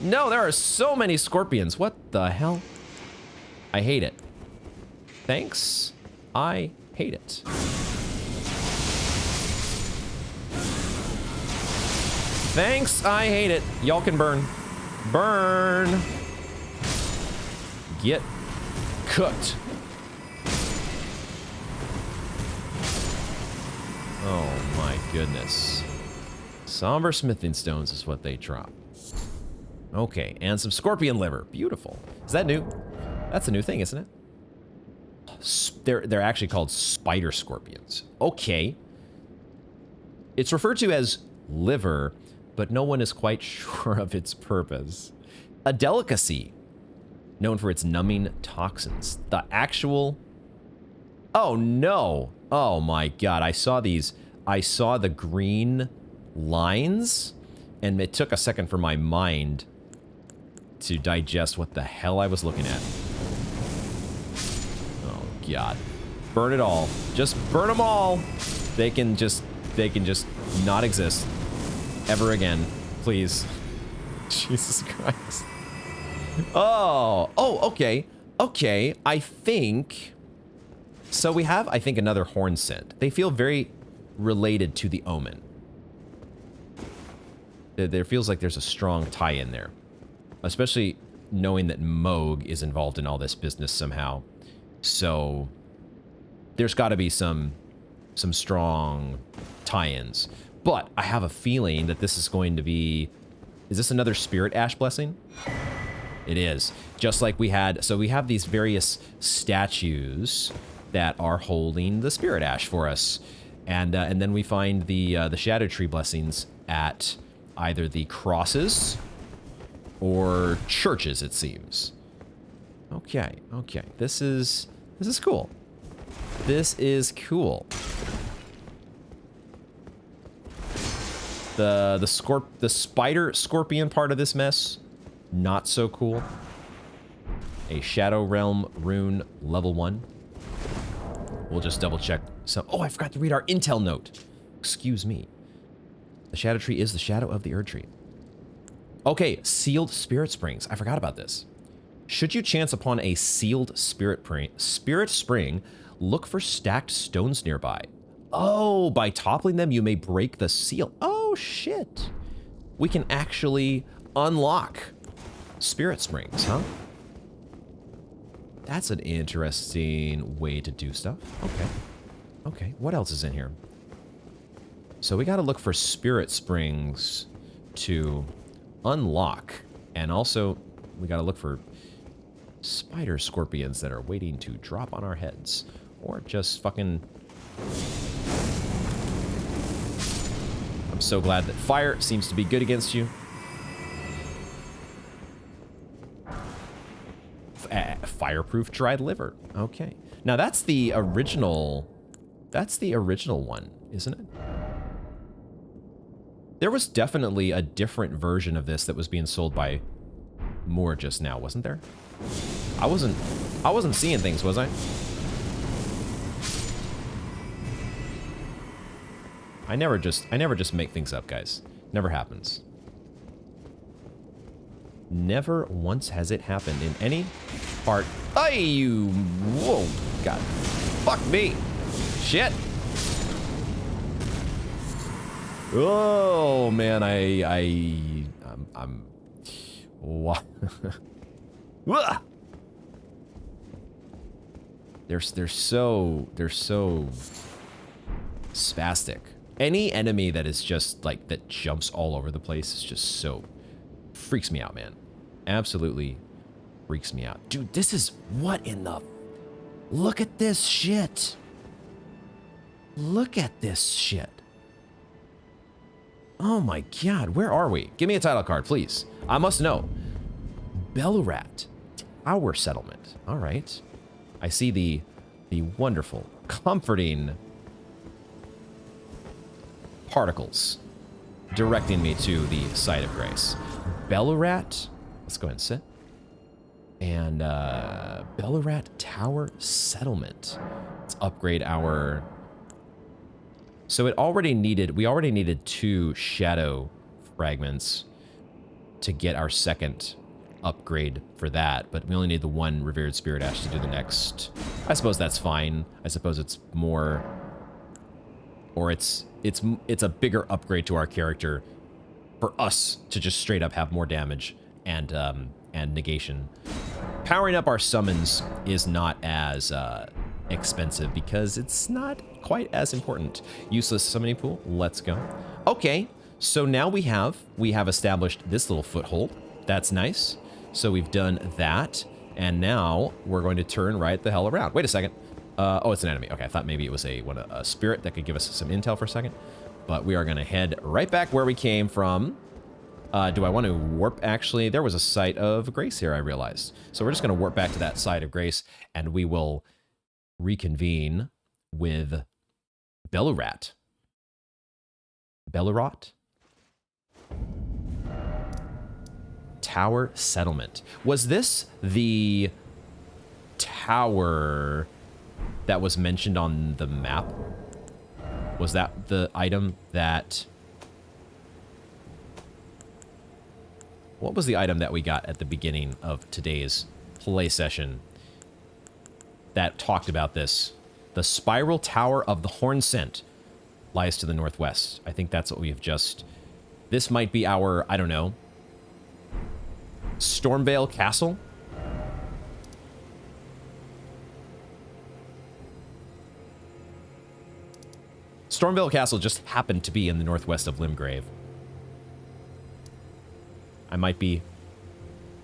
No, there are so many scorpions. What the hell? I hate it. Thanks. I hate it. Thanks. I hate it. Y'all can burn. Burn. Get cooked. Oh my goodness. Somber smithing stones is what they drop. Okay, and some scorpion liver. Beautiful. Is that new? That's a new thing, isn't it? They're actually called spider scorpions. Okay. It's referred to as liver, but no one is quite sure of its purpose. A delicacy known for its numbing toxins. The actual... Oh no! Oh my God, I saw these. I saw the green lines, and it took a second for my mind to digest what the hell I was looking at. Oh God. Burn it all. Just burn them all! They can just not exist ever again, please. Jesus Christ. Oh, okay. Okay, I think... So we have, I think, another horn scent. They feel very related to the Omen. There feels like there's a strong tie-in there. Especially knowing that Moog is involved in all this business somehow. So there's got to be some strong tie-ins. But I have a feeling that this is going to be... Is this another Spirit Ash Blessing? It is. Just like we had... So we have these various statues that are holding the Spirit Ash for us. And then we find the Shadow Tree Blessings at either the crosses or churches, it seems. Okay, okay. This is cool. This is cool. The spider scorpion part of this mess, not so cool. A Shadow Realm rune level 1. We'll just double check some. Oh, I forgot to read our intel note. Excuse me. The Shadow Tree is the shadow of the Erdtree. Okay, sealed spirit springs. I forgot about this. Should you chance upon a sealed spirit spring, look for stacked stones nearby. Oh, by toppling them, you may break the seal. Oh, shit. We can actually unlock spirit springs, huh? That's an interesting way to do stuff. Okay. Okay, what else is in here? So we got to look for spirit springs to unlock. And also, we got to look for spider scorpions that are waiting to drop on our heads. Or just fucking... I'm so glad that fire seems to be good against you. Fireproof dried liver. Okay. Now that's the original... That's the original one, isn't it? There was definitely a different version of this that was being sold by Moore just now, wasn't there? I wasn't seeing things, was I? I never just make things up, guys. Never happens. Never once has it happened in any part. Ay, you! Whoa! God, fuck me! Shit! Oh man, I'm. What? They're so spastic. Any enemy that is just like that jumps all over the place is just so freaks me out, man. Absolutely freaks me out. Dude, this is what in the... Look at this shit. Look at this shit. Oh my god, where are we? Give me a title card, please. I must know. Belurat Tower Settlement. All right. I see the wonderful, comforting particles directing me to the site of grace. Belurat. Let's go ahead and sit. And Belurat Tower Settlement. Let's upgrade our... So we already needed 2 shadow fragments to get our second upgrade for that, but we only need the 1 revered spirit ash to do the next. I suppose that's fine. I suppose it's more, or it's a bigger upgrade to our character for us to just straight up have more damage and negation. Powering up our summons is not as expensive because it's not quite as important. Useless summoning pool. Let's go. Okay, so now we have established this little foothold. That's nice. So we've done that, and now we're going to turn right the hell around. Wait a second. Oh, it's an enemy. Okay, I thought maybe it was a spirit that could give us some intel for a second. But we are going to head right back where we came from. Do I want to warp? Actually, there was a site of grace here, I realized. So we're just going to warp back to that site of grace, and we will reconvene with Belurat. Belurat? Tower Settlement. Was this the tower that was mentioned on the map? Was that the item that... What was the item that we got at the beginning of today's play session that talked about this? The Spiral Tower of the Horn Scent lies to the northwest. I think that's what we've just... This might be our, I don't know, Stormvale Castle? Stormvale Castle just happened to be in the northwest of Limgrave. I might be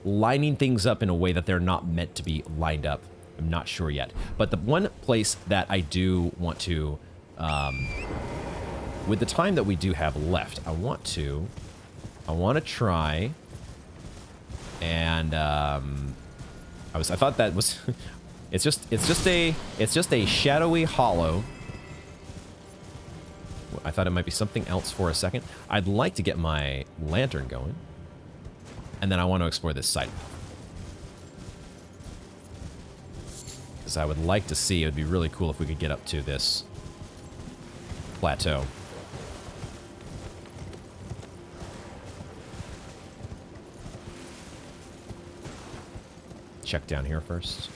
lining things up in a way that they're not meant to be lined up. I'm not sure yet. But the one place that I do want to, with the time that we do have left, I want to try and, I thought that was, it's just a shadowy hollow. I thought it might be something else for a second. I'd like to get my lantern going. And then I want to explore this site. Because I would like to see, it would be really cool if we could get up to this plateau. Check down here first.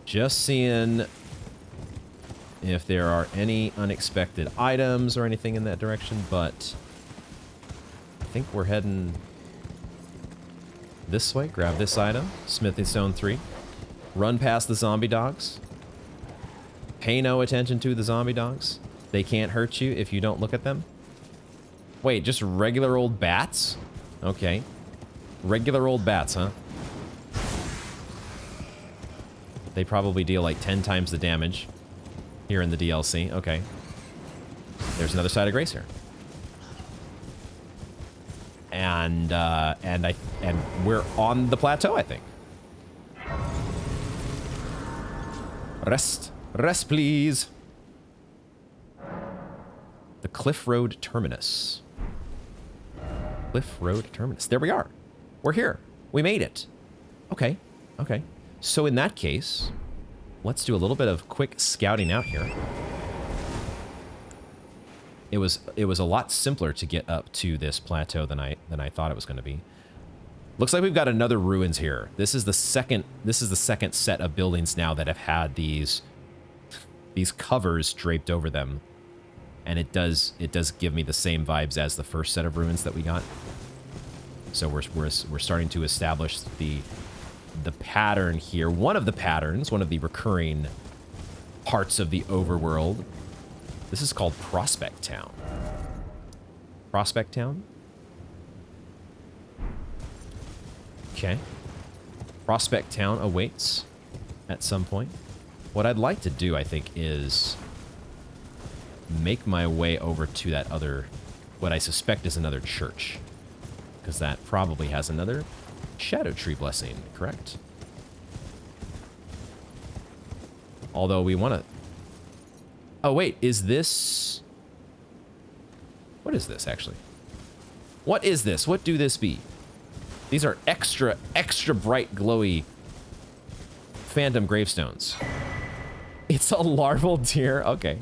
Just seeing if there are any unexpected items or anything in that direction, but I think we're heading this way. Grab this item, Smithing Stone 3. Run past the zombie dogs. Pay no attention to the zombie dogs. They can't hurt you if you don't look at them. Wait, just regular old bats? Okay. Regular old bats, huh? They probably deal like 10 times the damage here in the DLC. Okay. There's another side of grace here. And we're on the plateau, I think. Rest, please. The Cliff Road Terminus. Cliff Road Terminus. There we are. We're here. We made it. Okay. Okay. So in that case, let's do a little bit of quick scouting out here. It was a lot simpler to get up to this plateau than I thought it was going to be. Looks like we've got another ruins here. This is the second set of buildings now that have had these covers draped over them. And it does give me the same vibes as the first set of ruins that we got. So we're starting to establish the pattern here. One of the recurring parts of the overworld. This is called Prospect Town. Prospect Town? Okay. Prospect Town awaits at some point. What I'd like to do, I think, is make my way over to that other, what I suspect is another church. Because that probably has another Shadow Tree blessing, correct? Although we want to... Oh, wait, is this... What is this, actually? What is this? What do this be? These are extra bright, glowy phantom gravestones. It's a larval deer? Okay.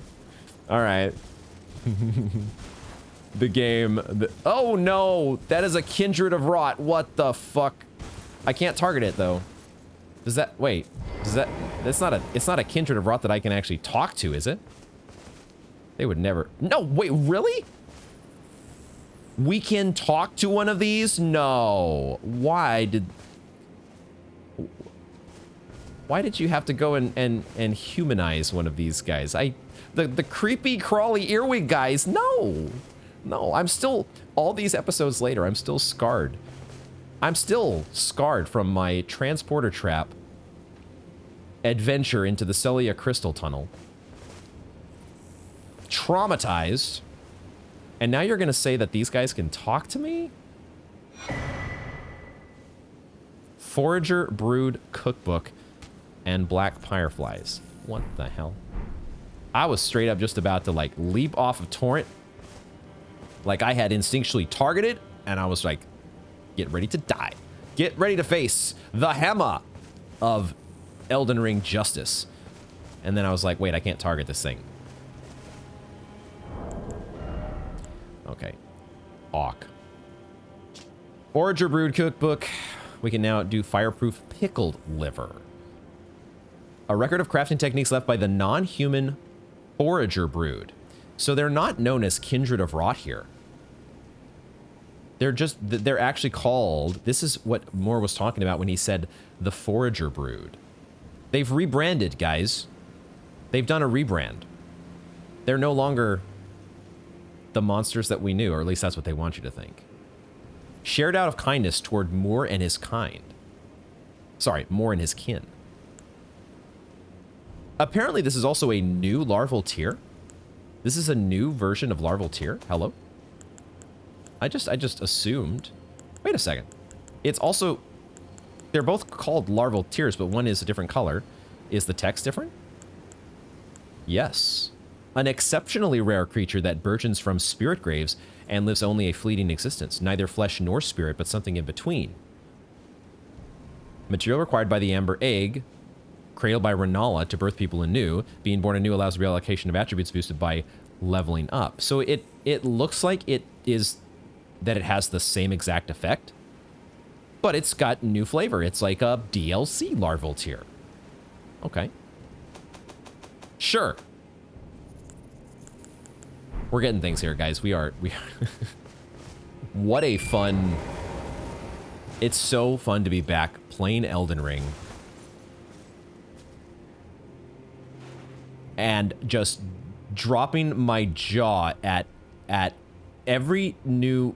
All right. The game... Oh, no! That is a Kindred of Rot. What the fuck? I can't target it, though. Does that... Wait. Does that... It's not a Kindred of Rot that I can actually talk to, is it? They would never... No, wait, really? We can talk to one of these? No. Why did you have to go and humanize one of these guys? The creepy, crawly earwig guys? No. No, I'm still... All these episodes later, I'm still scarred. I'm still scarred from my transporter trap adventure into the Celia Crystal Tunnel. Traumatized. And now you're going to say that these guys can talk to me? Forager Brood Cookbook and Black Fireflies. What the hell? I was straight up just about to, like, leap off of Torrent. Like I had instinctually targeted, and I was like, get ready to die. Get ready to face the hammer of Elden Ring justice. And then I was like, wait, I can't target this thing. Okay. Awk. Forager Brood Cookbook. We can now do Fireproof Pickled Liver. A record of crafting techniques left by the non-human Forager Brood. So they're not known as Kindred of Rot here. They're actually called, this is what Moore was talking about when he said the Forager Brood. They've rebranded, guys. They've done a rebrand. They're no longer the monsters that we knew, or at least that's what they want you to think. Shared out of kindness toward Moore and his kind. Sorry, Moore and his kin. Apparently this is also a new larval tier. This is a new version of larval tier. Hello? I just assumed. Wait a second. It's also, they're both called larval tiers, but one is a different color. Is the text different? Yes. An exceptionally rare creature that burgeons from spirit graves and lives only a fleeting existence, neither flesh nor spirit, but something in between. Material required by the amber egg, cradled by Renala to birth people anew. Being born anew allows reallocation of attributes boosted by leveling up. So it looks like it is that it has the same exact effect, but it's got new flavor. It's like a DLC larval tier. Okay. Sure. We're getting things here, guys. We are. What a fun. It's so fun to be back playing Elden Ring. And just dropping my jaw at every new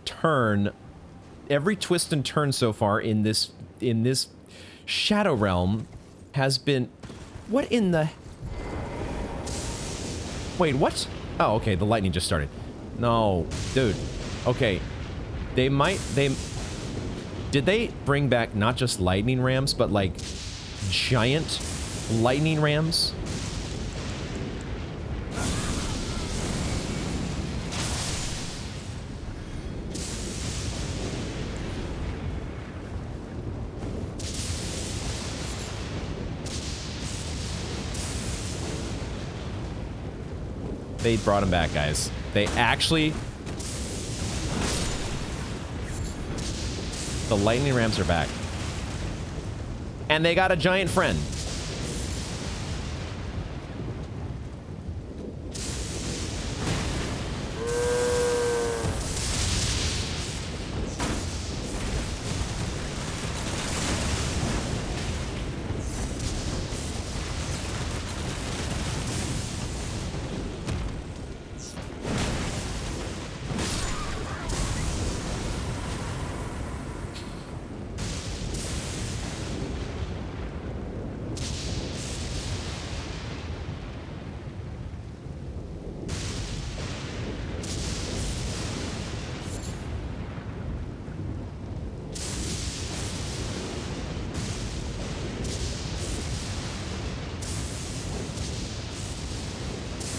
turn, every twist and turn so far in this Shadow Realm has been. What in the? Wait, what? Oh, okay, the lightning just started. No, dude. Okay. Did they bring back not just lightning rams, but like giant lightning rams? They brought him back, guys. They actually... The lightning rams are back. And they got a giant friend.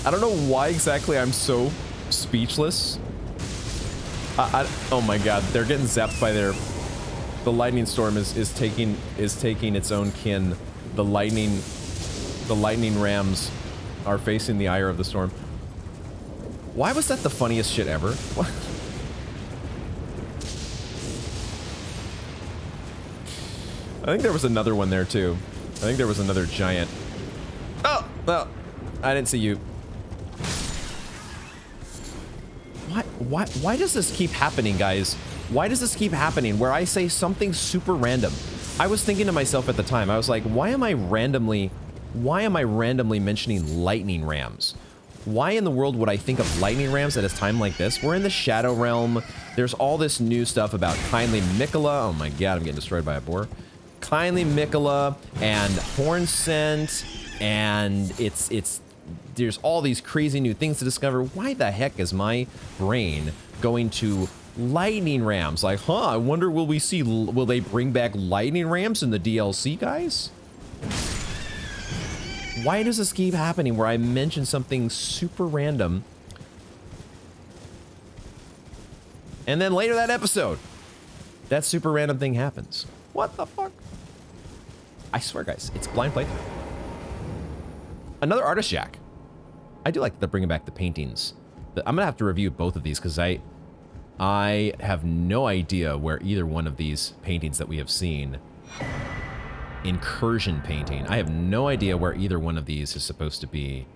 I don't know why exactly I'm so speechless. Oh my god, they're getting zapped by their... The lightning storm is taking its own kin. The lightning rams are facing the ire of the storm. Why was that the funniest shit ever? What? I think there was another one there too. I think there was another giant. Oh, well, I didn't see you. Why does this keep happening, guys? Why does this keep happening where I say something super random? I was thinking to myself at the time, I was like, why am I randomly mentioning lightning rams? Why in the world would I think of lightning rams at a time like this? We're in the Shadow Realm. There's all this new stuff about kindly Miquella. Oh my god, I'm getting destroyed by a boar. Kindly Miquella and Horn Scent, and there's all these crazy new things to discover. Why the heck is my brain going to lightning rams? Like, huh, I wonder will they bring back lightning rams in the DLC, guys? Why does this keep happening where I mention something super random and then later that episode, that super random thing happens? What the fuck? I swear, guys, it's blind playthrough. Another artist jack. I do like that they're bringing back the paintings. I'm gonna have to review both of these because I have no idea where either one of these paintings that we have seen. Incursion painting. I have no idea where either one of these is supposed to be.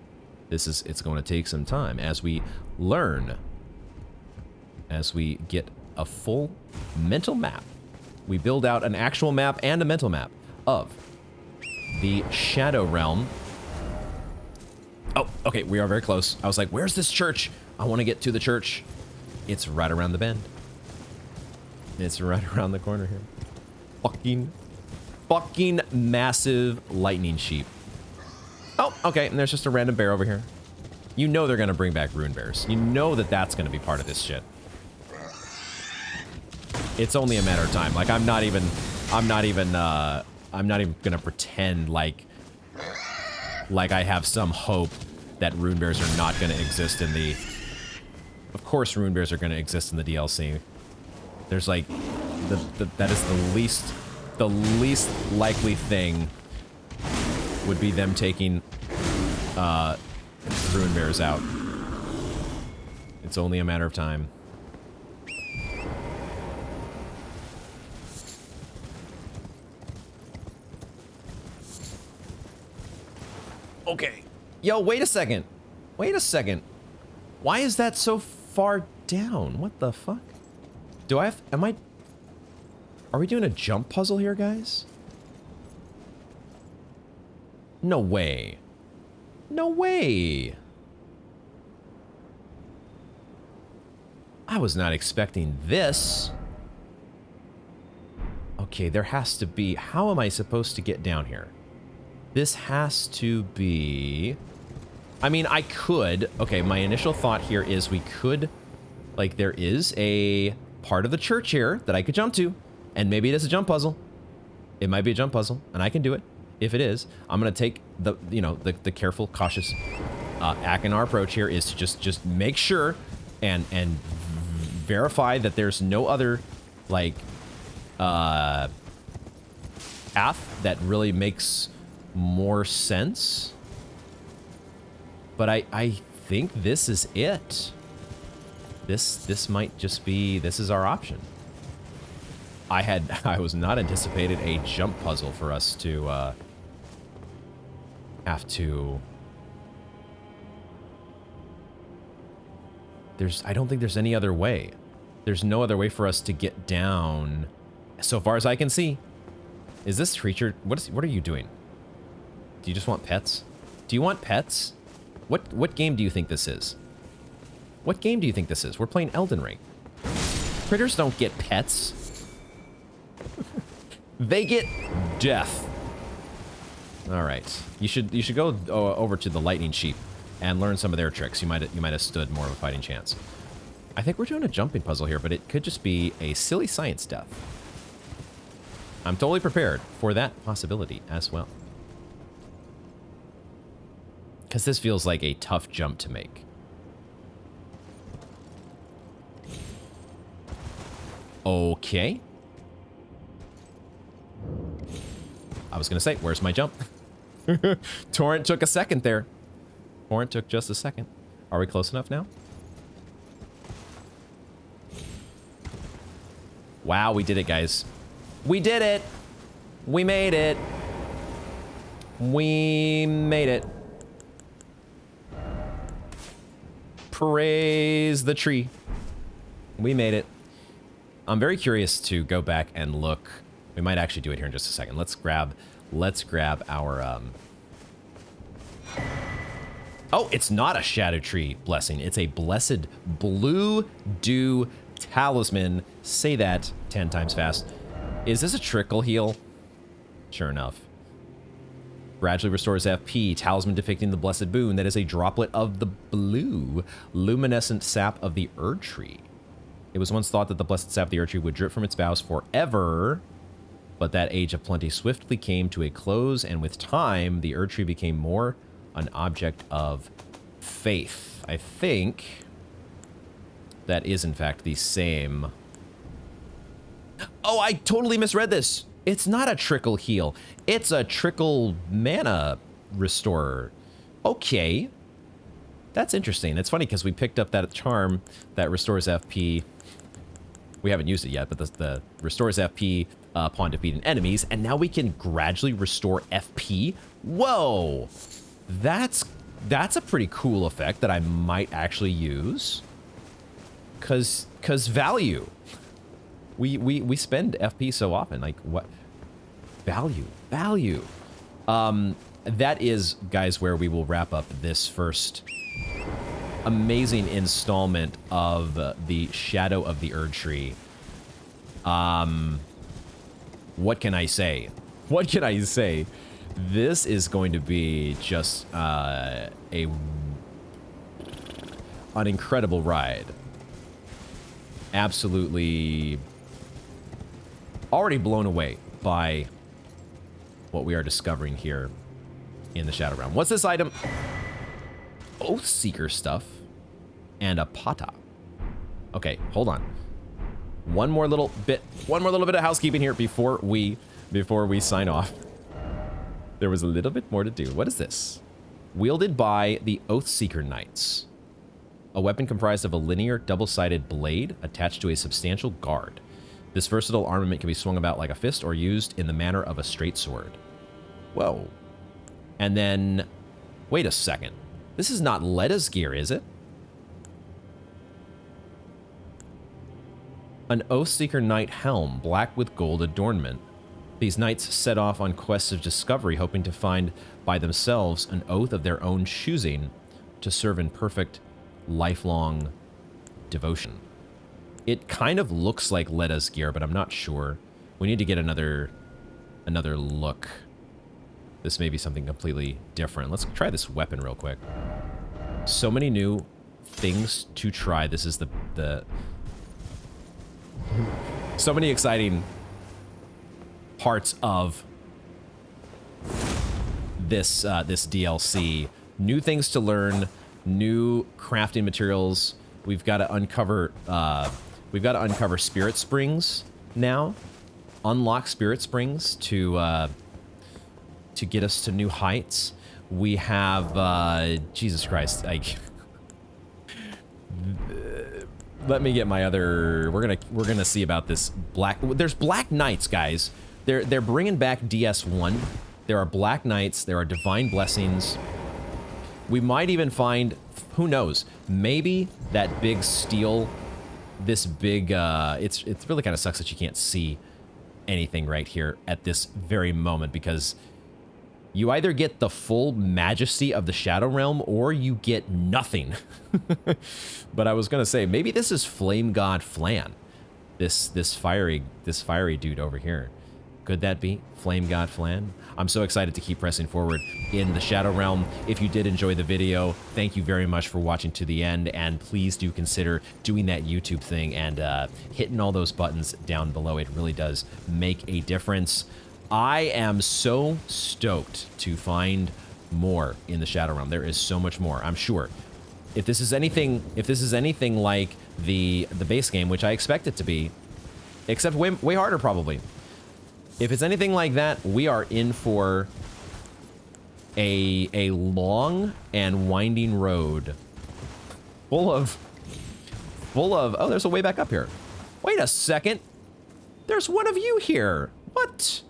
It's going to take some time as we learn, as we get a full mental map. We build out an actual map and a mental map of the Shadow Realm. Oh, okay, we are very close. I was like, where's this church? I want to get to the church. It's right around the bend. It's right around the corner here. Fucking massive lightning sheep. Oh, okay, and there's just a random bear over here. You know they're gonna bring back rune bears. You know that that's gonna be part of this shit. It's only a matter of time. Like, I'm not even gonna pretend like I have some hope that rune bears are not gonna exist in the... Of course rune bears are gonna exist in the DLC. There's like, that is the least likely thing would be them taking rune bears out. It's only a matter of time. Okay. Yo, wait a second. Wait a second. Why is that so far down? What the fuck? Do I have... Am I... Are we doing a jump puzzle here, guys? No way. No way. I was not expecting this. Okay, there has to be... How am I supposed to get down here? This has to be... I mean, I could... Okay, my initial thought here is we could... Like, there is a part of the church here that I could jump to. And maybe it is a jump puzzle. It might be a jump puzzle, and I can do it. If it is, I'm gonna take the, you know, the careful, cautious Akinar approach here is to just make sure and verify that there's no other, like, path that really makes more sense. But I think this is it. This might just be, this is our option. I was not anticipated a jump puzzle for us to have to... I don't think there's any other way. There's no other way for us to get down, so far as I can see. Is this creature... What are you doing? Do you just want pets? Do you want pets? What game do you think this is? What game do you think this is? We're playing Elden Ring. Critters don't get pets. They get death. All right, you should go over to the lightning sheep and learn some of their tricks. You might have stood more of a fighting chance. I think we're doing a jumping puzzle here, but it could just be a silly science death. I'm totally prepared for that possibility as well, because this feels like a tough jump to make. Okay. I was gonna say, where's my jump? Torrent took a second there. Torrent took just a second. Are we close enough now? Wow, we did it, guys. We did it. We made it. We made it. Praise the tree. We made it. I'm very curious to go back and look. We might actually do it here in just a second. Let's grab our Oh, it's not a Shadow Tree blessing. It's a blessed blue dew talisman. Say that 10 times fast. Is this a trickle heal? Sure enough. Gradually restores FP. Talisman depicting the blessed boon. That is a droplet of the blue luminescent sap of the Erdtree. It was once thought that the blessed sap of the Erdtree would drip from its boughs forever. But that age of plenty swiftly came to a close, and with time, the Erdtree became more an object of faith. I think that is, in fact, the same. Oh, I totally misread this. It's not a trickle heal. It's a trickle mana restorer. Okay. That's interesting. It's funny because we picked up that charm that restores FP. We haven't used it yet, but the restores FP upon defeating enemies, and now we can gradually restore FP. Whoa! That's a pretty cool effect that I might actually use. Cause value. We spend FP so often. Like what? Value. That is, guys, where we will wrap up this first amazing installment of the Shadow of the Erdtree. What can I say? What can I say? This is going to be just an incredible ride. Absolutely already blown away by what we are discovering here in the Shadow Realm. What's this item? Oathseeker stuff and a pata. Okay, hold on. One more little bit of housekeeping here before we sign off. There was a little bit more to do. What is this? Wielded by the Oathseeker Knights. A weapon comprised of a linear, double-sided blade attached to a substantial guard. This versatile armament can be swung about like a fist or used in the manner of a straight sword. Whoa. And then, wait a second. This is not Leda's gear, is it? An Oathseeker Knight helm, black with gold adornment. These knights set off on quests of discovery, hoping to find by themselves an oath of their own choosing to serve in perfect, lifelong devotion. It kind of looks like Leda's gear, but I'm not sure. We need to get another look. This may be something completely different. Let's try this weapon real quick. So many new things to try. This is the so many exciting parts of this this DLC. New things to learn, new crafting materials. We've got to uncover spirit springs now. Unlock spirit springs to get us to new heights. We have Jesus Christ, like let me get my other. We're gonna see about this black. There's Black Knights, guys. They're bringing back DS1. There are Black Knights. There are Divine Blessings. We might even find, who knows? Maybe that big steel. This big. It's really kind of sucks that you can't see anything right here at this very moment, because you either get the full majesty of the Shadow Realm or you get nothing. But I was gonna say, maybe this is Flame God Flan. This fiery dude over here. Could that be Flame God Flan? I'm so excited to keep pressing forward in the Shadow Realm. If you did enjoy the video, thank you very much for watching to the end, and please do consider doing that YouTube thing and hitting all those buttons down below. It really does make a difference. I am so stoked to find more in the Shadow Realm. There is so much more, I'm sure. If this is anything like the base game, which I expect it to be, except way harder probably. If it's anything like that, we are in for a long and winding road full of oh, there's a way back up here. Wait a second. There's one of you here. What?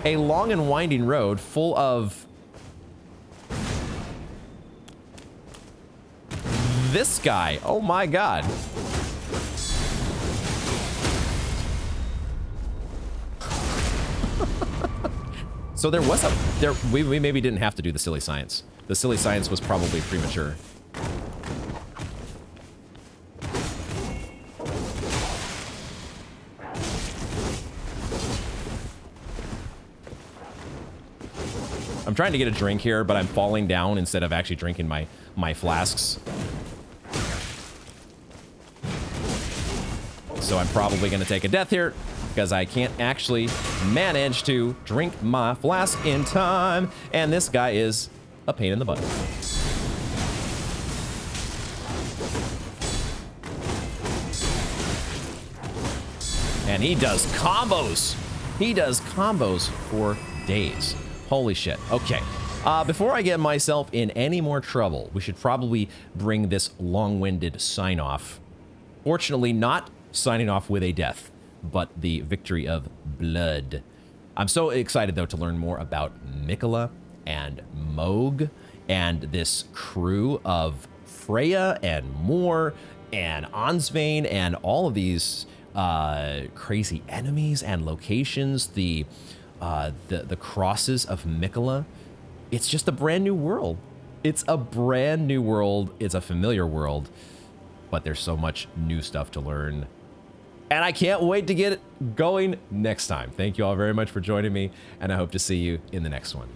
A long and winding road full of this guy. Oh my god. So there was we maybe didn't have to do the silly science. The silly science was probably premature. I'm trying to get a drink here, but I'm falling down instead of actually drinking my flasks. So I'm probably gonna take a death here, because I can't actually manage to drink my flask in time. And this guy is a pain in the butt. And he does combos. He does combos for days. Holy shit. Okay. Before I get myself in any more trouble, we should probably bring this long-winded sign-off. Fortunately, not signing off with a death, but the victory of blood. I'm so excited, though, to learn more about Miquella and Moog and this crew of Freya and Moore and Ansbach and all of these crazy enemies and locations, the crosses of Miquella. It's just a brand new world. It's a brand new world. It's a familiar world, but there's so much new stuff to learn. And I can't wait to get it going next time. Thank you all very much for joining me, and I hope to see you in the next one.